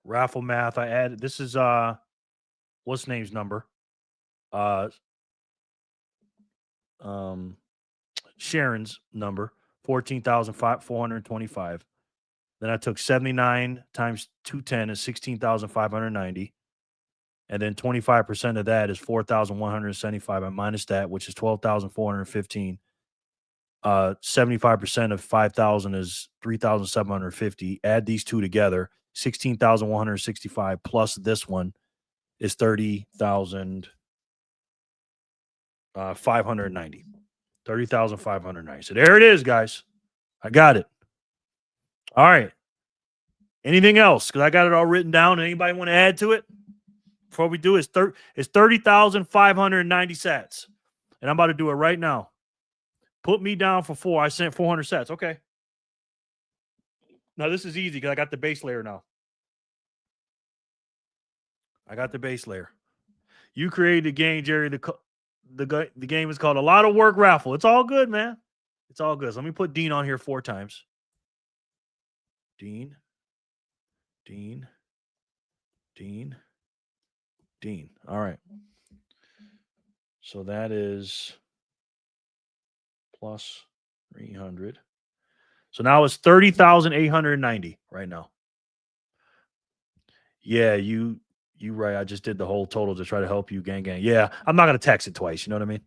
raffle math. I added this is what's name's number? Sharon's number, 14,425. Then I took 79 times 210 is 16,590. And then 25% of that is 4,175. I minus that, which is 12,415. 75% of 5,000 is 3,750. Add these two together, 16,165 plus this one is 30,590. 30,590. So there it is, guys. I got it. All right. Anything else? Because I got it all written down. Anybody want to add to it? Before we do, it's 30,590 sats. And I'm about to do it right now. Put me down for 4. I sent 400 sats. Okay. Now, this is easy because I got the base layer now. I got the base layer. You created the game, Jerry. The game is called A Lot of Work Raffle. It's all good, man. It's all good. So let me put Dean on here 4 times. Dean. All right. So that is plus 300. So now it's 30,890 right now. Yeah, you right. I just did the whole total to try to help you, gang. Yeah, I'm not going to text it twice. You know what I mean?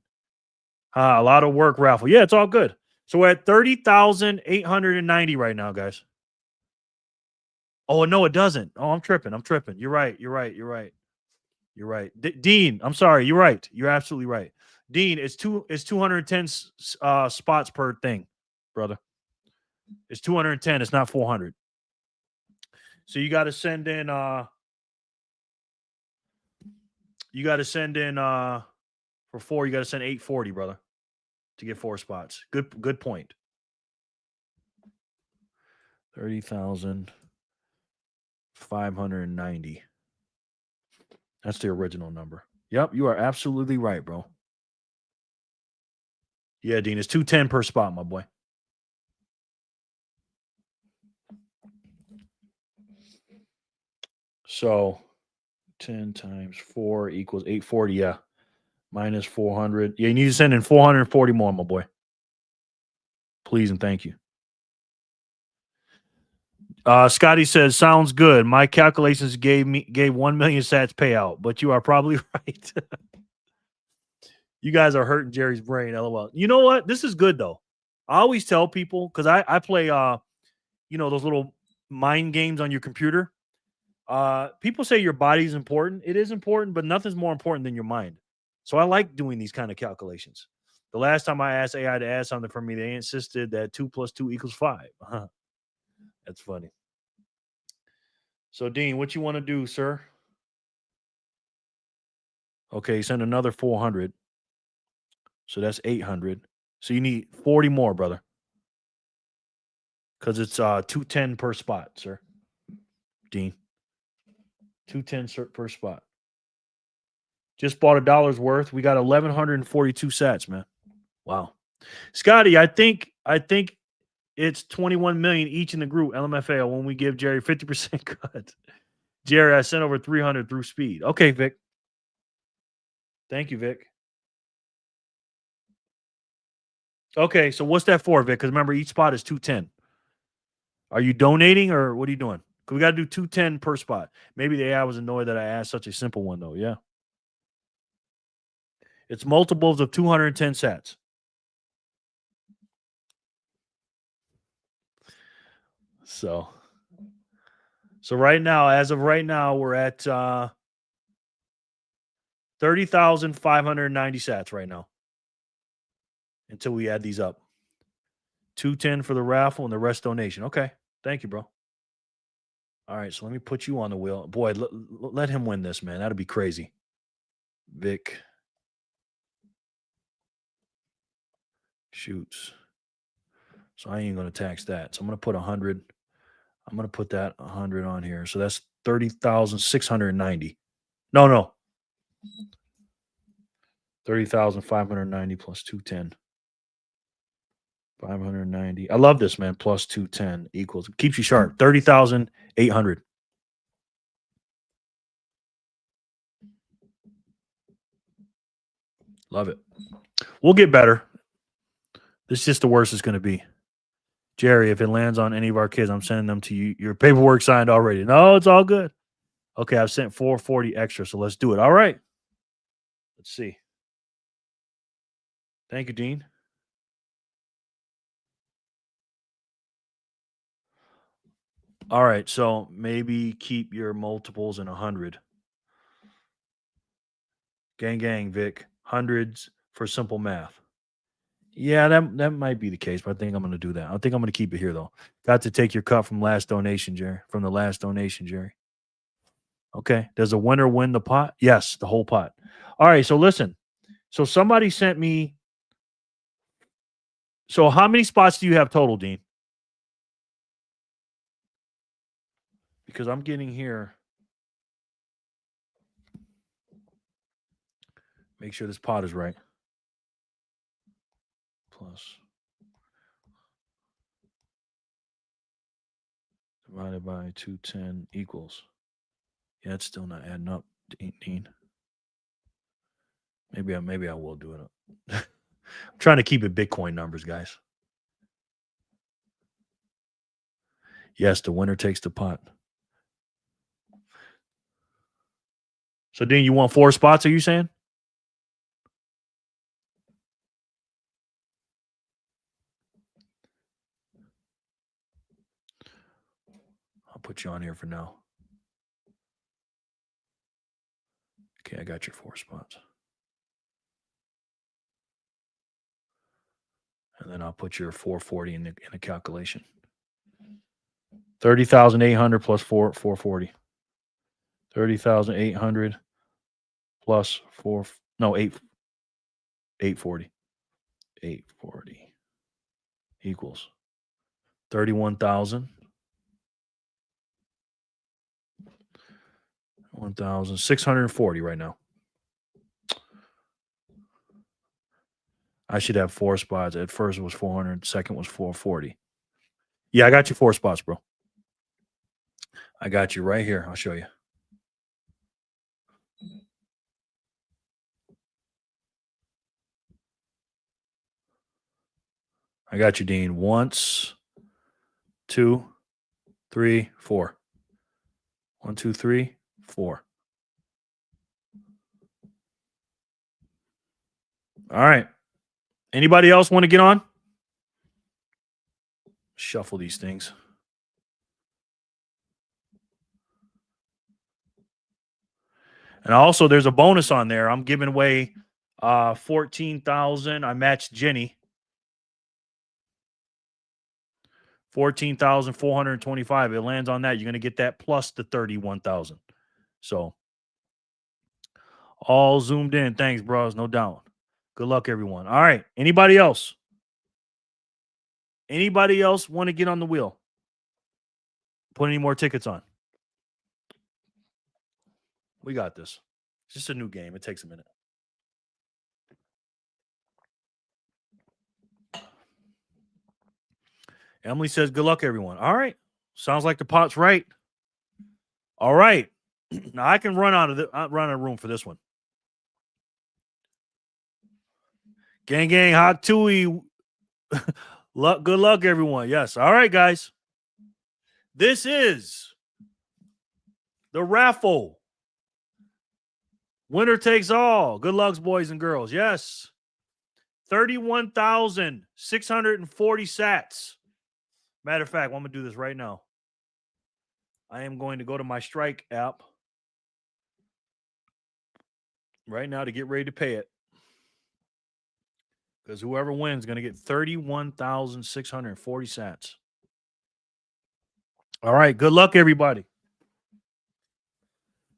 A lot of work raffle. Yeah, it's all good. So we're at 30,890 right now, guys. Oh, no, it doesn't. Oh, I'm tripping. You're right. Dean, I'm sorry. You're right. You're absolutely right. Dean, it's 210 spots per thing, brother. It's 210. It's not 400. So you got to send in for 4, you got to send 840, brother, to get 4 spots. Good point. 30,590. That's the original number. Yep, you are absolutely right, bro. Yeah, Dean, it's 210 per spot, my boy. So 10 times 4 equals 840. Yeah. Minus 400. Yeah, you need to send in 440 more, my boy. Please and thank you. Scotty says, sounds good. My calculations gave 1 million sats payout, but you are probably right. You guys are hurting Jerry's brain. LOL. You know what? This is good though. I always tell people, because I play those little mind games on your computer. People say your body's important. It is important, but nothing's more important than your mind. So I like doing these kind of calculations. The last time I asked AI to add something for me, they insisted that 2 + 2 = 5. That's funny. So, Dean, what you want to do, sir? Okay, send another 400. So that's 800. So you need 40 more, brother. Because it's 210 per spot, sir. Dean. 210 per spot. Just bought $1 worth. We got 1,142 sats, man. Wow. Scotty, I think it's 21 million each in the group, LMFAO, when we give Jerry 50% cut. Jerry, I sent over 300 through speed. Okay, Vic. Thank you, Vic. Okay, so what's that for, Vic? Because remember, each spot is 210. Are you donating or what are you doing? Because we got to do 210 per spot. Maybe the AI was annoyed that I asked such a simple one, though. Yeah. It's multiples of 210 sats. So right now, as of right now, we're at 30,590 sats right now until we add these up. 210 for the raffle and the rest donation. Okay. Thank you, bro. All right. So let me put you on the wheel. Boy, let him win this, man. That'd be crazy. Vic shoots. So I ain't going to tax that. So I'm going to put 100. I'm going to put that 100 on here. So that's 30,690. No. 30,590 plus 210. 590. I love this, man. Plus 210 equals. Keeps you sharp. 30,800. Love it. We'll get better. This is just the worst it's going to be. Jerry, if it lands on any of our kids, I'm sending them to you. Your paperwork signed already. No, it's all good. Okay, I've sent 440 extra, so let's do it. All right. Let's see. Thank you, Dean. All right, so maybe keep your multiples in 100. Gang, Vic. Hundreds for simple math. Yeah, that might be the case, but I think I'm going to do that. I think I'm going to keep it here, though. Got to take your cut from the last donation, Jerry. Okay. Does a winner win the pot? Yes, the whole pot. All right, so listen. So somebody sent me. So how many spots do you have total, Dean? Because I'm getting here. Make sure this pot is right. Plus. Divided by 210 equals. Yeah, it's still not adding up, Dean. Maybe I will do it. I'm trying to keep it Bitcoin numbers, guys. Yes, the winner takes the pot. So, Dean, you want 4 spots, are you saying? I'll put you on here for now. Okay, I got your 4 spots. And then I'll put your 440 in the calculation. 30,800 plus 440. 30,800 plus 840. 840 equals 31,000. 1,640 right now. I should have 4 spots. At first it was 400. Second was 440. Yeah, I got you 4 spots, bro. I got you right here. I'll show you. I got you, Dean. 1, 2, 3, 4. 1, 2, 3, 4. All right. Anybody else want to get on? Shuffle these things. And also, there's a bonus on there. I'm giving away 14,000. I matched Jenny. 14,425. It lands on that. You're going to get that plus the 31,000. So, all zoomed in. Thanks, bros. No doubt. Good luck, everyone. All right. Anybody else? Anybody else want to get on the wheel? Put any more tickets on? We got this. It's just a new game. It takes a minute. Emily says, good luck, everyone. All right. Sounds like the pot's right. All right. Now I can run out of room for this one. Gang, gang, hot tui. Luck, good luck, everyone. Yes. All right, guys. This is the raffle. Winner takes all. Good luck, boys and girls. Yes. 31,640 sats. Matter of fact, I'm going to do this right now. I am going to go to my Strike app right now to get ready to pay it. Because whoever wins is going to get 31,640 sats. All right. Good luck, everybody.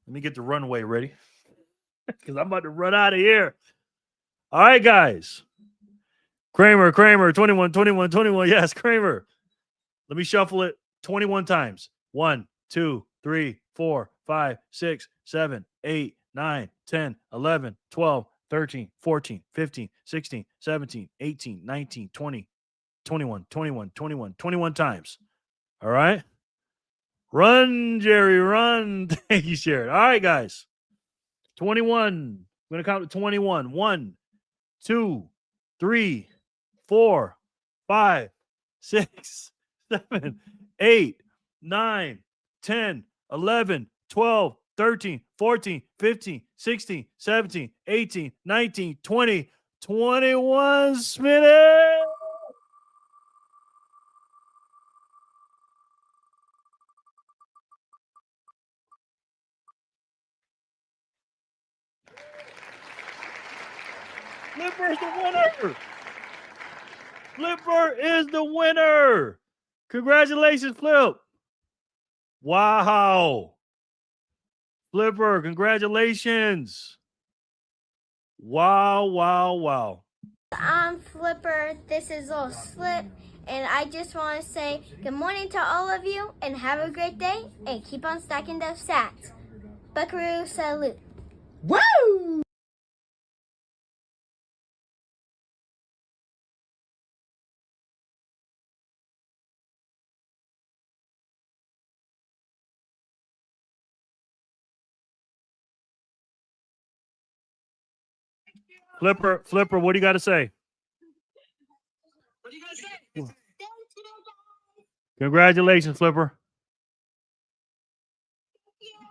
Let me get the runway ready. Because I'm about to run out of here. All right, guys. Kramer, 21, 21, 21. Yes, Kramer. Let me shuffle it 21 times. 1, 2, 3, 4, 5, 6, 7, 8, 9, 10, 11, 12, 13, 14, 15, 16, 17, 18, 19, 20, 21, 21, 21, 21 times. All right. Run, Jerry, run. Thank you, Sharon. All right, guys. 21. I'm going to count to 21. 1, 2, 3, 4, 5, 6, 7, 8, 9, 10, 11, 12, 13, 14, 15, 16, 17, 18, 19, 20, 21. Smitty. Flipper's the winner. Flipper is the winner. Congratulations, Flip. Wow. Flipper, congratulations. Wow, wow, wow. I'm Flipper. This is Little Slip. And I just want to say good morning to all of you and have a great day and keep on stacking those sats. Buckaroo salute. Woo! Flipper, what do you got to say? Congratulations, Flipper.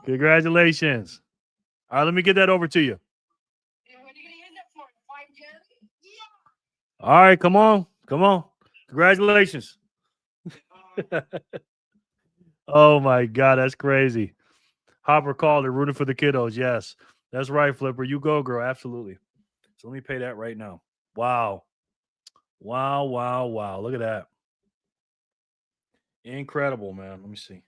Congratulations. All right, let me get that over to you. All right, come on. Come on. Congratulations. Oh, my God. That's crazy. Hopper called it, rooting for the kiddos. Yes, that's right, Flipper. You go, girl. Absolutely. So let me pay that right now. Wow. Wow, wow, wow. Look at that. Incredible, man. Let me see.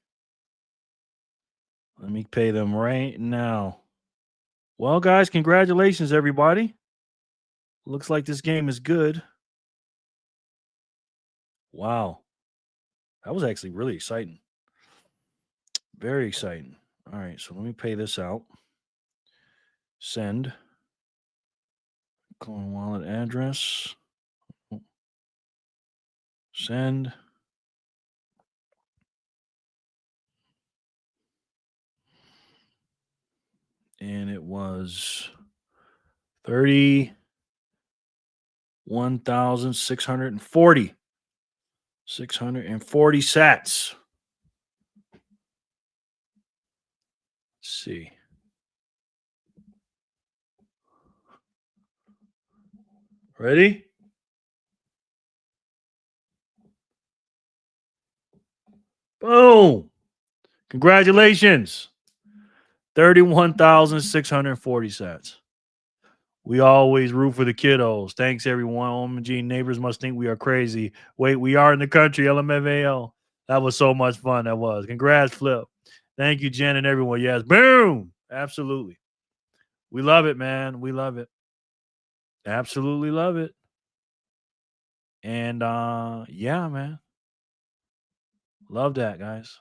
Let me pay them right now. Well, guys, congratulations, everybody. Looks like this game is good. Wow. That was actually really exciting. Very exciting. All right, so let me pay this out. Send. Coin wallet address. Send. And it was 31,640. 640 sats. Let's see. Ready? Boom. Congratulations. 31,640 sats. We always root for the kiddos. Thanks, everyone. Onchain neighbors must think we are crazy. Wait, we are in the country. LMFAO. That was so much fun. That was. Congrats, Flip. Thank you, Jen and everyone. Yes. Boom. Absolutely. We love it, man. We love it. Absolutely love it. And yeah, man. Love that, guys.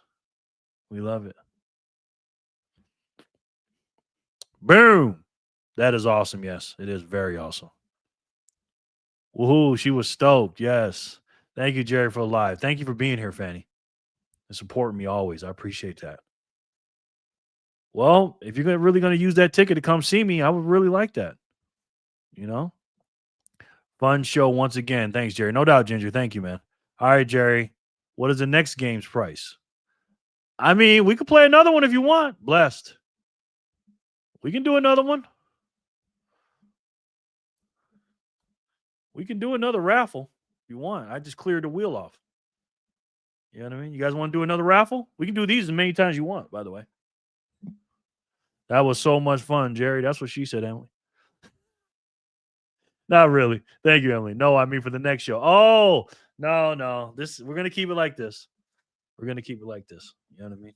We love it. Boom. That is awesome. Yes, it is very awesome. Woohoo! She was stoked. Yes. Thank you, Jerry, for the live. Thank you for being here, Fanny, and supporting me always. I appreciate that. Well, if you're really going to use that ticket to come see me, I would really like that. You know, fun show once again. Thanks, Jerry. No doubt, Ginger. Thank you, man. All right, Jerry. What is the next game's price? I mean, we could play another one if you want. Blessed. We can do another one. We can do another raffle if you want. I just cleared the wheel off. You know what I mean? You guys want to do another raffle? We can do these as many times as you want, by the way. That was so much fun, Jerry. That's what she said, Emily. Not really. Thank you, Emily. No, I mean for the next show. Oh, no. We're gonna keep it like this. We're gonna keep it like this. You know what I mean?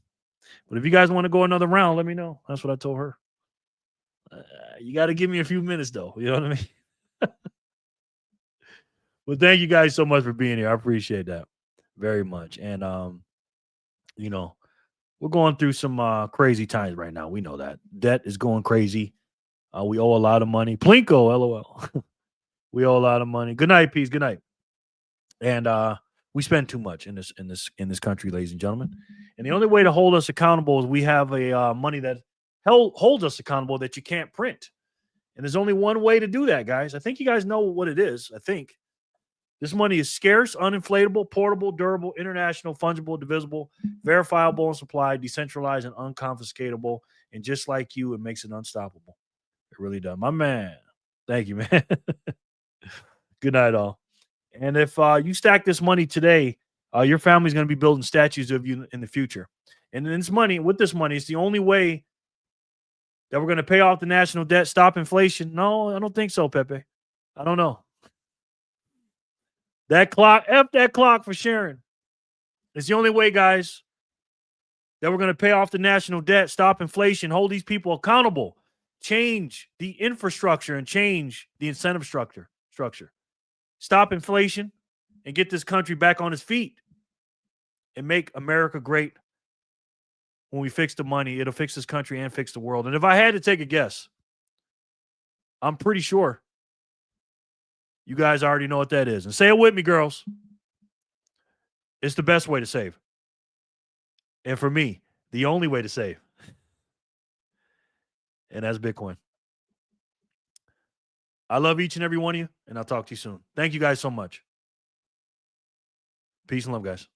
But if you guys want to go another round, let me know. That's what I told her. You got to give me a few minutes, though. You know what I mean? Well, thank you guys so much for being here. I appreciate that very much. And you know, we're going through some crazy times right now. We know that debt is going crazy. We owe a lot of money. Plinko, LOL. We owe a lot of money. Good night, peace. Good night. And we spend too much in this country, ladies and gentlemen. And the only way to hold us accountable is we have a money that holds us accountable that you can't print. And there's only one way to do that, guys. I think you guys know what it is. I think this money is scarce, uninflatable, portable, durable, international, fungible, divisible, verifiable and supplied, decentralized, and unconfiscatable. And just like you, it makes it unstoppable. It really does. My man. Thank you, man. Good night, all. And if you stack this money today, your family's going to be building statues of you in the future. And then with this money, it's the only way that we're going to pay off the national debt, stop inflation. No, I don't think so, Pepe. I don't know. That clock, F that clock for Sharon. It's the only way, guys, that we're going to pay off the national debt, stop inflation, hold these people accountable, change the infrastructure and change the incentive structure. Stop inflation and get this country back on its feet and make America great. When we fix the money, it'll fix this country and fix the world. And if I had to take a guess, I'm pretty sure you guys already know what that is. And say it with me, girls. It's the best way to save. And for me, the only way to save. And that's Bitcoin. I love each and every one of you, and I'll talk to you soon. Thank you guys so much. Peace and love, guys.